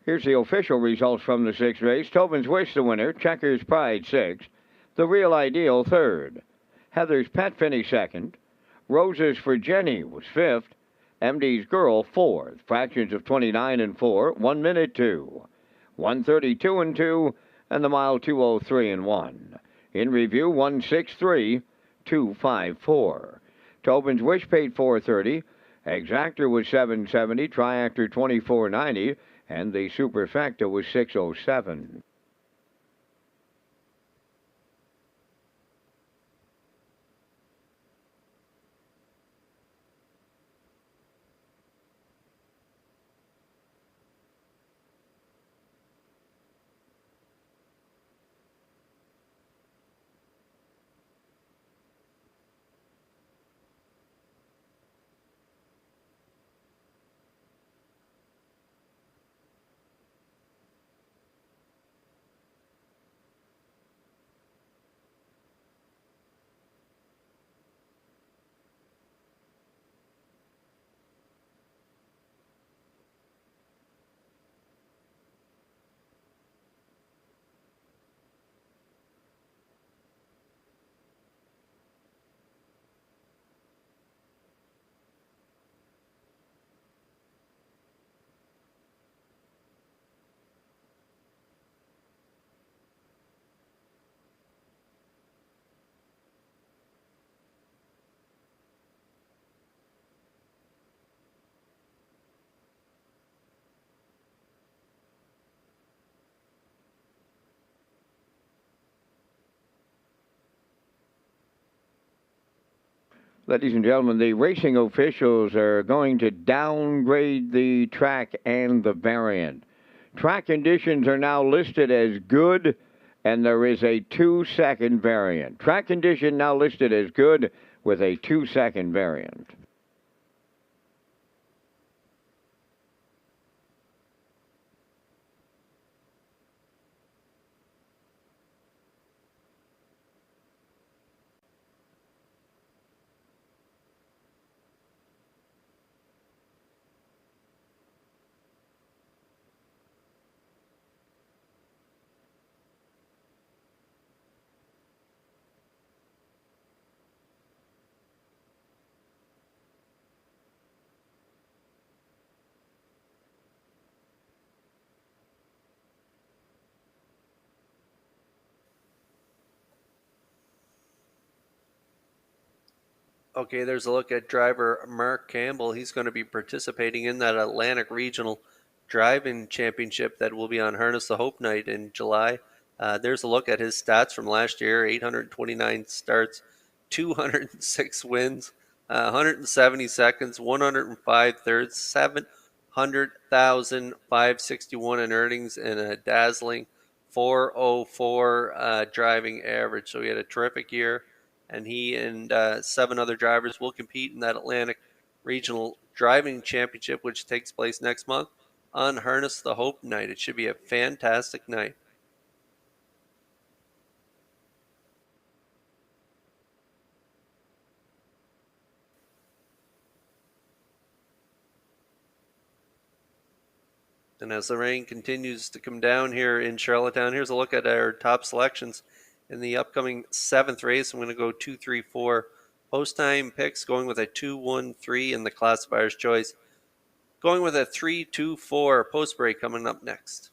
Here's the official results from the 6th race. Tobin's Wish the winner, Checkers Pride 6th, The Real Ideal 3rd, Heather's Pet finished 2nd, Roses for Jenny was 5th, MD's Girl 4th, fractions of 29 and 4, 1 minute 2, 132 and 2, and the mile 2:03 and 1. In review 163.254. Tobin's Wish paid $4.30, Exactor was $7.70, Triactor $24.90, and the Superfecta was $6.07. Ladies and gentlemen, the racing officials are going to downgrade the track and the variant. Track conditions are now listed as good, and there is a 2-second variant. Track condition now listed as good with a 2-second variant. Okay, there's a look at driver Mark Campbell. He's going to be participating in that Atlantic Regional Driving Championship that will be on Harness the Hope Night in July. There's a look at his stats from last year: 829 starts, 206 wins, 170 seconds, 105 thirds, 700,561 in earnings, and a dazzling 404 driving average. So he had a terrific year, and he and 7 other drivers will compete in that Atlantic Regional Driving Championship, which takes place next month on Harness the Hope Night. It should be a fantastic night. And as the rain continues to come down here in Charlottetown, here's a look at our top selections in the upcoming 7th race. I'm going to go 2, 3, 4 post time picks, going with a 2, 1, 3 in the classifier's choice. Going with a 3, 2, 4 post break coming up next.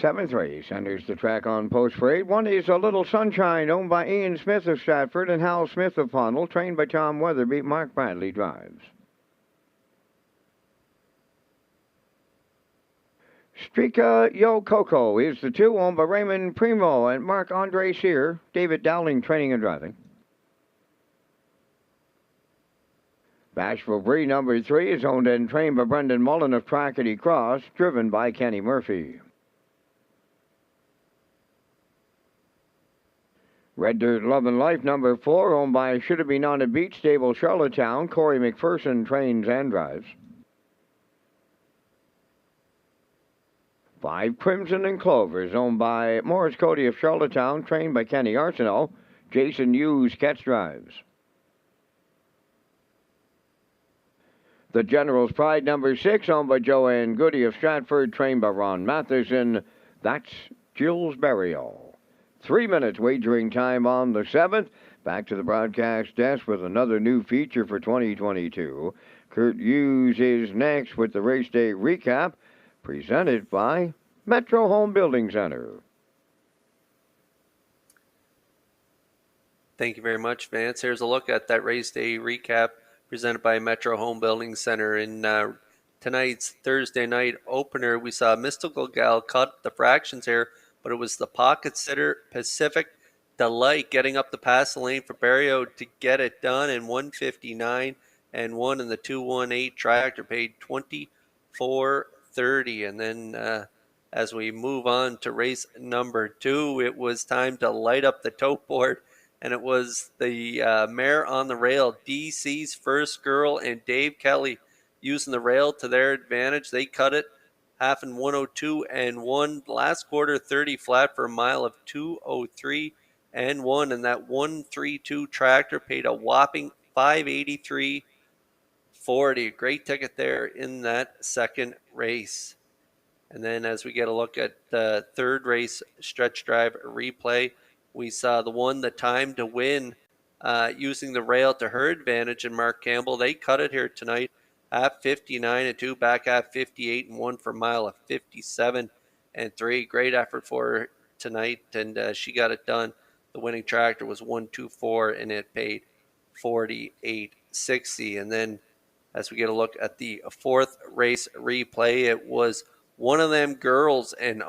Seventh race enters the track on post parade. One is A Little Sunshine, owned by Ian Smith of Stratford and Hal Smith of Pondle, trained by Tom Weatherby. Mark Bradley drives. Strika Yo Coco is the 2, owned by Raymond Primo and Mark Andre Sear. David Dowling training and driving. Bashful Bree number 3 is owned and trained by Brendan Mullen of Trackety Cross, driven by Kenny Murphy. Red Dirt Love and Life number 4, owned by Should It Be Known at Beach Stable, Charlottetown. Corey McPherson trains and drives. 5 Crimson and Clovers, owned by Morris Cody of Charlottetown, trained by Kenny Arsenault. Jason Hughes catch drives. The General's Pride number 6, owned by Joanne Goody of Stratford, trained by Ron Matheson. That's Jill's Burial. 3 minutes wagering time on the 7th. Back to the broadcast desk with another new feature for 2022. Kurt Hughes is next with the race day recap, presented by Metro Home Building Center. Thank you very much, Vance. Here's a look at that race day recap presented by Metro Home Building Center. In tonight's Thursday night opener, we saw Mystical Gal cut the fractions here, but it was the pocket sitter Pacific Delight getting up the pass lane for Barrio to get it done in 1:59 and 1 in the 2:18 tractor paid $24.30. And then as we move on to race number 2, it was time to light up the tote board, and it was the mare on the rail, DC's First Girl, and Dave Kelly using the rail to their advantage. They cut it half in 1:02 and 1. Last quarter 30 flat for a mile of 2:03 and 1. And that 1:32 tractor paid a whopping $583.40. Great ticket there in that second race. And then as we get a look at the third race stretch drive replay, we saw the time to win using the rail to her advantage, and Mark Campbell. They cut it here tonight. Half 59 and 2, back half 58 and 1 for a mile of 57 and 3. Great effort for her tonight, and she got it done. The winning tractor was 124, and it paid $48.60. And then as we get a look at the fourth race replay, it was One of Them Girls, and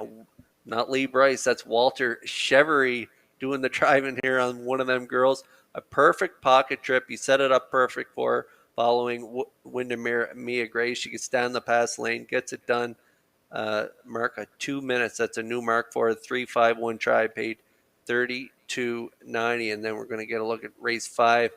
not Lee Bryce, that's Walter Chevery doing the driving here on One of Them Girls. A perfect pocket trip. He set it up perfect for her. Following Windermere Mia Gray, she gets down the pass lane, gets it done. Mark of 2 minutes. That's a new mark for her. 3:51 try, paid $32.90. And then we're going to get a look at race 5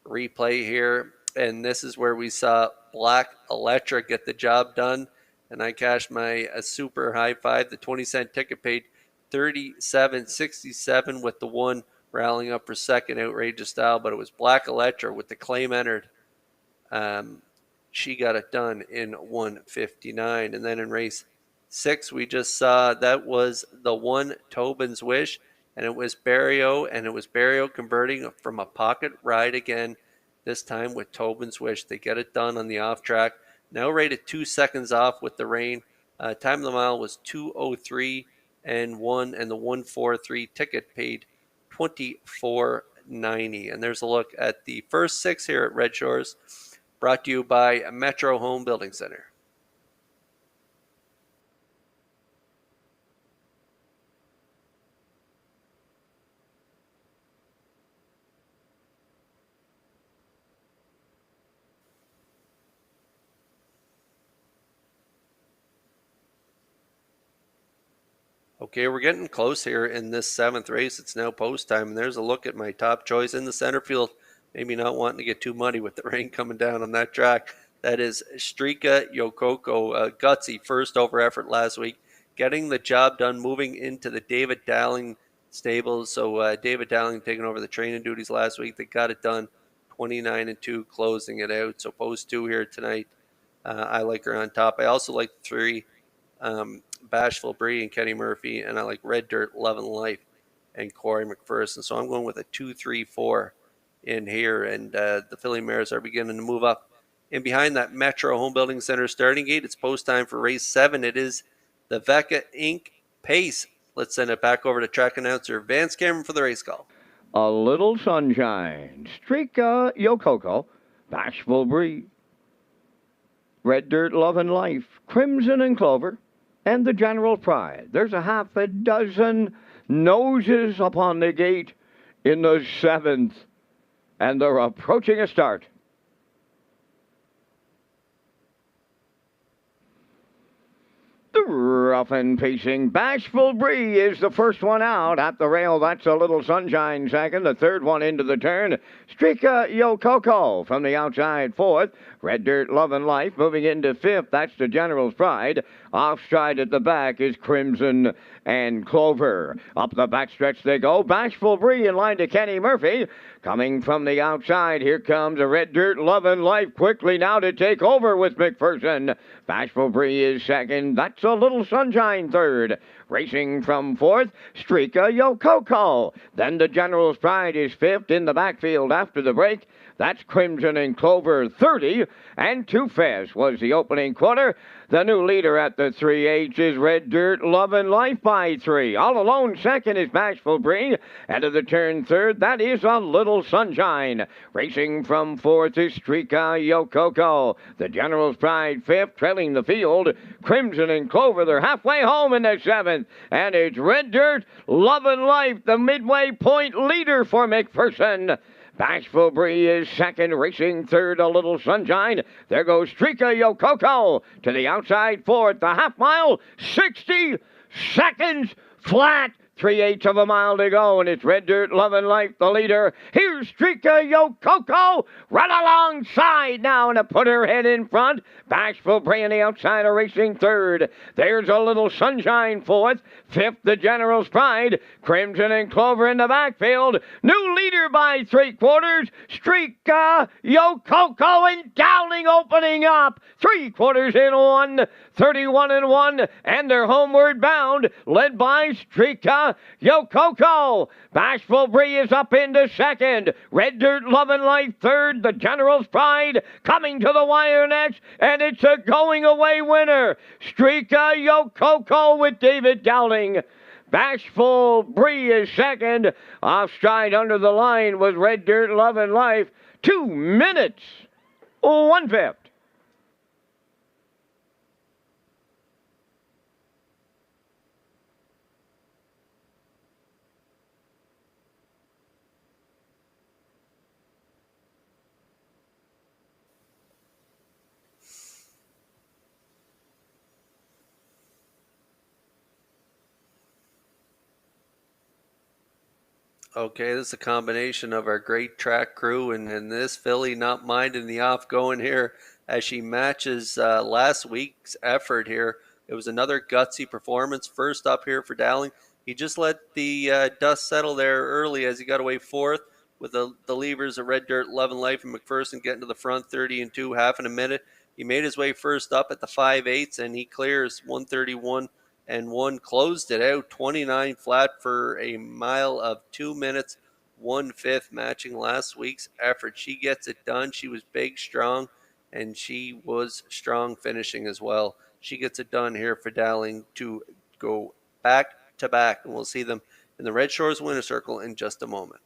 replay here. And this is where we saw Black Electra get the job done. And I cashed my super high 5. The 20-cent ticket paid $37.67 with the 1 rallying up for second, outrageous style. But it was Black Electra with the claim entered. She got it done in 1:59. And then in race 6, we just saw that was the 1 Tobin's Wish, and it was Barrio, converting from a pocket ride again, this time with Tobin's Wish. They get it done on the off track. Now rated 2 seconds off with the rain. Time of the mile was 2:03 and 1, and the 1:43 ticket paid $24.90. And there's a look at the first 6 here at Red Shores, brought to you by Metro Home Building Center. Okay, we're getting close here in this 7th race. It's now post time, and there's a look at my top choice in the center field. Maybe not wanting to get too muddy with the rain coming down on that track. That is Strika Yokoko. Gutsy first over effort last week, getting the job done, moving into the David Dowling stables. So David Dowling taking over the training duties last week. They got it done, 29 and 2, closing it out. So post 2 here tonight. I like her on top. I also like 3 Bashful Bree and Kenny Murphy, and I like Red Dirt, Love and Life, and Corey McPherson. So I'm going with a 2-3-4 in here, and the filly mares are beginning to move up. And behind that Metro Home Building Center starting gate, it's post time for race 7. It is the VECA Inc. pace. Let's send it back over to track announcer Vance Cameron for the race call. A Little Sunshine, Streaka Yokoko, Bashful Bree, Red Dirt Love and Life, Crimson and Clover, and the General Pride. There's a half a dozen noses upon the gate in the 7th, and they're approaching a start. The rough and pacing Bashful Bree is the first one out at the rail. That's a Little Sunshine second. The third one into the turn. Streaka Yokoko from the outside fourth. Red Dirt Love and Life moving into fifth. That's the General's Pride. Off stride at the back is Crimson and Clover. Up the backstretch they go. Bashful Bree in line to Kenny Murphy. Coming from the outside, here comes a Red Dirt Love and Life quickly now to take over with McPherson. Bashful Bree is second. That's a Little Sunshine third. Racing from fourth, Streaka Yokoko. Then the General's Pride is fifth in the backfield after the break. That's Crimson and Clover 30, and Too Fast was the opening quarter. The new leader at the 3/8 is Red Dirt Love and Life by 3. All alone second is Bashful Bree. Out of the turn third, that is a Little Sunshine. Racing from fourth is Streaka Yokoko. The General's Pride fifth, trailing the field. Crimson and Clover, they're halfway home in the 7th. And it's Red Dirt Love and Life, the midway point leader for McPherson. Bashful Bree is second, racing third, a Little Sunshine. There goes Streaka Yokoko to the outside fourth. The half mile, 60 seconds flat. 3/8 of a mile to go, and it's Red Dirt Love and Life, the leader. Here's Streaka Yokoko right alongside now, and to put her head in front. Bashful Bree on the outside are racing third. There's a Little Sunshine fourth. Fifth, the General's Pride. Crimson and Clover in the backfield. New leader by 3/4. Streaka Yokoko and Dowling opening up. 3/4 in one. 31 and 1, and they're homeward bound, led by Streaka Yokoko. Bashful Bree is up into second. Red Dirt Love and Life third. The General's Pride coming to the wire next, and it's a going-away winner. Streaka Yokoko with David Dowling. Bashful Bree is second. Off stride under the line was Red Dirt Love and Life. 2 minutes, 1/5. Okay, this is a combination of our great track crew and this filly not minding the off going here as she matches last week's effort here. It was another gutsy performance. First up here for Dowling. He just let the dust settle there early as he got away fourth with the levers of Red Dirt, Love and Life, and McPherson getting to the front 30 and 2, half in a minute. He made his way first up at the 5/8 and he clears 131 and 1, closed it out 29 flat for a mile of 2 minutes 1/5, matching last week's effort. She gets it done. She was big, strong, and she was strong finishing as well. She gets it done here for Dowling to go back to back, and we'll see them in the Redshores winner circle in just a moment.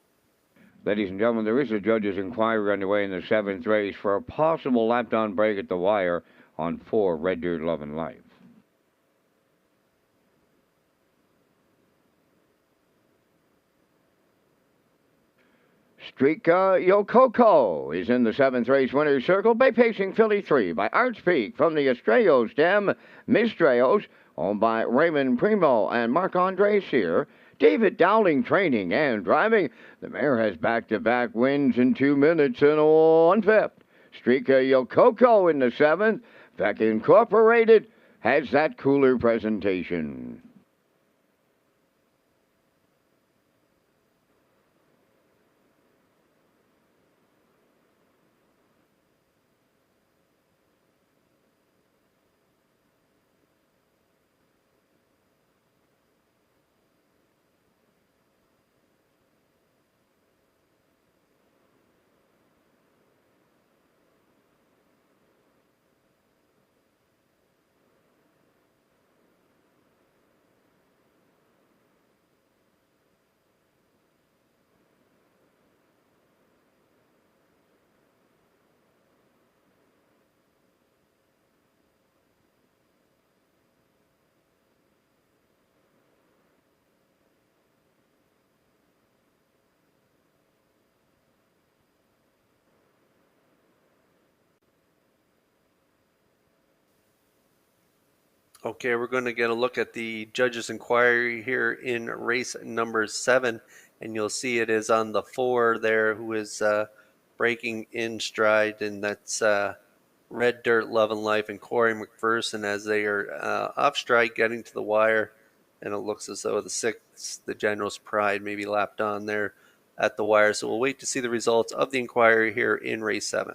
Ladies and gentlemen, there is a judge's inquiry underway in the 7th race for a possible lap-down break at the wire on 4 Red Dirt Love and Life. Streaka Yokoko is in the 7th race winner's circle by pacing filly 3 by Arts Peak from the Estrellos stem. Mistrellos, owned by Raymond Primo and Marc-Andre Cyr. David Dowling training and driving. The mare has back-to-back wins in 2 minutes and 1/5. Streaka Yokoko in the 7th. Beck Incorporated has that cooler presentation. Okay, we're going to get a look at the judges' inquiry here in race number 7, and you'll see it is on the 4 there, who is breaking in stride, and that's Red Dirt, Love and Life, and Corey McPherson as they are off stride getting to the wire, and it looks as though the 6, the General's Pride, maybe lapped on there at the wire. So we'll wait to see the results of the inquiry here in race 7.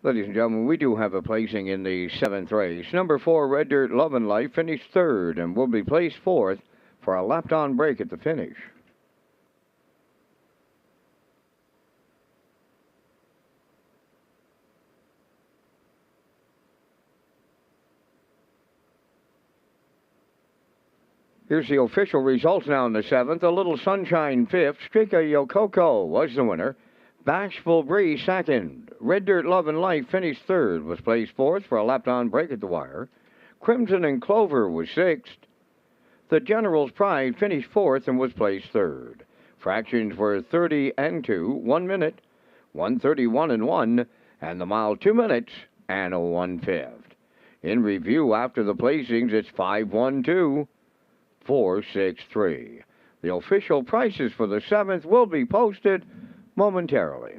Ladies and gentlemen, we do have a placing in the 7th race. Number 4, Red Dirt, Love and Life, finished 3rd and will be placed 4th for a lapped-on break at the finish. Here's the official results now in the 7th. A Little Sunshine 5th. Strika Yokoko was the winner. Bashful Breeze 2nd. Red Dirt, Love and Life finished 3rd. Was placed 4th for a lapped-on break at the wire. Crimson and Clover was 6th. The General's Pride finished 4th and was placed 3rd. Fractions were 30 and 2, 1 minute, 1:31 and 1, and the mile 2 minutes and a 1/5. In review after the placings, it's 5-1-2. 463. The official prices for the 7th will be posted momentarily.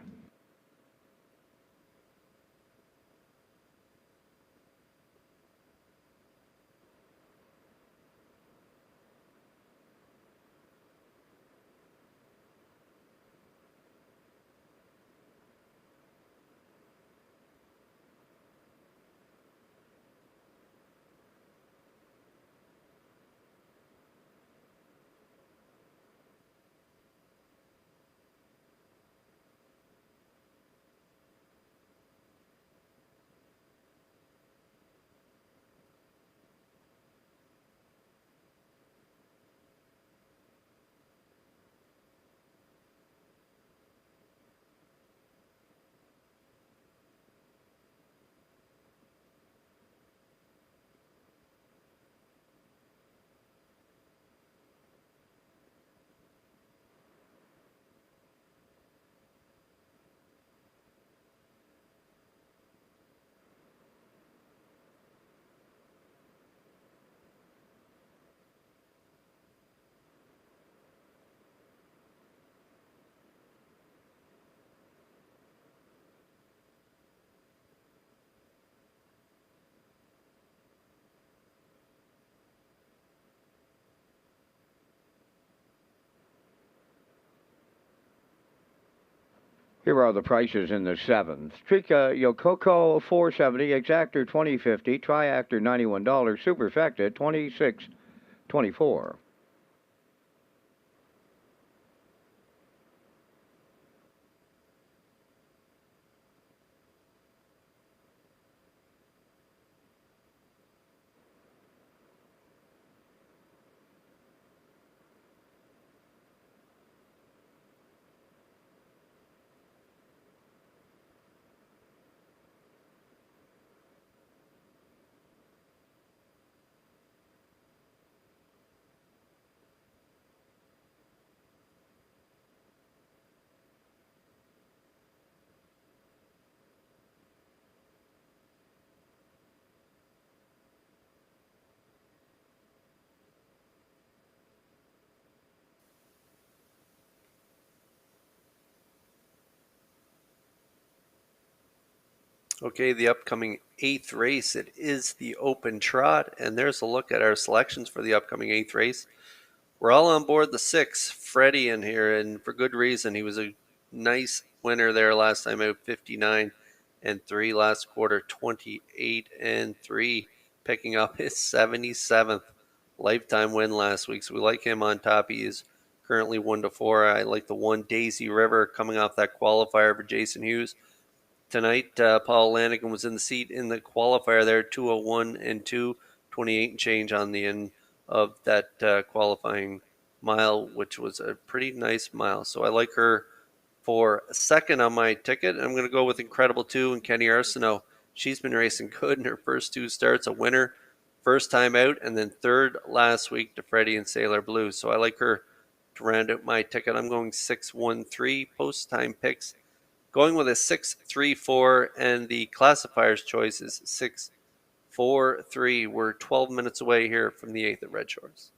Here are the prices in the 7th. Trika Yokoko $4.70, Exactor $20.50, Triactor $91, Superfecta $26.24. Okay, the upcoming 8th race, it is the Open Trot, and there's a look at our selections for the upcoming 8th race. We're all on board the 6, Freddie in here, and for good reason. He was a nice winner there last time out, 59-3 last quarter, 28-3, picking up his 77th lifetime win last week. So we like him on top. He is currently 1-4. I like the 1 Daisy River coming off that qualifier for Jason Hughes. Tonight, Paul Lanigan was in the seat in the qualifier there, 201 and 2, 28 and change on the end of that qualifying mile, which was a pretty nice mile. So I like her for second on my ticket. I'm going to go with Incredible 2 and Kenny Arsenault. She's been racing good in her first 2 starts, a winner first time out, and then third last week to Freddie and Sailor Blue. So I like her to round out my ticket. I'm going 6-1-3 post time picks. Going with a 6-3-4, and the classifier's choice is 6-4-3. We're 12 minutes away here from the 8th at Red Shores.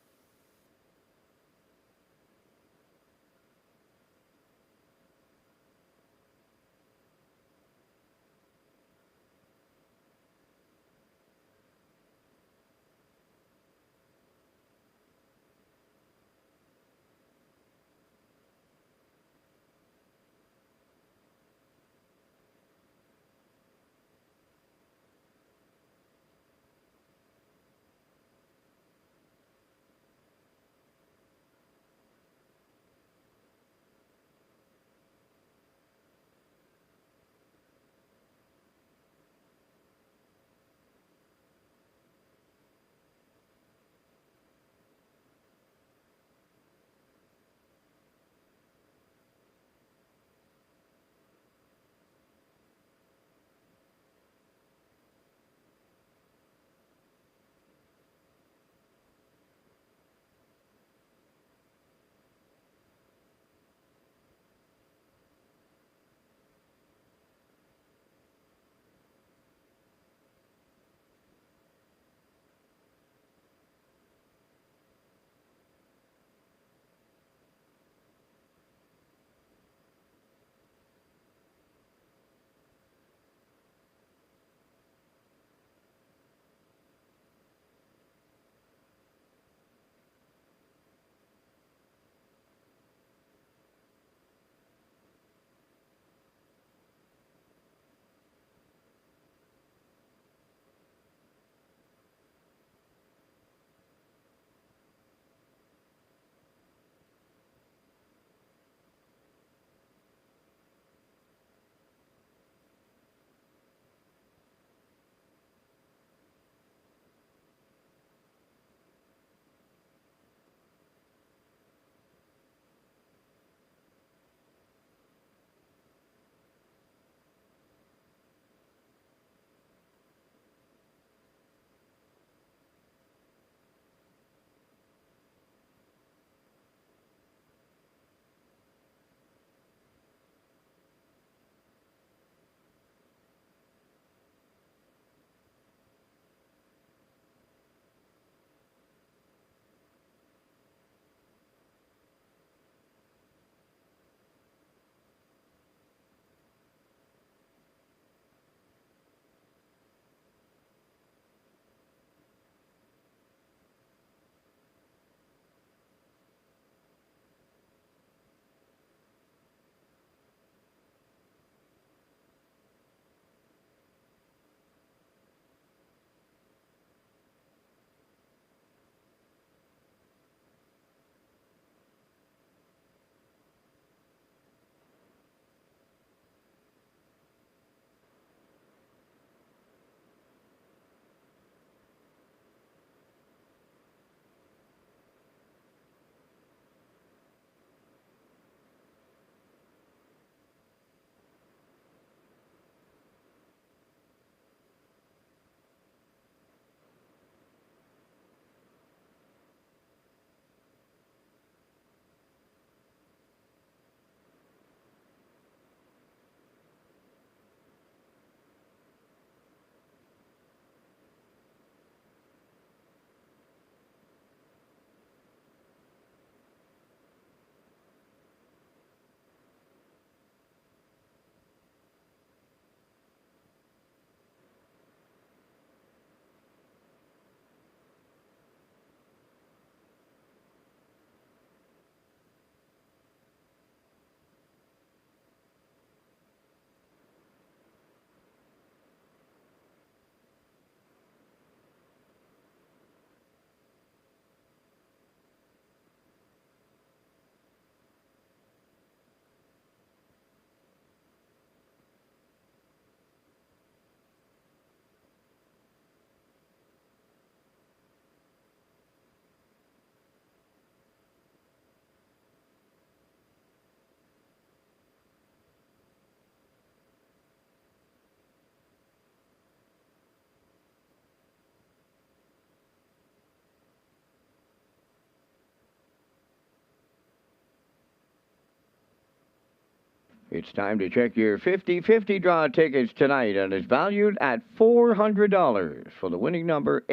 It's time to check your 50-50 draw tickets tonight, and it's valued at $400 for the winning number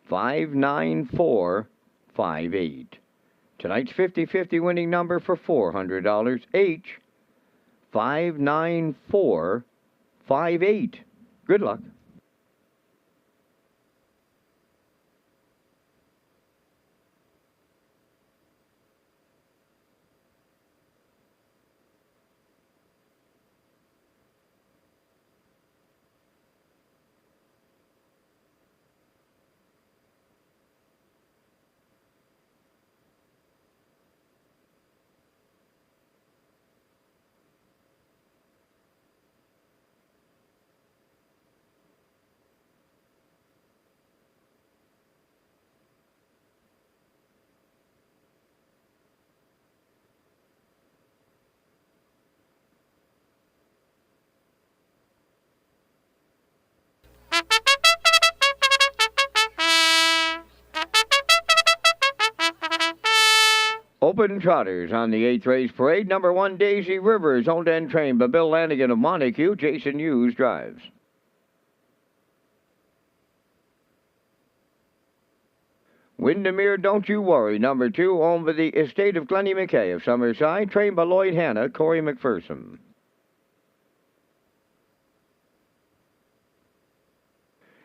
H59458. Tonight's 50-50 winning number for $400, H59458. Good luck. Open Trotters on the 8th race parade. Number 1, Daisy Rivers, owned and trained by Bill Lanigan of Montague. Jason Hughes drives. Windermere, Don't You Worry, number 2, owned by the estate of Glennie McKay of Summerside, trained by Lloyd Hanna, Corey McPherson.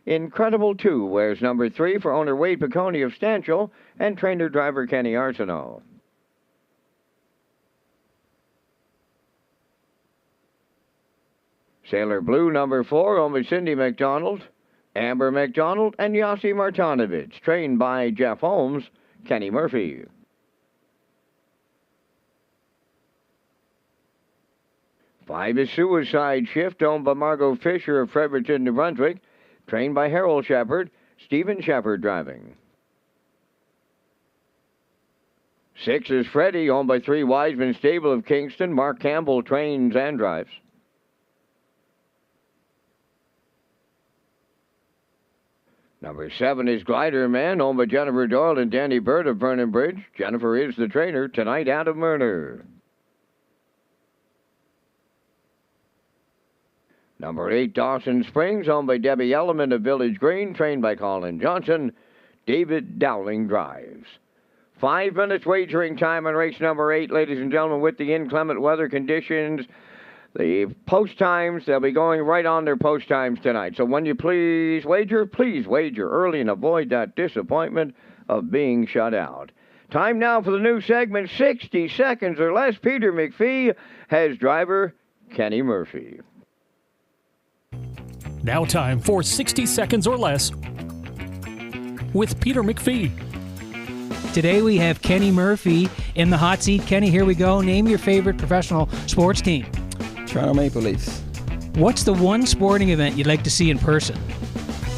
Incredible 2 wears number 3 for owner Wade Piccone of Stanchel and trainer-driver Kenny Arsenault. Sailor Blue, number 4, owned by Cindy McDonald, Amber McDonald, and Yossi Martinovich, trained by Jeff Holmes, Kenny Murphy. Five is Suicide Shift, owned by Margot Fisher of Fredericton, New Brunswick, trained by Harold Shepard, Stephen Shepard driving. 6 is Freddie, owned by 3 Wiseman Stable of Kingston, Mark Campbell trains and drives. Number 7 is Glider Man, owned by Jennifer Doyle and Danny Bird of Vernon Bridge. Jennifer is the trainer, tonight out of Murner. Number 8, Dawson Springs, owned by Debbie Elliman of Village Green, trained by Colin Johnson. David Dowling drives. 5 minutes wagering time on race number 8, ladies and gentlemen, with the inclement weather conditions. The post times, they'll be going right on their post times tonight. So when you please wager early and avoid that disappointment of being shut out. Time now for the new segment, 60 seconds or less. Peter McPhee has driver Kenny Murphy. Now time for 60 seconds or less with Peter McPhee. Today we have Kenny Murphy in the hot seat. Kenny, here we go. Name your favorite professional sports team. Toronto Maple Leafs. What's the one sporting event you'd like to see in person?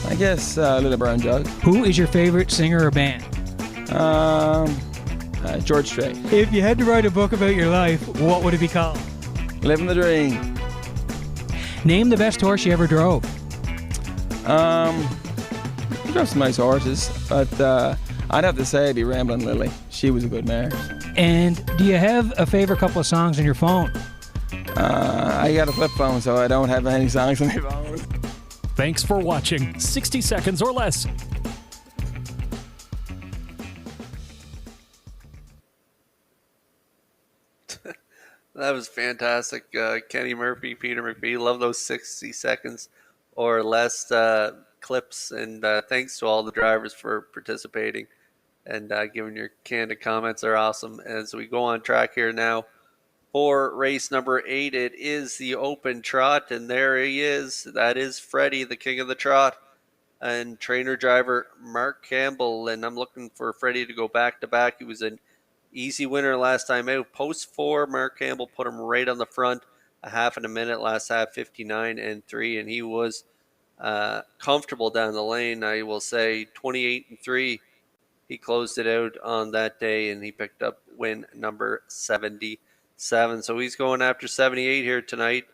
I guess Little Brown Jug. Who is your favorite singer or band? George Strait. If you had to write a book about your life, what would it be called? Living the dream. Name the best horse you ever drove. Drove some nice horses, but I'd have to say it'd be Ramblin' Lily. She was a good mare. And do you have a favorite couple of songs on your phone? I got a flip phone, so I don't have any songs on my phone. Thanks for watching 60 seconds or less. That was fantastic. Kenny Murphy, Peter McPhee, love those 60 seconds or less clips. And thanks to all the drivers for participating and giving your candid comments. They're awesome. As we go on track here now for race number 8, it is the open trot. And there he is. That is Freddie, the king of the trot. And trainer driver Mark Campbell. And I'm looking for Freddie to go back to back. He was an easy winner last time out. Post 4, Mark Campbell put him right on the front, a half in a minute, last half 59-3, and he was comfortable down the lane. I will say 28-3. He closed it out on that day, and he picked up win number 77. So he's going after 78 here tonight,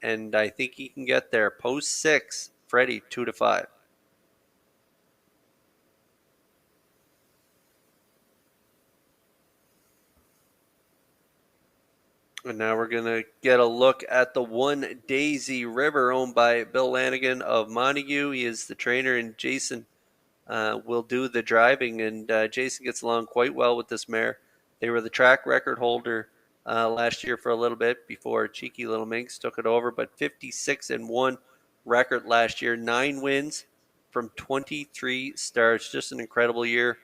and I think he can get there. Post 6, Freddie 2-5. And now we're going to get a look at the one Daisy River, owned by Bill Lanigan of Montague. He is the trainer, and Jason will do the driving. And Jason gets along quite well with this mare. They were the track record holder last year for a little bit before Cheeky Little Minx took it over. But 56-1 record last year, 9 wins from 23 starts. Just an incredible year.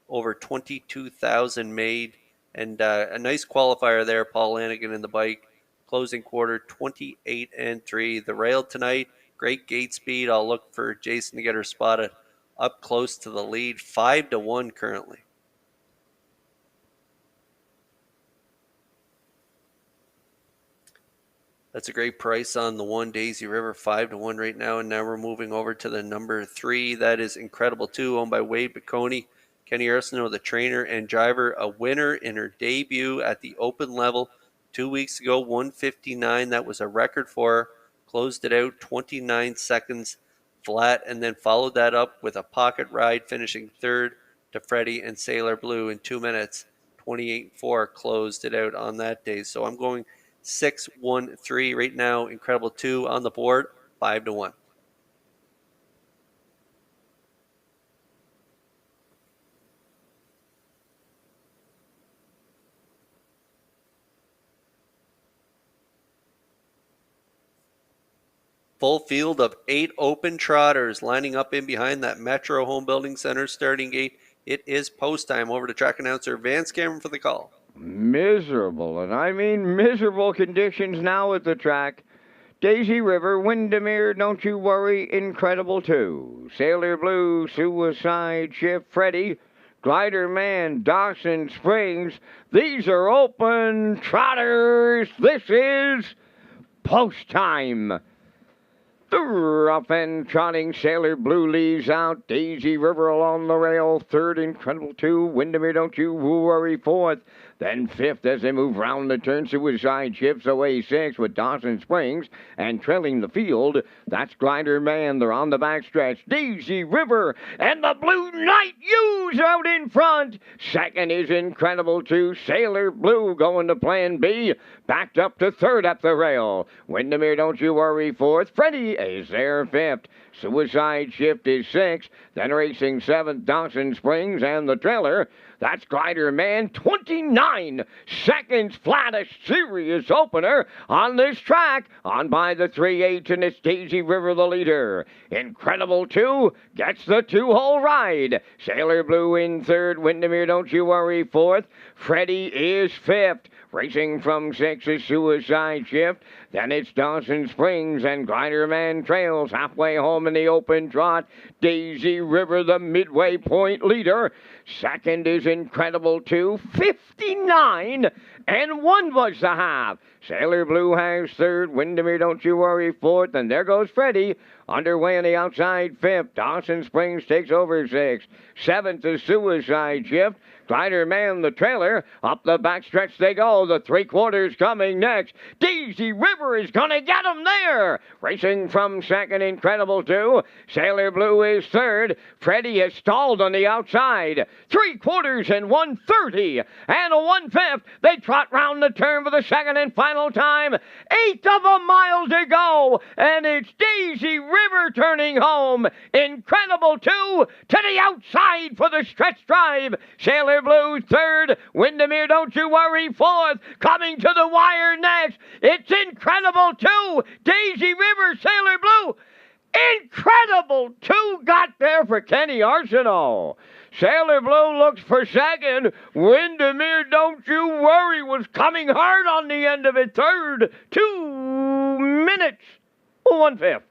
Over 22,000 made. And a nice qualifier there, Paul Lanigan in the bike. Closing quarter, 28-3. The rail tonight, great gate speed. I'll look for Jason to get her spotted up close to the lead. 5-1 currently. That's a great price on the one Daisy River, 5-1 right now. And now we're moving over to the number 3. That is Incredible 2, owned by Wade Baconi. Kenny Arsenault, the trainer and driver, a winner in her debut at the open level 2 weeks ago, 159. That was a record for her. Closed it out 29 seconds flat, and then followed that up with a pocket ride, finishing third to Freddie and Sailor Blue in 2 minutes. 28-4 closed it out on that day. So I'm going 6-1-3 right now. Incredible 2 on the board, 5-1. Full field of 8 open trotters lining up in behind that Metro Home Building Center starting gate. It is post time. Over to track announcer Vance Cameron for the call. Miserable, and I mean miserable conditions now at the track. Daisy River, Windermere, Don't You Worry, Incredible 2. Sailor Blue, Suicide Ship, Freddie, Glider Man, Dawson Springs. These are open trotters. This is post time. The rough and trotting Sailor Blue leaves out. Daisy River along the rail. Third, Incredible 2. Windermere, Don't You Worry, fourth. Then fifth as they move round the turn. Suicide Ships away sixth with Dawson Springs. And trailing the field, that's Glider Man. They're on the backstretch. Daisy River and the Blue Night U's out in front. Second is Incredible 2. Sailor Blue going to Plan B. Backed up to third at the rail. Windermere, Don't You Worry, fourth. Freddie is there fifth. Suicide Shift is sixth. Then racing seventh, Dawson Springs and the trailer. That's Glider Man, 29 seconds flat, a serious opener on this track. On by the 3/8, and it's Daisy River the leader. Incredible 2 gets the 2-hole ride. Sailor Blue in third, Windermere, Don't You Worry, fourth. Freddie is fifth. Racing from 6 is Suicide Shift. Then it's Dawson Springs, and Glider Man trails halfway home in the open trot. Daisy River, the midway point leader. Second is Incredible 2, 59-1 was the half. Sailor Blue has third, Windermere, Don't You Worry, fourth, and there goes Freddie. Underway on the outside, fifth. Dawson Springs takes over sixth. Seventh is Suicide Shift. Glider Man, the trailer. Up the backstretch they go. The 3/4 coming next. Daisy River is going to get them there. Racing from second, Incredible 2. Sailor Blue is third. Freddie has stalled on the outside. 3/4 and 1:30 and a 1/5. They trot round the turn for the second and final time. 1/8 of a mile to go. And it's Daisy River turning home. Incredible 2 to the outside for the stretch drive. Sailor Blue third. Windermere, Don't You Worry, fourth. Coming to the wire next. It's Incredible 2. Daisy River, Sailor Blue. Incredible 2 got there for Kenny Arsenault. Sailor Blue looks for second. Windermere, Don't You Worry was coming hard on the end of it. Third, 2 minutes, 1/5.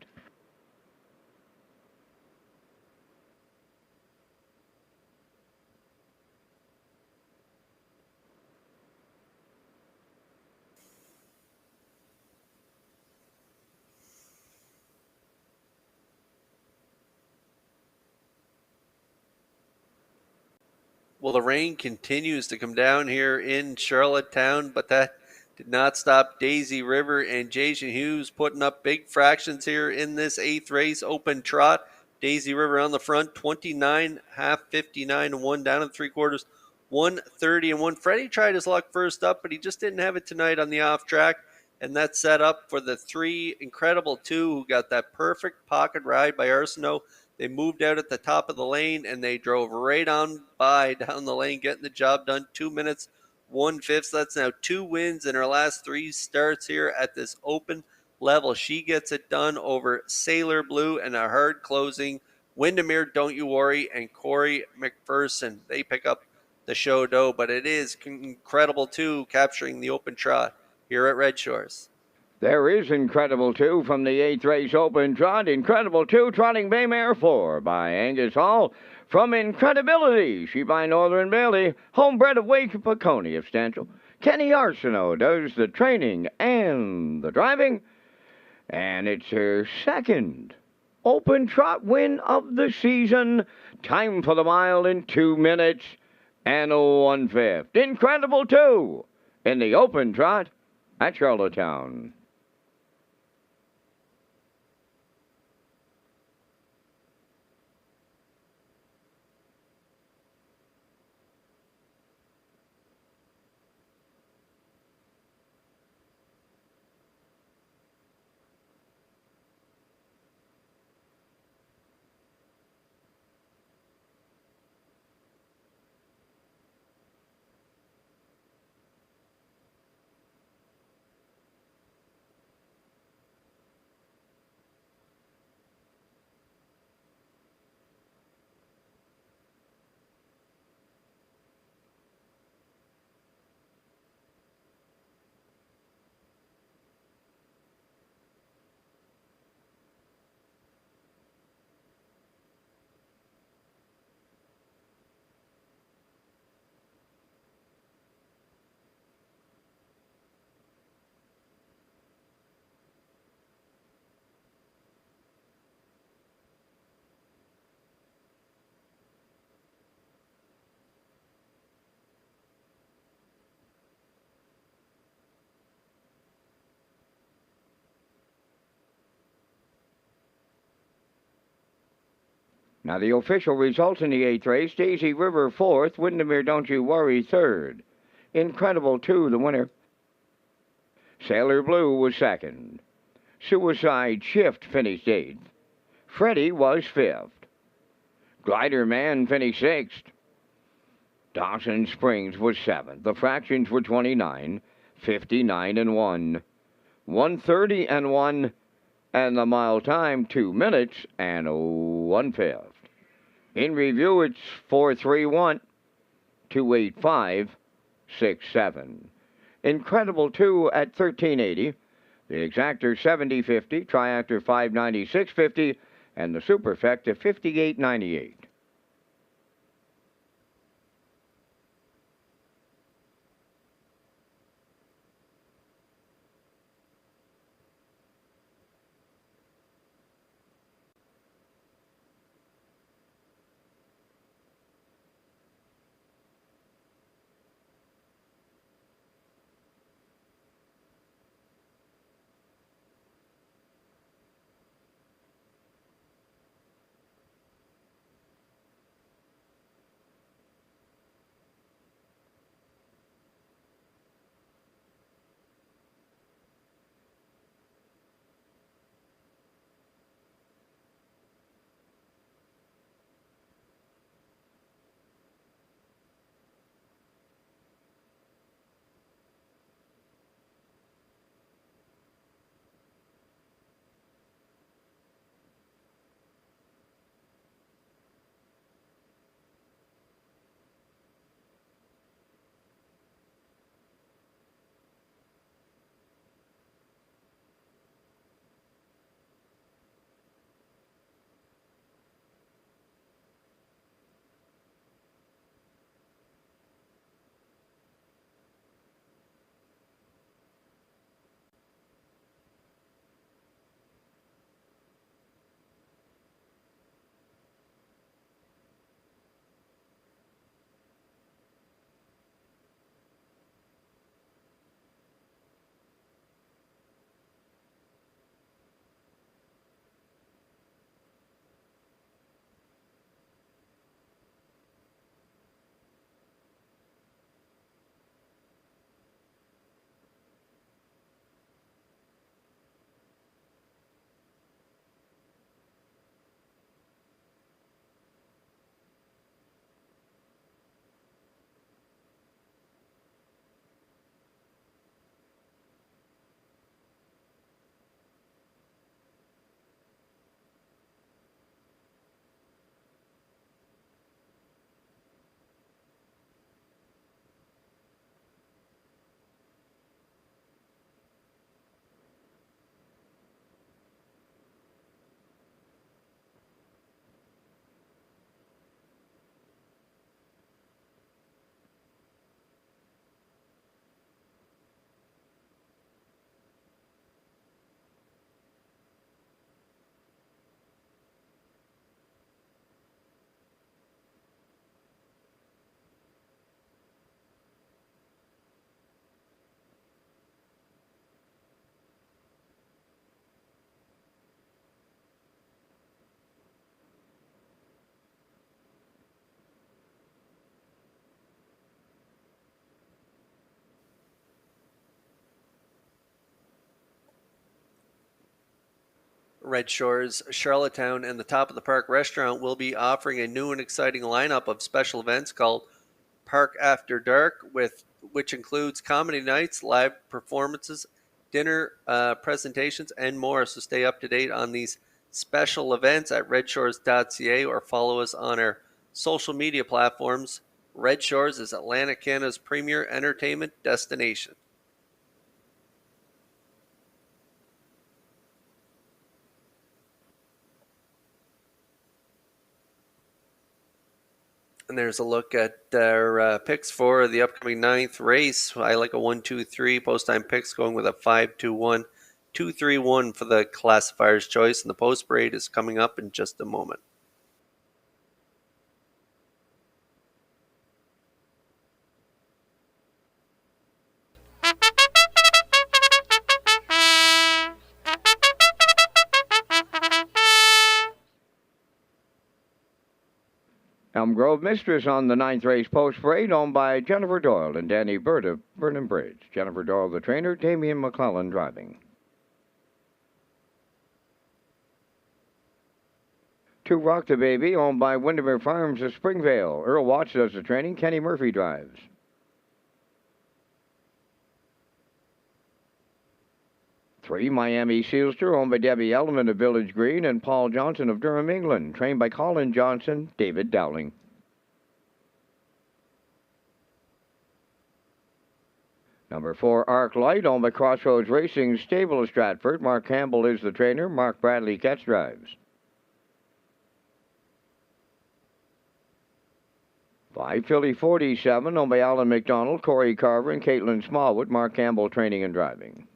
Well, the rain continues to come down here in Charlottetown, but that did not stop Daisy River and Jason Hughes putting up big fractions here in this 8th race open trot. Daisy River on the front, 29, half 59-1 down in 3/4. 130 and 1. Freddie tried his luck first up, but he just didn't have it tonight on the off track, and that set up for the 3 Incredible 2, who got that perfect pocket ride by Arsenault. They moved out at the top of the lane, and they drove right on by down the lane, getting the job done. 2 minutes, 1/5. That's now 2 wins in her last 3 starts here at this open level. She gets it done over Sailor Blue and a hard closing Windermere, Don't You Worry, and Corey McPherson. They pick up the show dough, but it is Incredible 2 capturing the open trot here at Red Shores. There is Incredible 2 from the 8th race open trot. Incredible 2 trotting Baymare 4 by Angus Hall. From Incredibility, she by Northern Bailey. Homebred of Wake Peconi of Stanchel. Kenny Arsenault does the training and the driving. And it's her second open trot win of the season. Time for the mile in 2 minutes and 1/5. Incredible 2 in the open trot at Charlottetown. Now the official results in the 8th race. Daisy River 4th. Windermere Don't You Worry 3rd. Incredible 2, the winner. Sailor Blue was 2nd. Suicide Shift finished 8th. Freddie was 5th. Glider Man finished 6th. Dawson Springs was 7th. The fractions were 29, 59 and 1, 130 and 1, and the mile time 2 minutes and 1/5. In review, it's 431, 285, 67. Incredible 2 at 1380. The exactor 70.50, triactor 596.50, and the superfecta 58.98. Red Shores, Charlottetown, and the Top of the Park restaurant will be offering a new and exciting lineup of special events called Park After Dark, which includes comedy nights, live performances, dinner presentations, and more. So stay up to date on these special events at Redshores.ca or follow us on our social media platforms. Red Shores is Atlantic Canada's premier entertainment destination. And there's a look at our picks for the upcoming 9th race. I like a 1-2-3 post time picks going with a 5-2-1, 2-3-1 for the classifier's choice. And the post parade is coming up in just a moment. Elm Grove Mistress on the 9th race post parade, owned by Jennifer Doyle and Danny Bird of Vernon Bridge. Jennifer Doyle, the trainer, Damian McClellan driving. 2 Rock the Baby, owned by Windermere Farms of Springvale. Earl Watts does the training, Kenny Murphy drives. 3 Miami Sealster, owned by Debbie Elliman of Village Green and Paul Johnson of Durham, England. Trained by Colin Johnson, David Dowling. Number 4 Arc Light, owned by Crossroads Racing Stable of Stratford. Mark Campbell is the trainer. Mark Bradley Ketz drives. 5 Philly 47, owned by Alan McDonald, Corey Carver, and Caitlin Smallwood. Mark Campbell training and driving.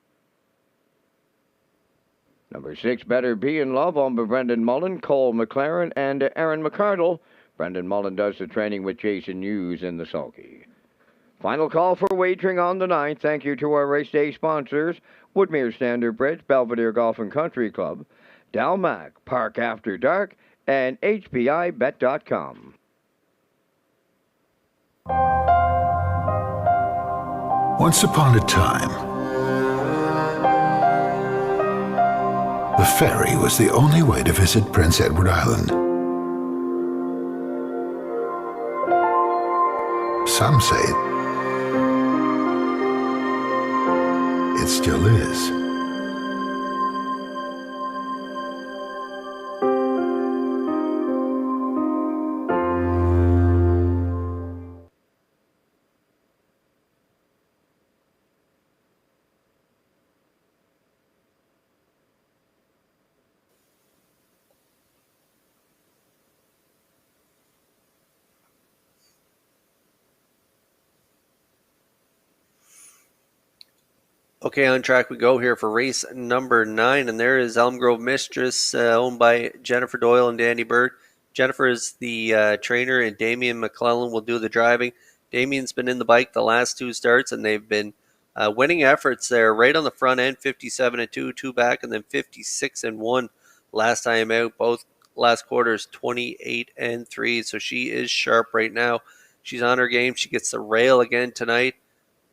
Number 6, Better Be in Love, owned by Brendan Mullen, Cole McLaren, and Aaron McCardle. Brendan Mullen does the training with Jason Hughes in the sulky. Final call for wagering on the 9th. Thank you to our race day sponsors, Woodmere Standard Bridge, Belvedere Golf and Country Club, Dalmac, Park After Dark, and HPIBet.com. Once upon a time, the ferry was the only way to visit Prince Edward Island. Some say it still is. Okay, on track we go here for race number 9, and there is Elm Grove Mistress, owned by Jennifer Doyle and Danny Bird. Jennifer is the trainer, and Damian McClellan will do the driving. Damian's been in the bike the last 2 starts, and they've been winning efforts there right on the front end, 57-2, 2 back, and then 56-1 last time out. Both last quarters, 28-3, so she is sharp right now. She's on her game. She gets the rail again tonight.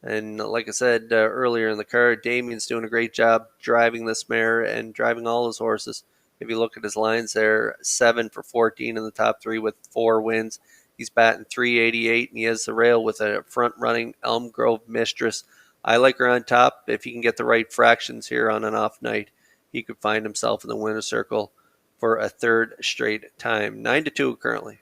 And like I said earlier in the car, Damian's doing a great job driving this mare and driving all his horses. If you look at his lines there, 7 for 14 in the top 3 with 4 wins. He's batting .388, and he has the rail with a front-running Elm Grove Mistress. I like her on top. If he can get the right fractions here on an off night, he could find himself in the winner's circle for a 3rd straight time. 9-2 currently.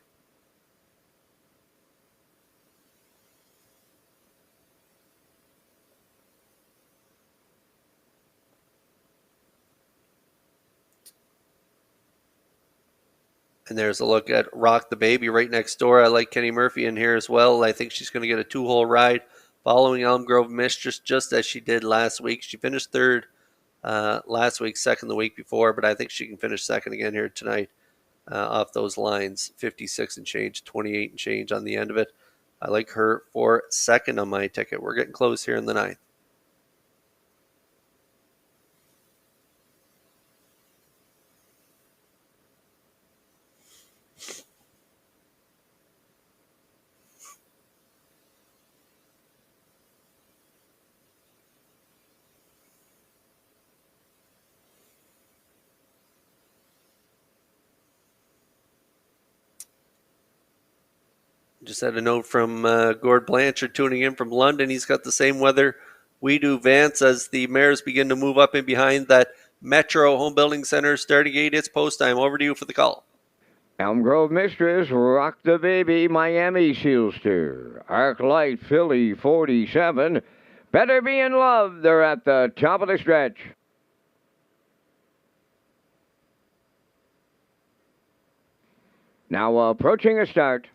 And there's a look at Rock the Baby right next door. I like Kenny Murphy in here as well. I think she's going to get a 2-hole ride following Elm Grove Mistress, just as she did last week. She finished 3rd last week, 2nd the week before, but I think she can finish 2nd again here tonight off those lines. 56 and change, 28 and change on the end of it. I like her for 2nd on my ticket. We're getting close here in the 9th. Just had a note from Gord Blanchard tuning in from London. He's got the same weather we do, Vance, as the mares begin to move up in behind that Metro Home Building Center starting gate. It's post time. Over to you for the call. Elm Grove Mistress, Rock the Baby, Miami Sealster, Arc Light, Philly 47, Better Be in Love. They're at the top of the stretch. Now approaching a start.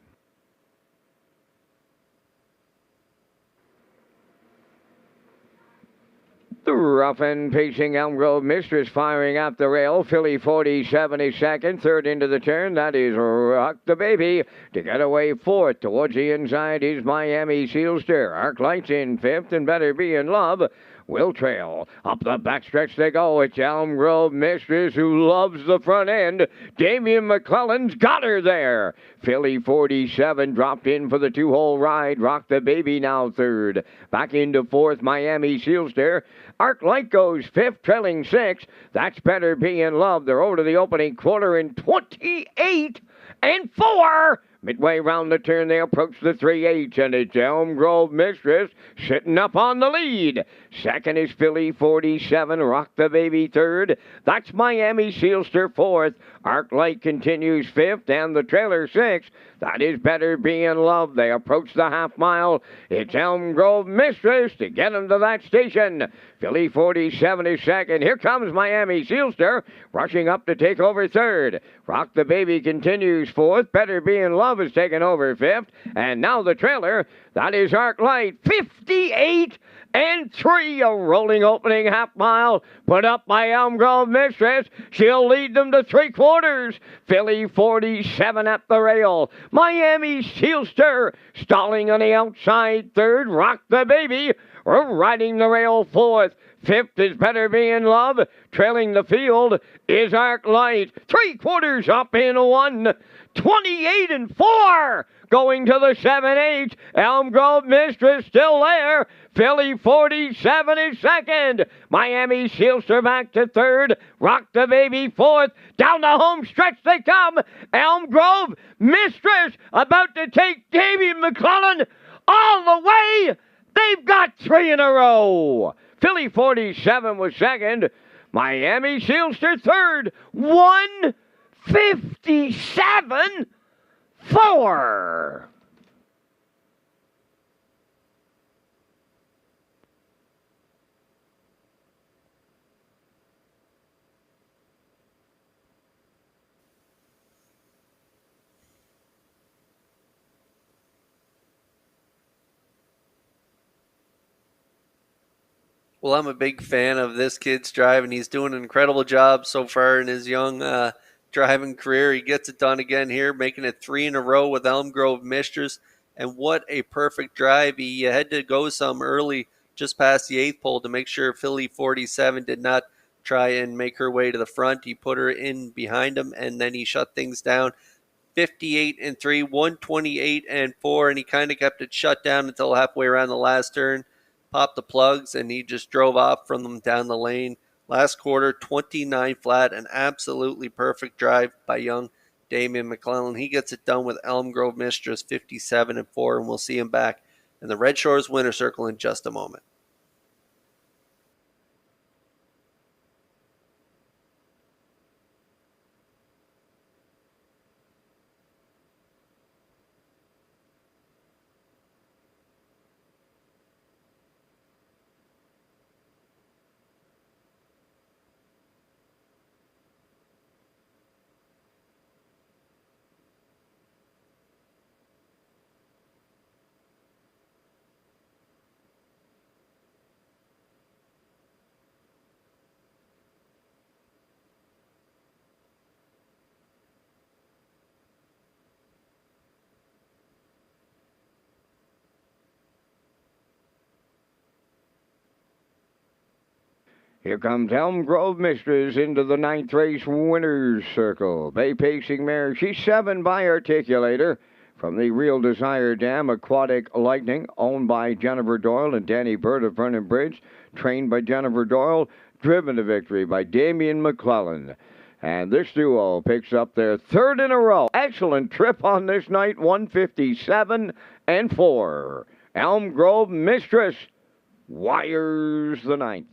The rough and pacing Elm Grove Mistress firing up the rail. Philly 47 is second. Third into the turn. That is Rock the Baby. To get away fourth. Towards the inside is Miami Sealster. Arc Lights in fifth and Better Be in Love will trail. Up the backstretch they go. It's Elm Grove Mistress who loves the front end. Damian McClellan's got her there. Philly 47 dropped in for the two-hole ride. Rock the Baby now third. Back into fourth, Miami Sealster. Arc Light goes fifth, trailing sixth. That's Better Be in Love. They're over to the opening quarter in 28 and 4. Midway round the turn, they approach the 3/8, and it's Elm Grove Mistress sitting up on the lead. Second is Philly 47, Rock the Baby third. That's Miami Sealster fourth. Arc Light continues fifth, and the trailer sixth. That is Better Be in Love. They approach the half mile. It's Elm Grove Mistress to get them to that station. Philly 47 is second. Here comes Miami Sealster, rushing up to take over third. Rock the Baby continues fourth. Better Be in Love has taken over fifth. And now the trailer, that is Arc Light, 58 and 3, a rolling opening half mile put up by Elm Grove Mistress. She'll lead them to three-quarters. Philly 47 at the rail. Miami Sealster stalling on the outside third. Rock the Baby riding the rail fourth. Fifth is Better Be in Love. Trailing the field is Arc Light. Three-quarters up in one. 28 and 4. Going to the 7/8. Elm Grove Mistress still there. Philly 47 is second. Miami Sealster back to third. Rock the Baby fourth. Down the home stretch they come. Elm Grove Mistress about to take Damian McClellan all the way. They've got 3 in a row. Philly 47 was second. Miami Sealster third. 157-4. Well, I'm a big fan of this kid's drive, and he's doing an incredible job so far in his young driving career. He gets it done again here, making it 3 in a row with Elm Grove Mistress. And what a perfect drive. He had to go some early, just past the 8th pole, to make sure Philly 47 did not try and make her way to the front. He put her in behind him, and then he shut things down. 58 and 3, 128 and 4, and he kind of kept it shut down until halfway around the last turn. Popped the plugs, and he just drove off from them down the lane. Last quarter, 29 flat, an absolutely perfect drive by young Damian McClellan. He gets it done with Elm Grove Mistress, 57 and 4, and we'll see him back in the Red Shores winner circle in just a moment. Here comes Elm Grove Mistress into the 9th race winner's circle. Bay pacing mare. She's 7 by Articulator. From the Real Desire Dam, Aquatic Lightning, owned by Jennifer Doyle and Danny Bird of Vernon Bridge. Trained by Jennifer Doyle. Driven to victory by Damian McClellan. And this duo picks up their third in a row. Excellent trip on this night, 157-4. Elm Grove Mistress wires the ninth.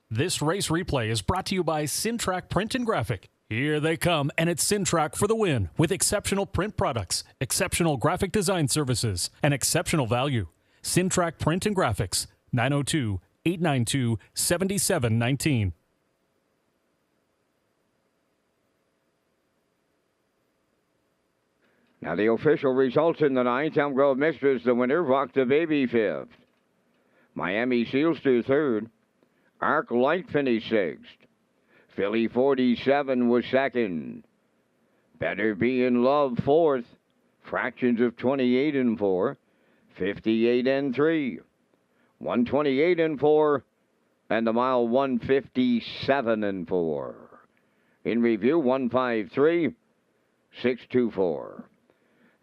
This race replay is brought to you by Sintrack Print and Graphic. Here they come, and it's Sintrack for the win with exceptional print products, exceptional graphic design services, and exceptional value. Sintrack Print and Graphics, 902-892-7719. Now the official results in the ninth. Elm Grove Mistress, the winner. Rock the Baby, fifth. Miami Sealster, third. Arc Light finished sixth. Philly 47 was second. Better Be in Love, fourth. Fractions of 28-4. 58-3. 128-4. And the mile 157-4. In review, 153. 624.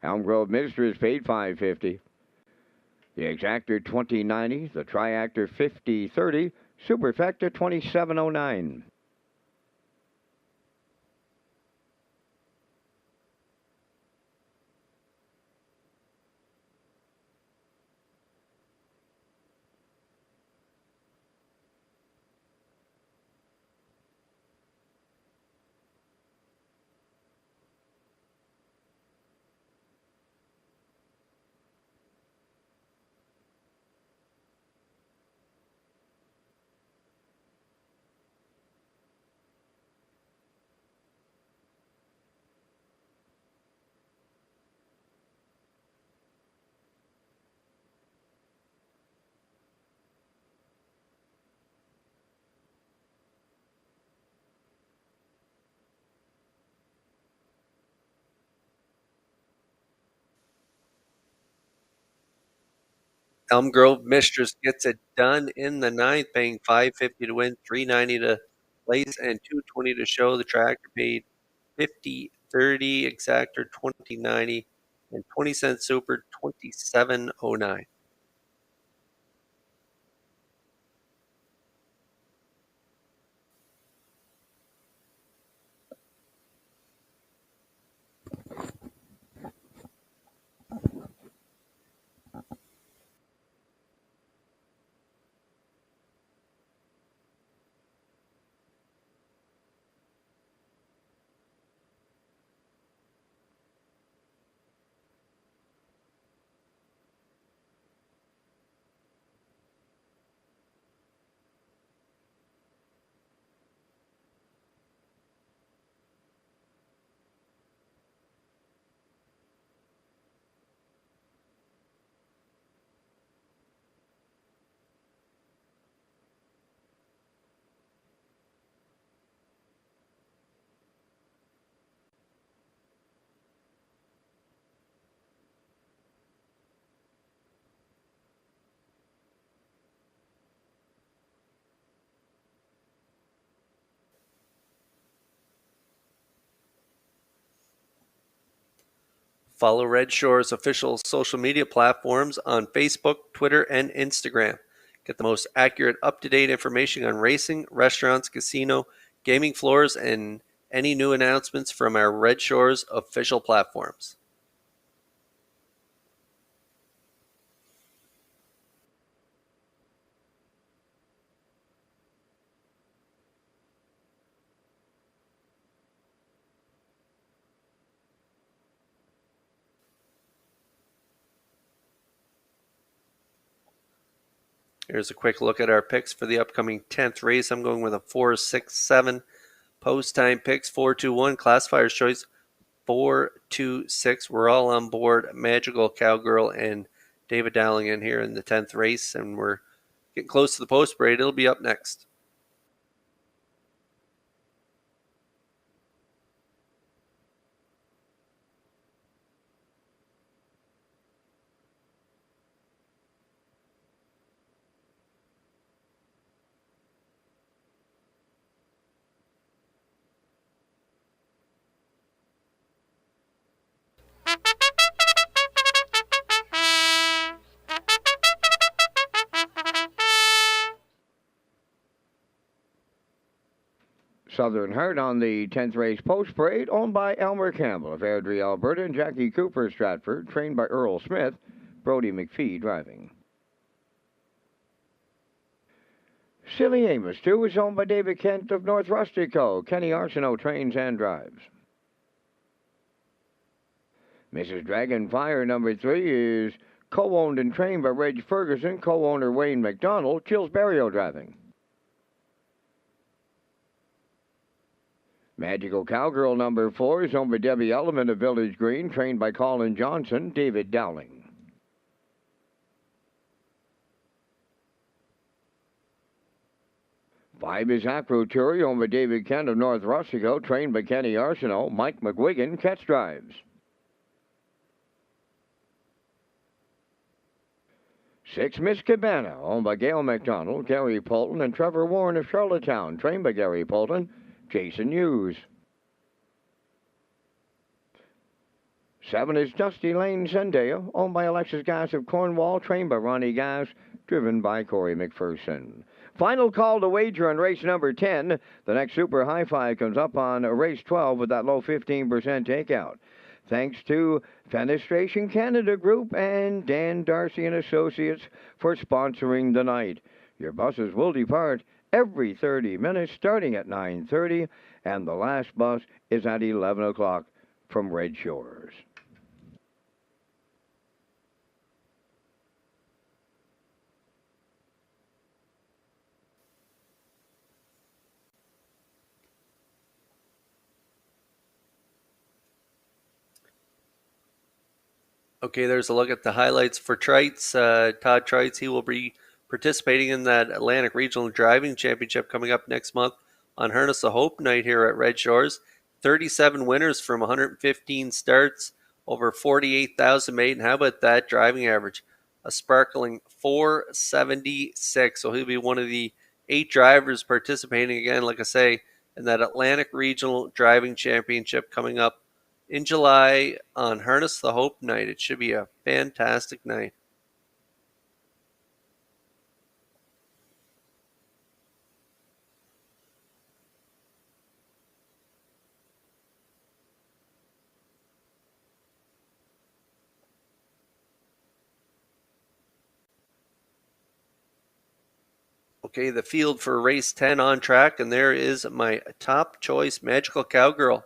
Elm Grove Mistress paid $550. The exactor $20.90. The triactor $50.30. Superfecta $27.09. Elm Grove Mistress gets it done in the ninth, paying $550 to win, $390 to place, and $220 to show. The tractor paid $50.30, exactor $20.90, and 20-cent super $27.09. Follow Red Shores official social media platforms on Facebook, Twitter, and Instagram. Get the most accurate, up-to-date information on racing, restaurants, casino, gaming floors, and any new announcements from our Red Shores official platforms. Here's a quick look at our picks for the upcoming 10th race. I'm going with a 4-6-7. Post time picks 4-2-1. Classifier's choice 4-2-6. We're all on board. Magical Cowgirl and David Dowling in here in the 10th race, and we're getting close to the post parade. It'll be up next. Southern Heart on the 10th race post parade, owned by Elmer Campbell of Airdrie, Alberta, and Jackie Cooper of Stratford, trained by Earl Smith, Brody McPhee driving. Silly Amos 2 is owned by David Kent of North Rustico. Kenny Arsenault trains and drives. Mrs. Dragonfire number 3 is co-owned and trained by Reg Ferguson, co-owner Wayne McDonald, Chilsbury driving. Magical Cowgirl number 4 is owned by Debbie Element of Village Green, trained by Colin Johnson, David Dowling. Five is Acro Turi, owned by David Kent of North Rustico, trained by Kenny Arsenault, Mike McGuigan, catch drives. 6, Miss Cabana, owned by Gail McDonald, Gary Polton, and Trevor Warren of Charlottetown, trained by Gary Polton, Jason Hughes. 7 is Dusty Lane Zendaya, owned by Alexis Gass of Cornwall, trained by Ronnie Gass, driven by Corey McPherson. Final call to wager on race number 10. The next Super Hi-Fi comes up on race 12 with that low 15% takeout. Thanks to Fenestration Canada Group and Dan Darcy and Associates for sponsoring the night. Your buses will depart every 30 minutes starting at 9:30, and the last bus is at 11 o'clock from Red Shores. Okay, there's a look at the highlights for Trites. Todd Trites, he will be participating in that Atlantic Regional Driving Championship coming up next month on Harness the Hope night here at Red Shores. 37 winners from 115 starts, over 48,000 made. And how about that driving average? A sparkling 476. So he'll be one of the 8 drivers participating again, like I say, in that Atlantic Regional Driving Championship coming up in July on Harness the Hope night. It should be a fantastic night. Okay, the field for race 10 on track, and there is my top choice, Magical Cowgirl.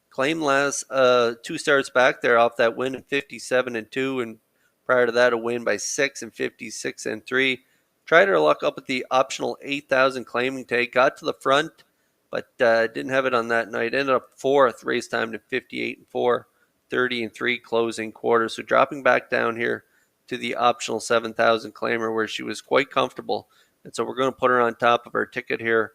Claimed last 2 starts back there off that win in 57-2, and prior to that a win by 6 in 56-3. Tried her luck up at the optional 8,000 claiming tag, got to the front, but didn't have it on that night. Ended up 4th, race time to 58-4, 30-3 closing quarter. So dropping back down here to the optional 7,000 claimer where she was quite comfortable. And so we're going to put her on top of her ticket here.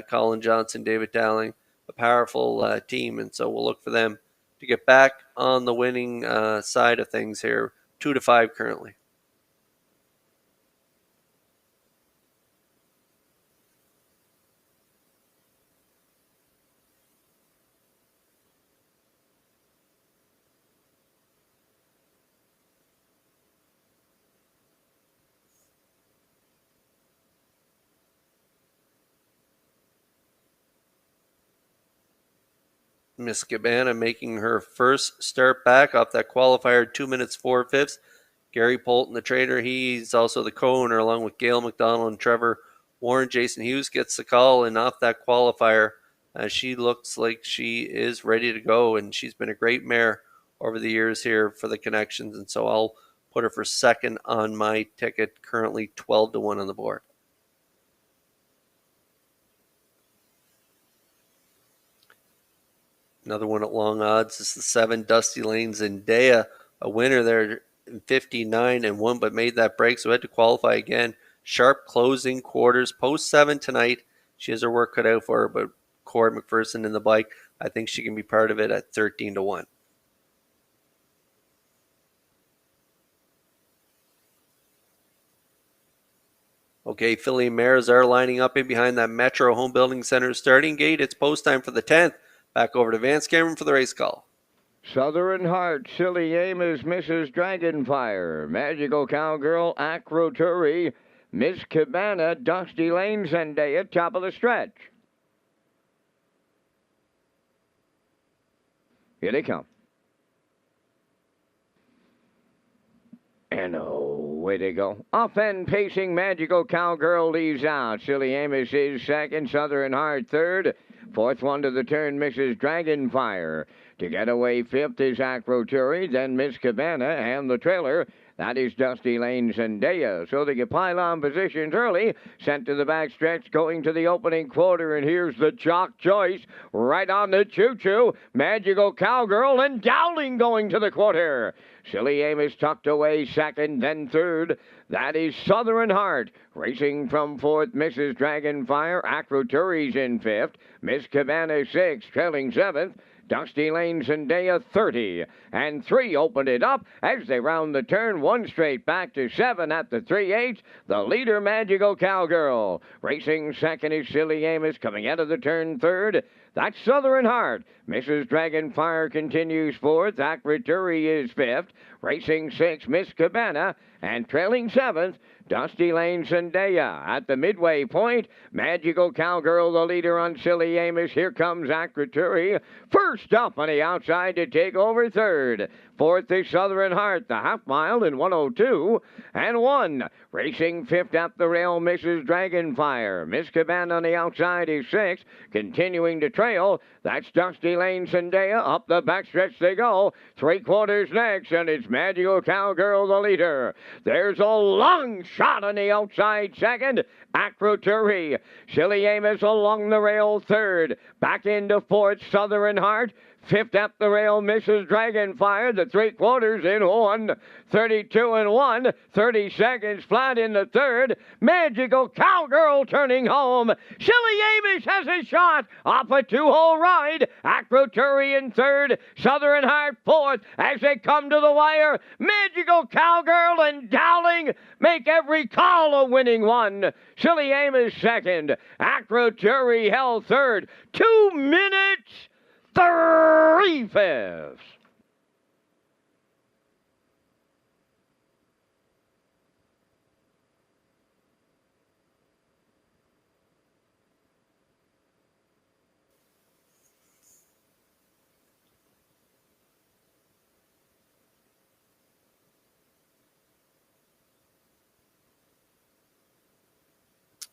Colin Johnson, David Dowling, a powerful team, and so we'll look for them to get back on the winning side of things here. 2-5 currently. Miss Cabana making her first start back off that qualifier, 2 minutes 4/5. Gary Polton, the trainer, he's also the co-owner along with Gail McDonald and Trevor Warren. Jason Hughes gets the call, and off that qualifier, she looks like she is ready to go, and she's been a great mare over the years here for the connections, and so I'll put her for second on my ticket, currently 12-1 on the board. Another one at long odds is the 7, Dusty Lane Zendaya, a winner there in 59-1, but made that break, so had to qualify again. Sharp closing quarters, post 7 tonight. She has her work cut out for her, but Corey McPherson in the bike, I think she can be part of it at 13-1. Okay, Philly mares are lining up in behind that Metro Home Building Center starting gate. It's post time for the 10th. Back over to Vance Cameron for the race call. Southern Heart, Silly Amos, Mrs. Dragonfire, Magical Cowgirl, Acro Turi, Miss Cabana, Dusty Lane Zendaya, top of the stretch. Here they come. And away they go. Off and pacing, Magical Cowgirl leaves out. Silly Amos is second, Southern Heart third. Fourth one to the turn, Mrs. Dragonfire. To get away fifth is Acroturi, then Miss Cabana, and the trailer. That is Dusty Lane Zendaya. So they get pylon positions early, sent to the backstretch, going to the opening quarter, and here's the chalk choice. Right on the choo-choo, Magical Cowgirl and Dowling going to the quarter. Silly Amos tucked away second, then third. That is Southern Heart. Racing from fourth, Mrs. Dragonfire. Acroturi's in fifth. Miss Cabana sixth, trailing seventh. Dusty Lane Zendaya 30. And 3 opened it up as they round the turn. 1 straight back to 7 at the 3/8. The leader, Magical Cowgirl. Racing second is Silly Amos. Coming out of the turn third. That's Southern Heart. Mrs. Dragonfire continues fourth. Acroturi is fifth. Racing sixth, Miss Cabana. And trailing seventh, Dusty Lane Zendaya. At the midway point, Magical Cowgirl, the leader on Silly Amos. Here comes Acroturi. First up on the outside to take over third. Fourth is Southern Heart, the half mile in 1:02 and 1. Racing fifth at the rail, Mrs. Dragonfire. Miss Cabana on the outside is sixth. Continuing to trail, that's Dusty Lane Zendaya. Up the backstretch they go. 3/4 next, and it's Magical Cowgirl, the leader. There's a long shot on the outside second. Acroturi. Silly Amos along the rail third. Back into fourth, Southern Heart. Fifth at the rail, Mrs. Dragonfire. The 3/4 in 1. 32 and 1. 30 seconds flat in the third. Magical Cowgirl turning home. Silly Amos has a shot off a 2-hole ride. Acroturi in third. Southern Heart fourth. As they come to the wire, Magical Cowgirl and Dowling make every call a winning one. Silly Amos second. Acroturi held third. 2 minutes. 3/5.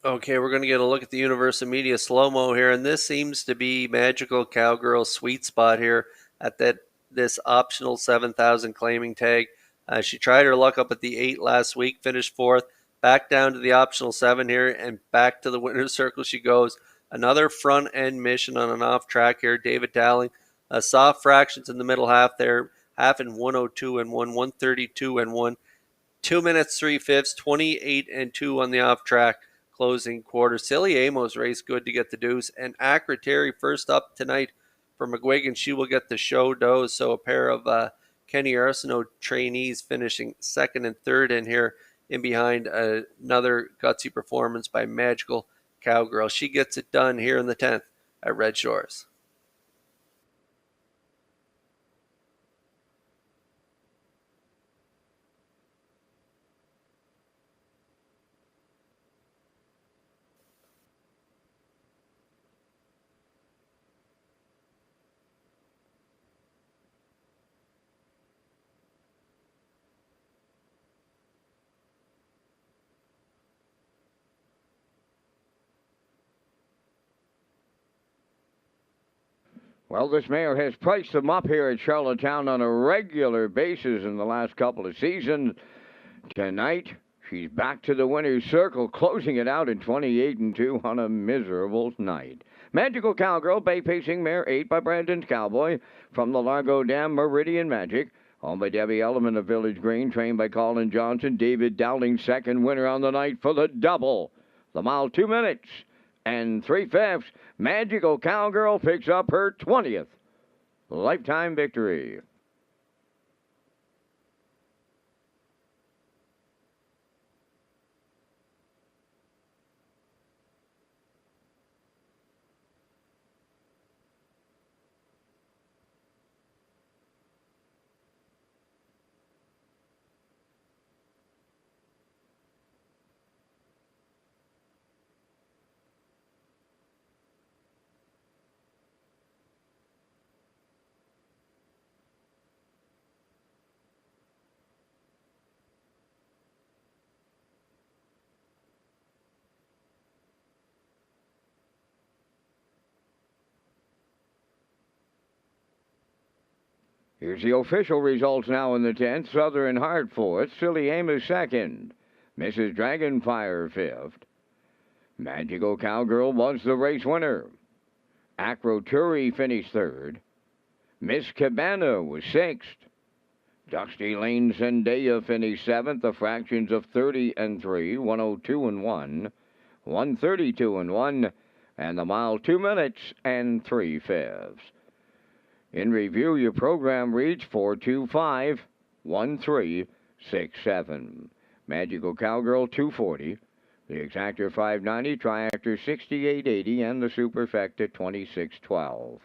Okay, we're going to get a look at the Universal Media slow-mo here, and this seems to be Magical Cowgirl's sweet spot here at this optional 7,000 claiming tag. She tried her luck up at the 8 last week, finished fourth, back down to the optional 7 here, and back to the winner's circle she goes. Another front-end mission on an off-track here. David Dowling, soft fractions in the middle half there, half in 1:02 and 1, 1:32 and 1, 2 minutes 3/5, 28 and 2 on the off-track. Closing quarter. Silly Amos race good to get the deuce. And Acroturi first up tonight for McGuigan. She will get the show dose. So a pair of Kenny Arsenault trainees finishing second and third in here in behind another gutsy performance by Magical Cowgirl. She gets it done here in the 10th at Red Shores. Well, this mare has priced them up here at Charlottetown on a regular basis in the last couple of seasons. Tonight, she's back to the winner's circle, closing it out in 28 and 2 on a miserable night. Magical Cowgirl, bay pacing mare 8 by Brandon's Cowboy. From the Largo Dam, Meridian Magic. Owned by Debbie Element of Village Green, trained by Colin Johnson. David Dowling, second winner on the night for the double. The mile 2 minutes and 3/5. Magical Cowgirl picks up her 20th lifetime victory. Here's the official results now in the 10th. Southern Heart 4th. Silly Amos 2nd. Mrs. Dragonfire 5th. Magical Cowgirl was the race winner. Acroturi finished 3rd. Miss Cabana was 6th. Dusty Lane Zendaya finished 7th. The fractions of 30 and 3, 102 and 1, 132 and 1, and the mile 2 minutes and 3/5. In review, your program reads 425-1367. Magical Cowgirl 240. The Exactor 590, Triactor 6880, and the Superfecta 2612.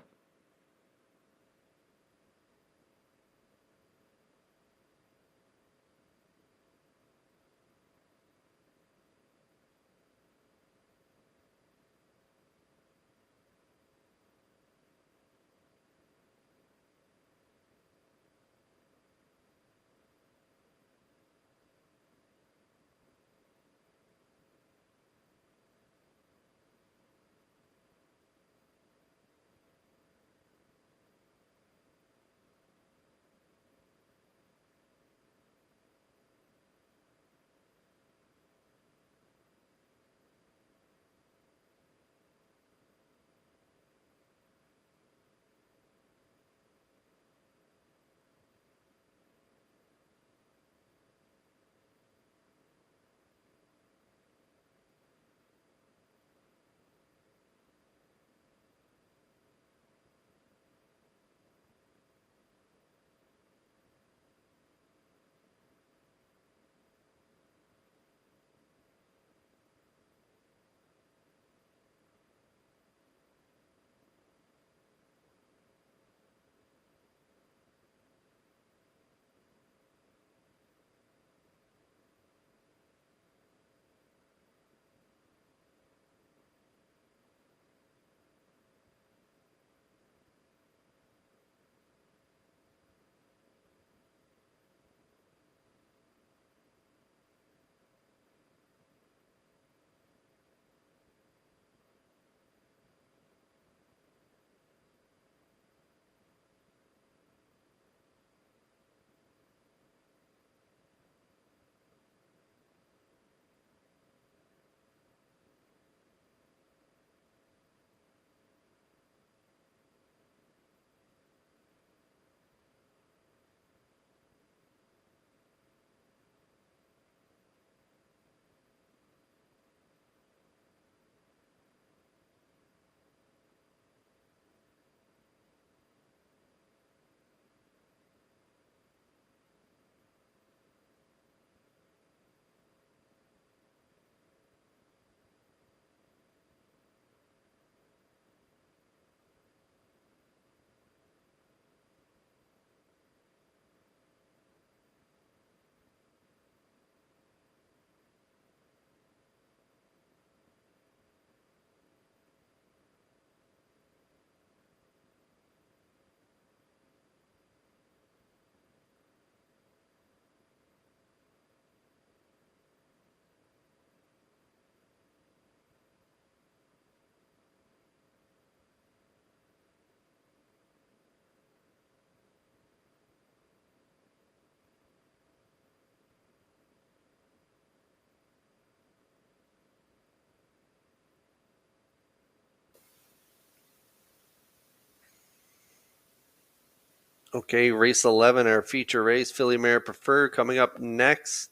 Okay, race 11, our feature race, Filly Mare Preferred, coming up next.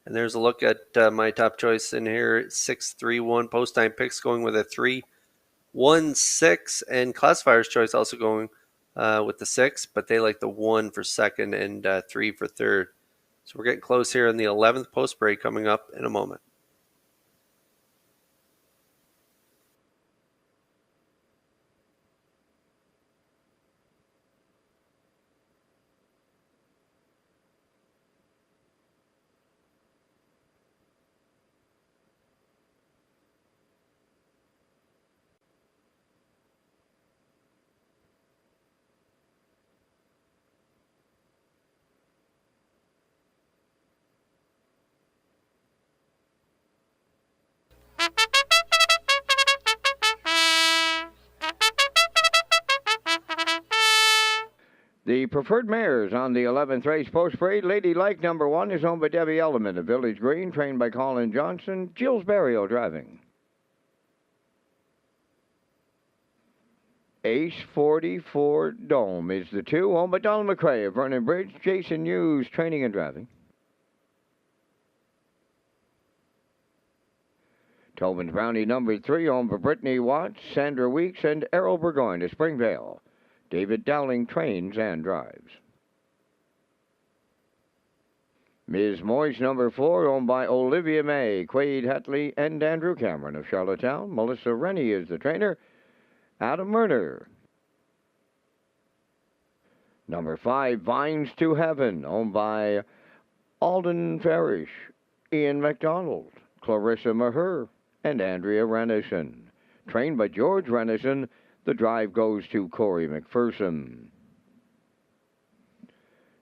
And there's a look at my top choice in here, 6-3-1 post time picks going with a 3-1-6, and classifier's choice also going with the 6, but they like the 1 for second and 3 for third. So we're getting close here in the 11th post break coming up in a moment. The preferred mares on the 11th race post parade. Ladylike number 1 is owned by Debbie Element of Village Green, trained by Colin Johnson. Jill's Barrio driving. Ace 44 Dome is the 2, owned by Donald McRae of Vernon Bridge. Jason Hughes training and driving. Tobin's Brownie number 3, owned by Brittany Watts, Sandra Weeks, and Errol Burgoyne of Springvale. David Dowling trains and drives. Ms. Moyes number 4, owned by Olivia May, Quade Hatley, and Andrew Cameron of Charlottetown. Melissa Rennie is the trainer. Adam Murner. Number 5, Vines to Heaven, owned by Alden Farish, Ian McDonald, Clarissa Maher, and Andrea Rennison. Trained by George Rennison, the drive goes to Corey McPherson.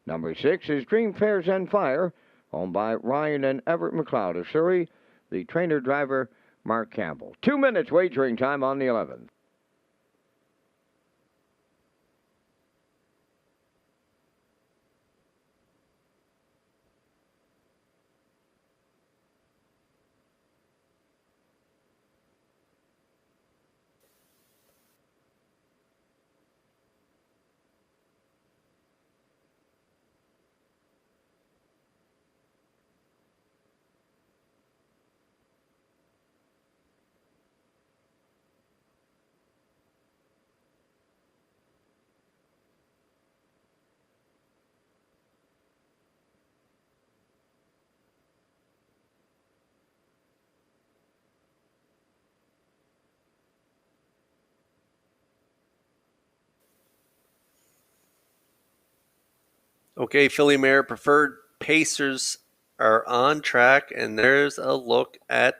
Number 6 is Dream Fair Zen Fire, owned by Ryan and Everett McLeod of Surrey. The trainer-driver, Mark Campbell. 2 minutes wagering time on the 11th. Okay, Philly Mare Preferred Pacers are on track, and there's a look at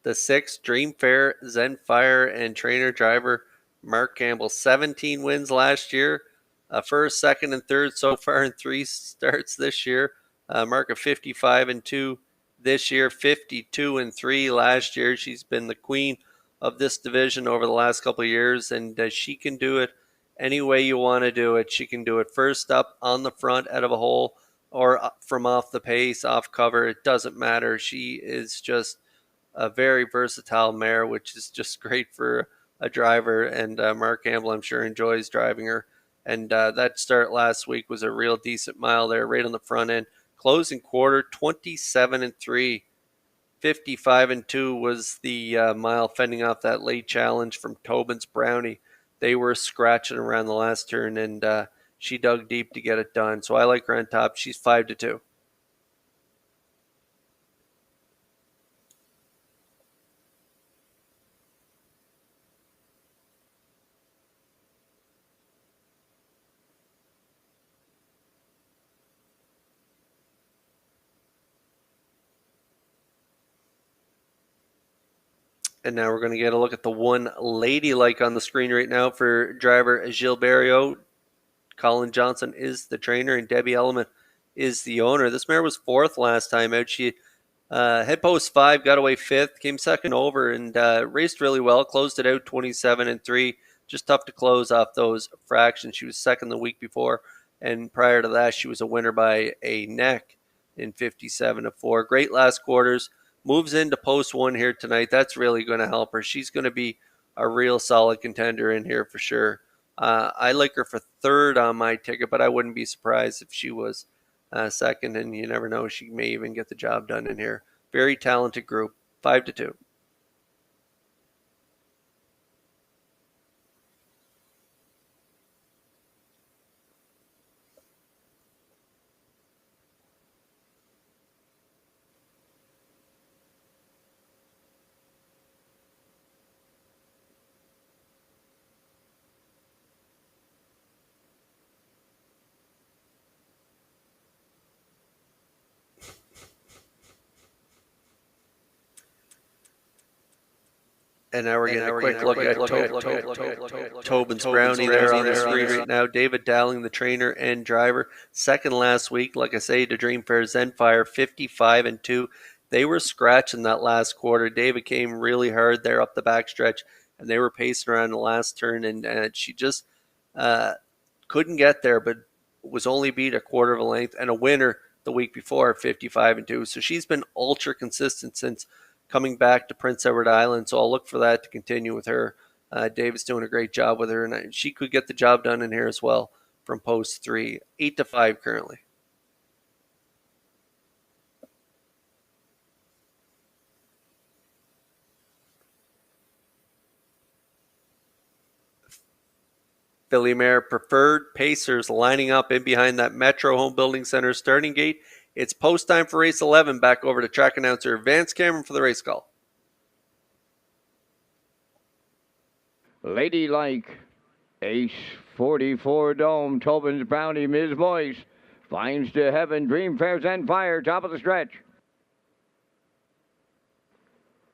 the 6 Dream Fair Zenfire and trainer driver Mark Campbell. 17 wins last year, first, second, and third so far in 3 starts this year. Mark of 55-2 this year, 52-3 last year. She's been the queen of this division over the last couple of years, and she can do it any way you want to do it. She can do it first up on the front out of a hole or from off the pace, off cover. It doesn't matter. She is just a very versatile mare, which is just great for a driver. And Mark Campbell, I'm sure, enjoys driving her. And that start last week was a real decent mile there, right on the front end. Closing quarter, 27-3. 55-2 was the mile, fending off that late challenge from Tobin's Brownie. They were scratching around the last turn, and she dug deep to get it done. So I like her on top. She's 5-2. And now we're going to get a look at the 1 Ladylike on the screen right now for driver Gilles Barrio. Colin Johnson is the trainer, and Debbie Element is the owner. This mare was 4th last time out. She head post 5, got away 5th, came 2nd over, and raced really well. Closed it out 27-3. Just tough to close off those fractions. She was 2nd the week before, and prior to that, she was a winner by a neck in 57-4. Great last quarters. Moves into post 1 here tonight. That's really going to help her. She's going to be a real solid contender in here for sure. I like her for 3rd on my ticket, but I wouldn't be surprised if she was 2nd, and you never know. She may even get the job done in here. Very talented group. 5-2. And now we're getting a quick look at Tobin's Brownie there on the screen right now. David Dowling, the trainer and driver. 2nd last week, like I say, to Dream Fair Zenfire, 55-2. They were scratching that last quarter. David came really hard there up the backstretch, and they were pacing around the last turn, and she just couldn't get there. But was only beat a quarter of a length, and a winner the week before, 55-2. So she's been ultra consistent since coming back to Prince Edward Island. So I'll look for that to continue with her. David's doing a great job with her, and she could get the job done in here as well from post 3. 8-5 currently. Filly Mare Preferred, Pacers lining up in behind that Metro Home Building Center starting gate. It's post time for race 11. Back over to track announcer Vance Cameron for the race call. Ladylike, Ace 44 Dome, Tobin's Brownie, Ms. Moise, Finds to Heaven, Dream Fairs and Fire, top of the stretch.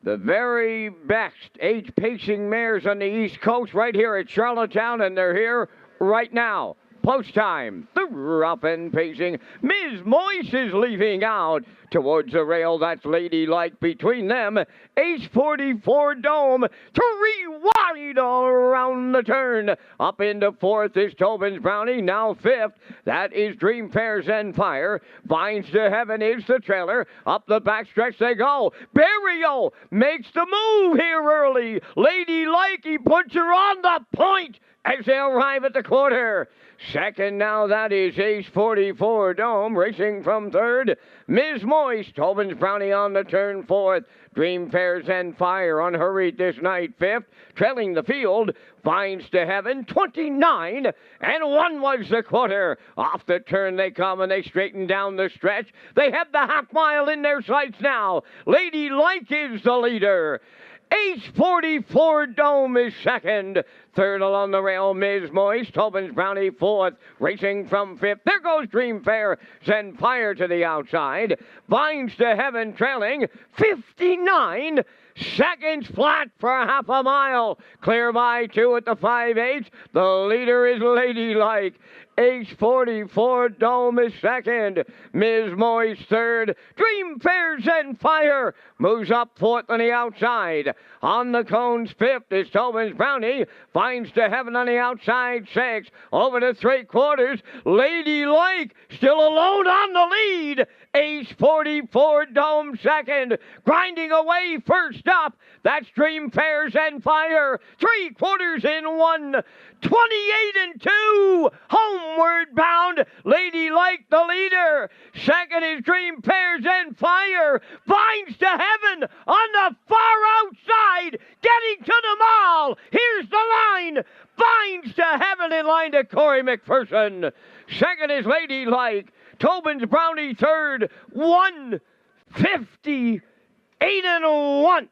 The very best age-pacing mares on the East Coast right here at Charlottetown, and they're here right now. Post time, the rough and pacing. Ms. Moise is leaving out towards the rail. That's Ladylike between them. Ace 44 Dome, 3 wide all around the turn. Up into 4th is Tobin's Brownie, now 5th. That is Dream Fairs and Fire. Finds to Heaven is the trailer. Up the backstretch they go. Barrio makes the move here early. Ladylike, he puts her on the point as they arrive at the quarter. Second now, that is Ace 44 Dome, racing from 3rd. Ms. Moise, Tobin's Brownie on the turn 4th. Dream Fairs and Fire unhurried this night 5th. Trailing the field, Finds to Heaven, 29, and 1 was the quarter. Off the turn they come, and they straighten down the stretch. They have the half mile in their sights now. Ladylike is the leader. Ace 44 Dome is second. 3rd along the rail, Ms. Moise. Tobin's Brownie 4th. Racing from 5th. There goes Dream Fair. Send Fire to the outside. Finds to Heaven trailing 59 seconds flat for half a mile. Clear by 2 at the 5/8. The leader is Ladylike. Ace 44 Dome is second. Ms. Moise 3rd. Dream Fairs and Fire moves up 4th on the outside. On the cones 5th is Tobin's Brownie. Finds to Heaven on the outside 6th. Over to 3/4. Ladylike still alone on the lead. Ace 44 Dome second. Grinding away first up. That's Dream Fairs and Fire. 3/4 in 1. 28-2. Homeward bound. Ladylike the leader. Second is Dream Fairs and Fire. Finds to Heaven on the far outside. Getting to the mall. Here's the line. Finds to Heaven in line to Corey McPherson. Second is Ladylike. Tobin's Brownie 3rd. 1:58-1.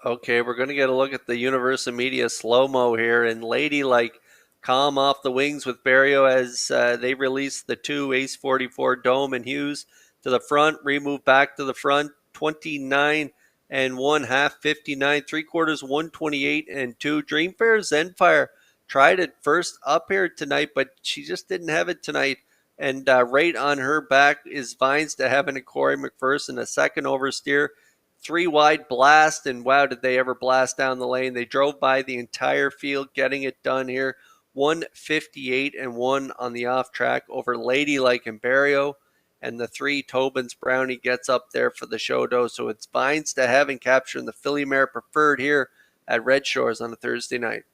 Okay, we're going to get a look at the Universal Media slow-mo here, and Ladylike calm off the wings with Barrio as they release the 2 Ace 44 Dome and Hughes to the front, remove back to the front, 29 and 1/2, 59, 3/4, 128 and 2. Dream Fair Zenfire tried it first up here tonight, but she just didn't have it tonight. And right on her back is Vines to Heaven and Corey McPherson, a second oversteer. 3 wide blast, and wow, did they ever blast down the lane. They drove by the entire field getting it done here. 158 and 1 on the off track over Ladylike and Barrio. And the 3 Tobin's Brownie gets up there for the show dough. So it's Vines to Heaven capturing the Filly Mare Preferred here at Red Shores on a Thursday night.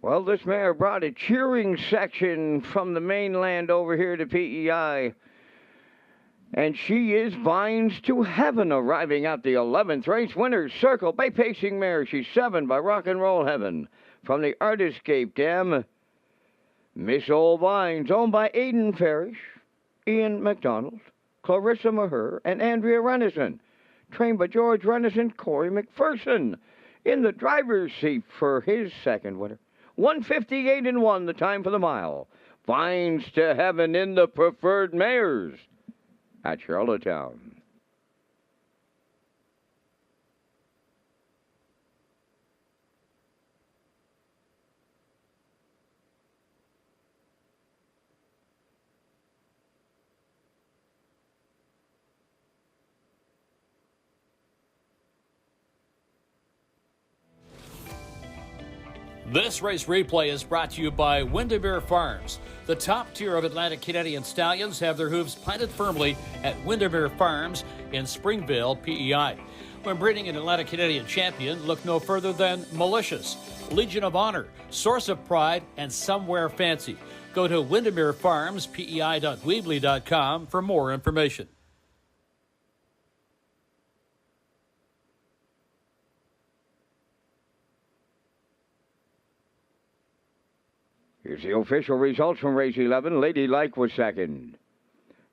Well, this mare brought a cheering section from the mainland over here to PEI. And she is Vines to Heaven, arriving at the 11th race. Winner's Circle by Pacing Mare. She's 7 by Rock and Roll Heaven. From the Artiscape Dam, Miss Old Vines, owned by Aidan Farish, Ian McDonald, Clarissa Maher, and Andrea Renison. Trained by George Renison, Corey McPherson. In the driver's seat for his second winner. 1:58.1, the time for the mile. Vines to Heaven in the Preferred Mares at Charlottetown. This race replay is brought to you by Windermere Farms. The top tier of Atlantic Canadian stallions have their hooves planted firmly at Windermere Farms in Springvale, PEI. When breeding an Atlantic Canadian champion, look no further than Malicious, Legion of Honor, Source of Pride, and Somewhere Fancy. Go to windermerefarmspei.weebly.com for more information. Here's the official results from race 11. Ladylike was second.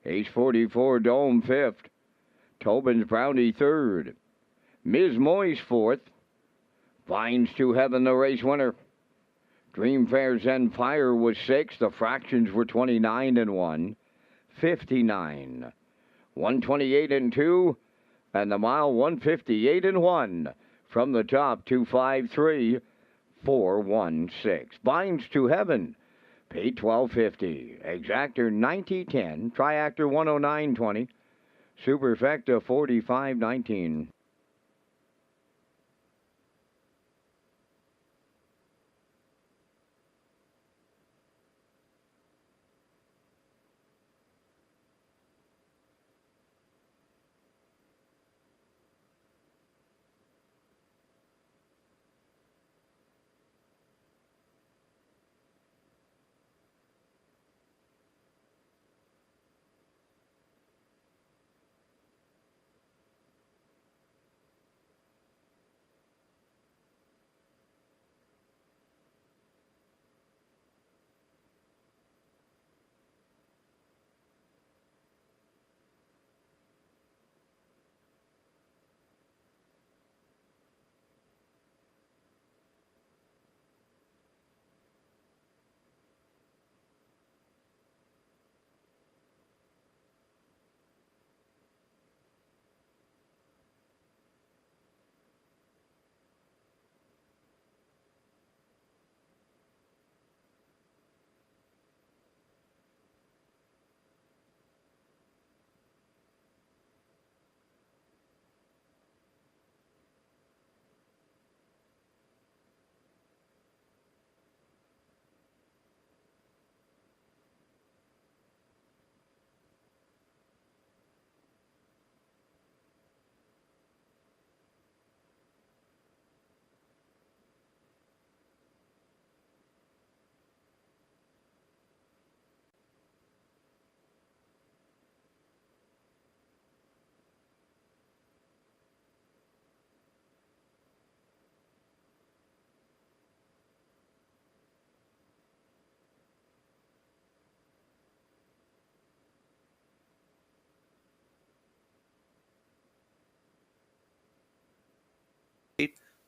Ace 44 Dome fifth. Tobin's Brownie third. Ms. Moyes fourth. Vines to Heaven, the race winner. Dream Fair Zen Fire was sixth. The fractions were 29-1, 59, 128-2, and the mile 158-1. From the top, 253. 416. Vines to Heaven, paid $12.50. Exactor 90.10. Triactor 109.20. Superfecta 45.19.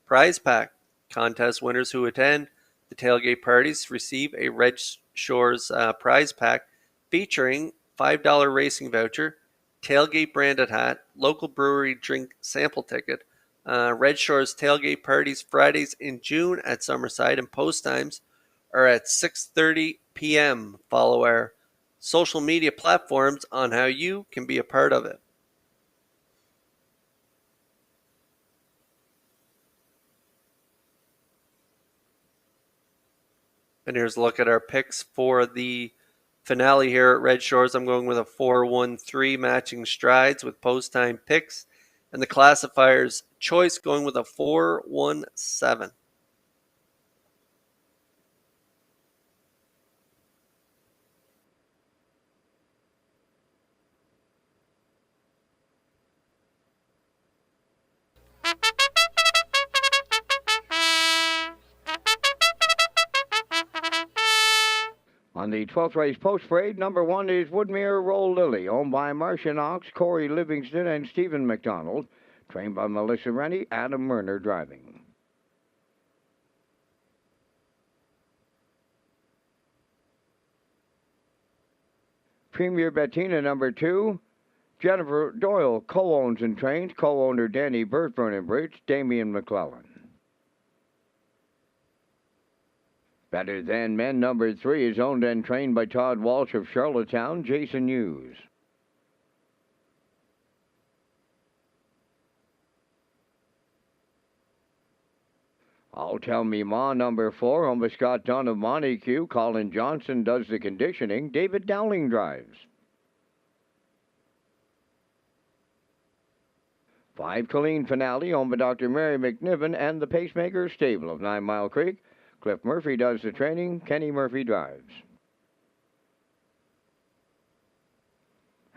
Prize pack. Contest winners who attend the tailgate parties receive a Red Shores prize pack featuring $5 racing voucher, tailgate branded hat, local brewery drink sample ticket. Red Shores tailgate parties Fridays in June at Summerside, and post times are at 6:30 p.m. Follow our social media platforms on how you can be a part of it. And here's a look at our picks for the finale here at Red Shores. I'm going with a 4-1-3 matching strides with post time picks. And the classifiers choice going with a 4-1-7. On the 12th race post-parade, number 1 is Woodmere Roll Lily, owned by Marcia Knox, Corey Livingston, and Stephen McDonald. Trained by Melissa Rennie, Adam Murner driving. Premier Bettina, number 2. Jennifer Doyle co-owns and trains. Co-owner Danny Burtburn and Bridge, Damian McClellan. Better Than Men, number 3, is owned and trained by Todd Walsh of Charlottetown, Jason Hughes. I'll Tell Me Ma, number 4, owned by Scott Dunn of Montague. Colin Johnson does the conditioning. David Dowling drives. 5 Colleen Finale, owned by Dr. Mary McNiven and the Pacemaker Stable of 9 Mile Creek. Cliff Murphy does the training. Kenny Murphy drives.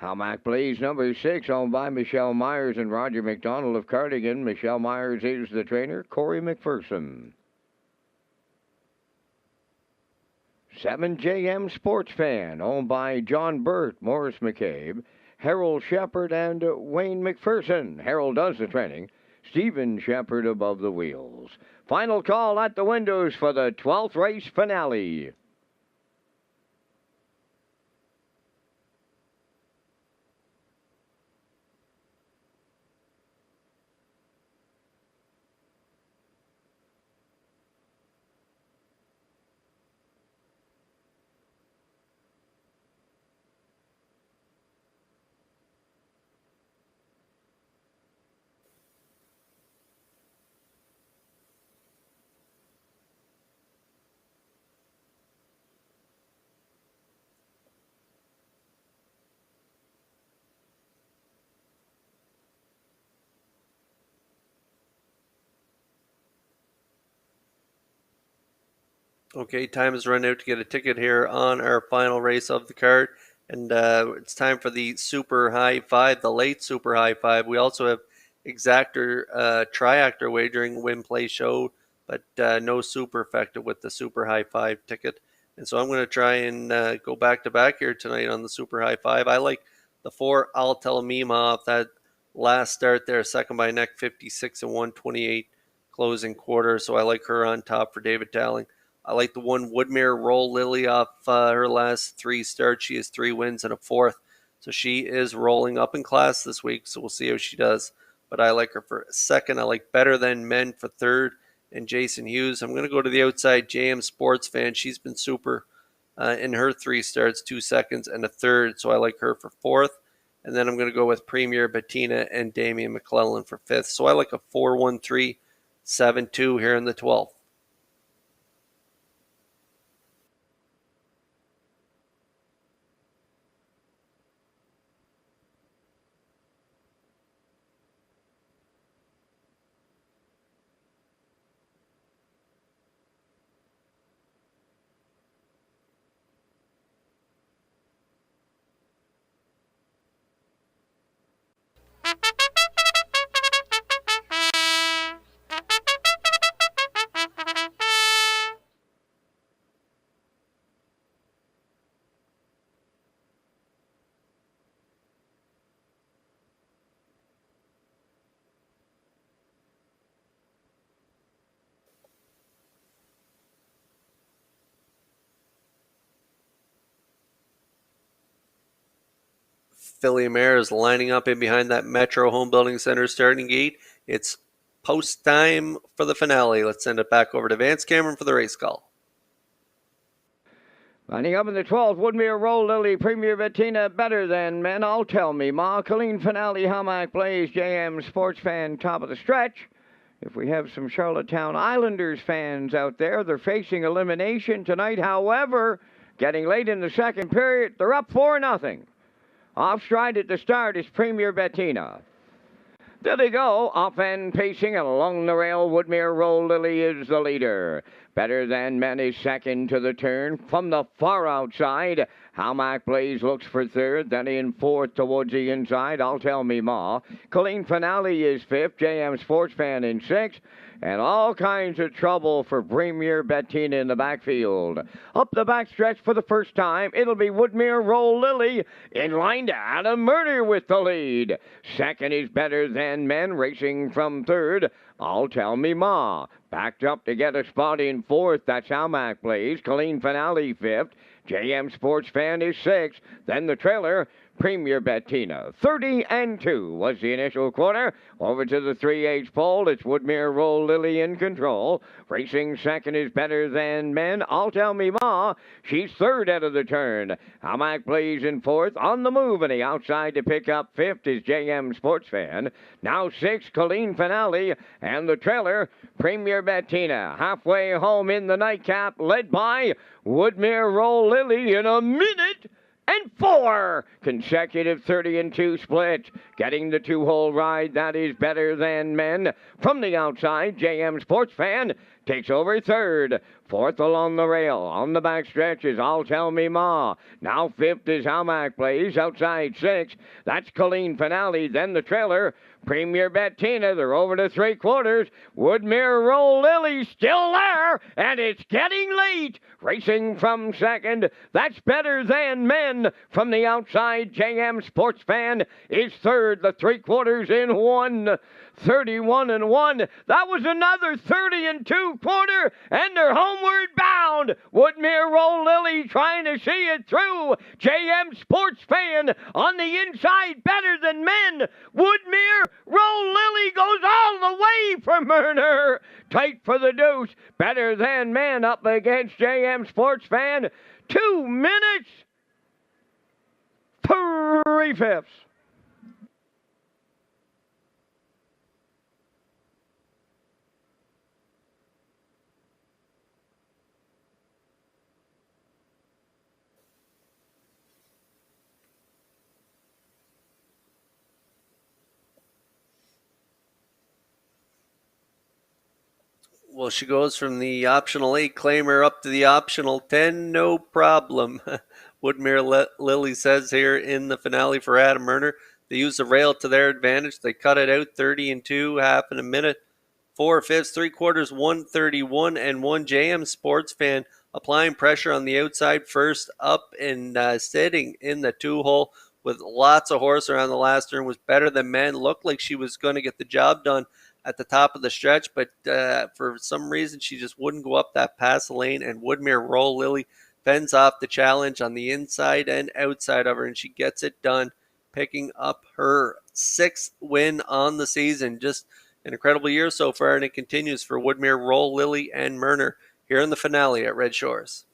Hamac Blaze, number 6, owned by Michelle Myers and Roger McDonald of Cardigan. Michelle Myers is the trainer. Corey McPherson. 7 JM Sports Fan, owned by John Burt, Morris McCabe, Harold Shepard, and Wayne McPherson. Harold does the training. Stephen Shepard above the wheels. Final call at the windows for the 12th race finale. Okay, time is run out to get a ticket here on our final race of the card. And it's time for the Super High Five, the late Super High Five. We also have exactor, triactor wagering, win, play, show, but no super effective with the Super High Five ticket. And so I'm going to try and go back to back here tonight on the Super High Five. I like the 4 I'll Tell Mima off that last start there, second by neck, 56 and 128 closing quarter. So I like her on top for David Dowling. I like the 1 Woodmere Roll Lily off her last 3 starts. She has 3 wins and a 4th. So she is rolling up in class this week. So we'll see how she does. But I like her for 2nd. I like Better Than Men for 3rd. And Jason Hughes. I'm going to go to the outside. JM Sports Fan. She's been super in her 3 starts, 2 seconds and a 3rd. So I like her for 4th. And then I'm going to go with Premier Bettina and Damian McClellan for 5th. So I like a 4-1-3-7-2 here in the 12th. Philly Mare is lining up in behind that Metro Home Building Center starting gate. It's post time for the finale. Let's send it back over to Vance Cameron for the race call. Lining up in the 12th, Woodmere Roll Lily, Premier Bettina, Better Than Men, I'll Tell Me Ma, Colleen Finale, Hamac Blaze, JM Sports Fan, top of the stretch. If we have some Charlottetown Islanders fans out there, they're facing elimination tonight. However, getting late in the second period, they're up 4-0. Off stride at the start is Premier Bettina. There they go, off and pacing, and along the rail, Woodmere Roll Lily is the leader. Better Than Men is second to the turn. From the far outside, How Mac Blaze looks for third. Then in fourth towards the inside, I'll Tell Me Ma. Colleen Finale is fifth. JM Sports Fan in sixth. And all kinds of trouble for Premier Bettina in the backfield. Up the backstretch for the first time, it'll be Woodmere Roll Lily in line to Adam Murder with the lead. Second is Better Than Men, racing from third. I'll Tell Me Ma. Backed up to get a spot in fourth, that's How Mac Blaze. Colleen Finale fifth. JM Sports Fan is sixth. Then the trailer, Premier Bettina. 30-2 was the initial quarter. Over to the 3/8 pole. It's Woodmere Roll Lily in control. Racing second is Better Than Men. I'll Tell Me Ma. She's third out of the turn. How Mac Blaze in fourth. On the move and the outside to pick up fifth is JM Sports Fan. Now sixth, Colleen Finale. And the trailer, Premier Bettina. Halfway home in the nightcap, led by Woodmere Roll Lily in a minute and 4 consecutive 30-2 splits. Getting the two-hole ride, that is Better Than Men. From the outside, JM Sports Fan takes over third. Fourth along the rail. On the backstretch is I'll Tell Me Ma. Now fifth is How Mac Blaze. Outside sixth, that's Colleen Finale. Then the trailer, Premier Bettina. They're over to three-quarters. Woodmere Roll Lily still there, and it's getting late. Racing from second, that's Better Than Men. From the outside, JM Sports Fan is third. The three-quarters in 1. 31-1. That was another 30-2 quarter, and they're homeward bound. Woodmere Roll Lily trying to see it through. JM Sports Fan on the inside, Better Than Men. Woodmere Roll Lily goes all the way for Murner. Tight for the deuce. Better Than Men up against JM Sports Fan. 2 minutes, 3/5. Well, she goes from the optional 8 claimer up to the optional 10, no problem. Woodmere Lily says here in the finale for Adam Murner. They use the rail to their advantage. They cut it out 30-2, half in a minute. 4/5, three-quarters, 1:31-1. JM Sports Fan applying pressure on the outside first, up and sitting in the two-hole with lots of horse around the last turn. Was Better Than Men. Looked like she was going to get the job done at the top of the stretch, but for some reason she just wouldn't go up that pass lane, and Woodmere Roll Lily fends off the challenge on the inside and outside of her, and she gets it done, picking up her 6th win on the season. Just an incredible year so far, and it continues for Woodmere Roll Lily and Murner here in the finale at Red Shores.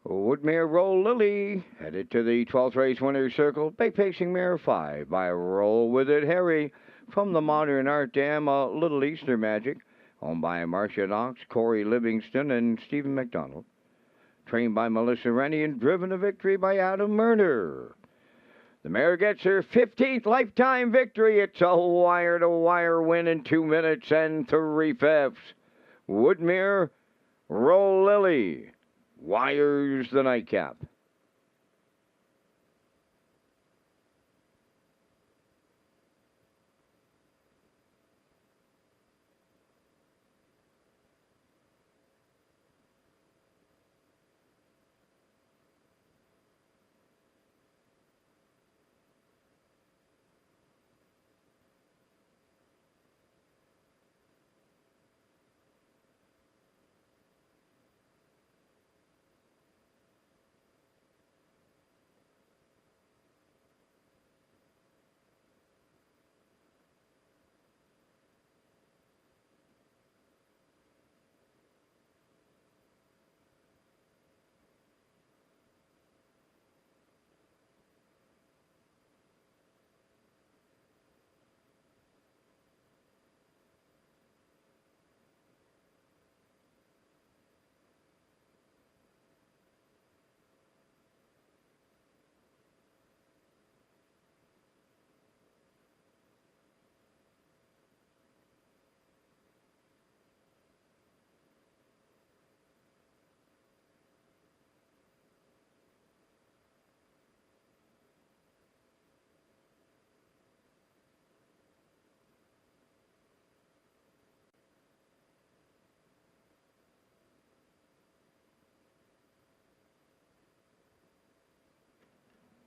Woodmere Roll Lily headed to the 12th race winner's circle. Big pacing mare 5 by Roll With It Harry from the Modern Art Dam, a Little Easter Magic, owned by Marcia Knox, Corey Livingston, and Stephen McDonald. Trained by Melissa Rennie and driven to victory by Adam Murner. The mare gets her 15th lifetime victory. It's a wire-to-wire win in 2 minutes and 3/5. Woodmere Roll Lily wires the nightcap.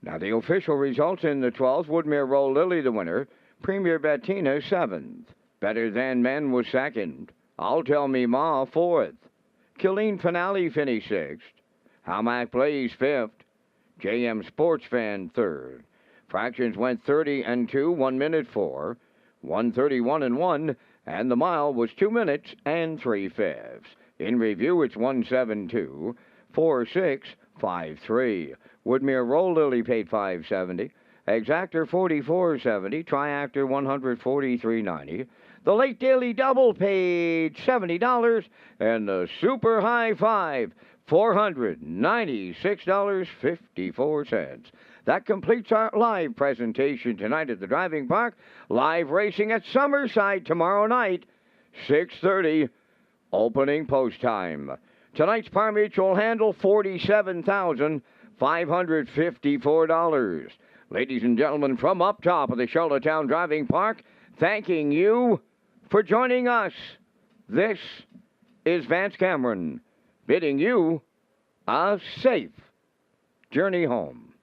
Now the official results in the 12th, Woodmere Roll Lily the winner, Premier Bettina 7th, Better Than Men was 2nd, I'll Tell Me Ma 4th, Killeen Finale finished 6th, Hamac Blaze 5th, JM Sports Fan 3rd. Fractions went 30 and 2, 1 minute 4, 131 and 1, and the mile was 2 minutes and 3/5. In review, it's 172, 46, 53. Woodmere Roll Lily paid $5.70, Exactor $44.70, Triactor $143.90. The Late Daily Double paid $70, and the Super High Five $496.54. That completes our live presentation tonight at the driving park. Live racing at Summerside tomorrow night, 6:30, opening post time. Tonight's par mutual handle, $47,554. Ladies and gentlemen, from up top of the Charlottetown Driving Park, thanking you for joining us. This is Vance Cameron, bidding you a safe journey home.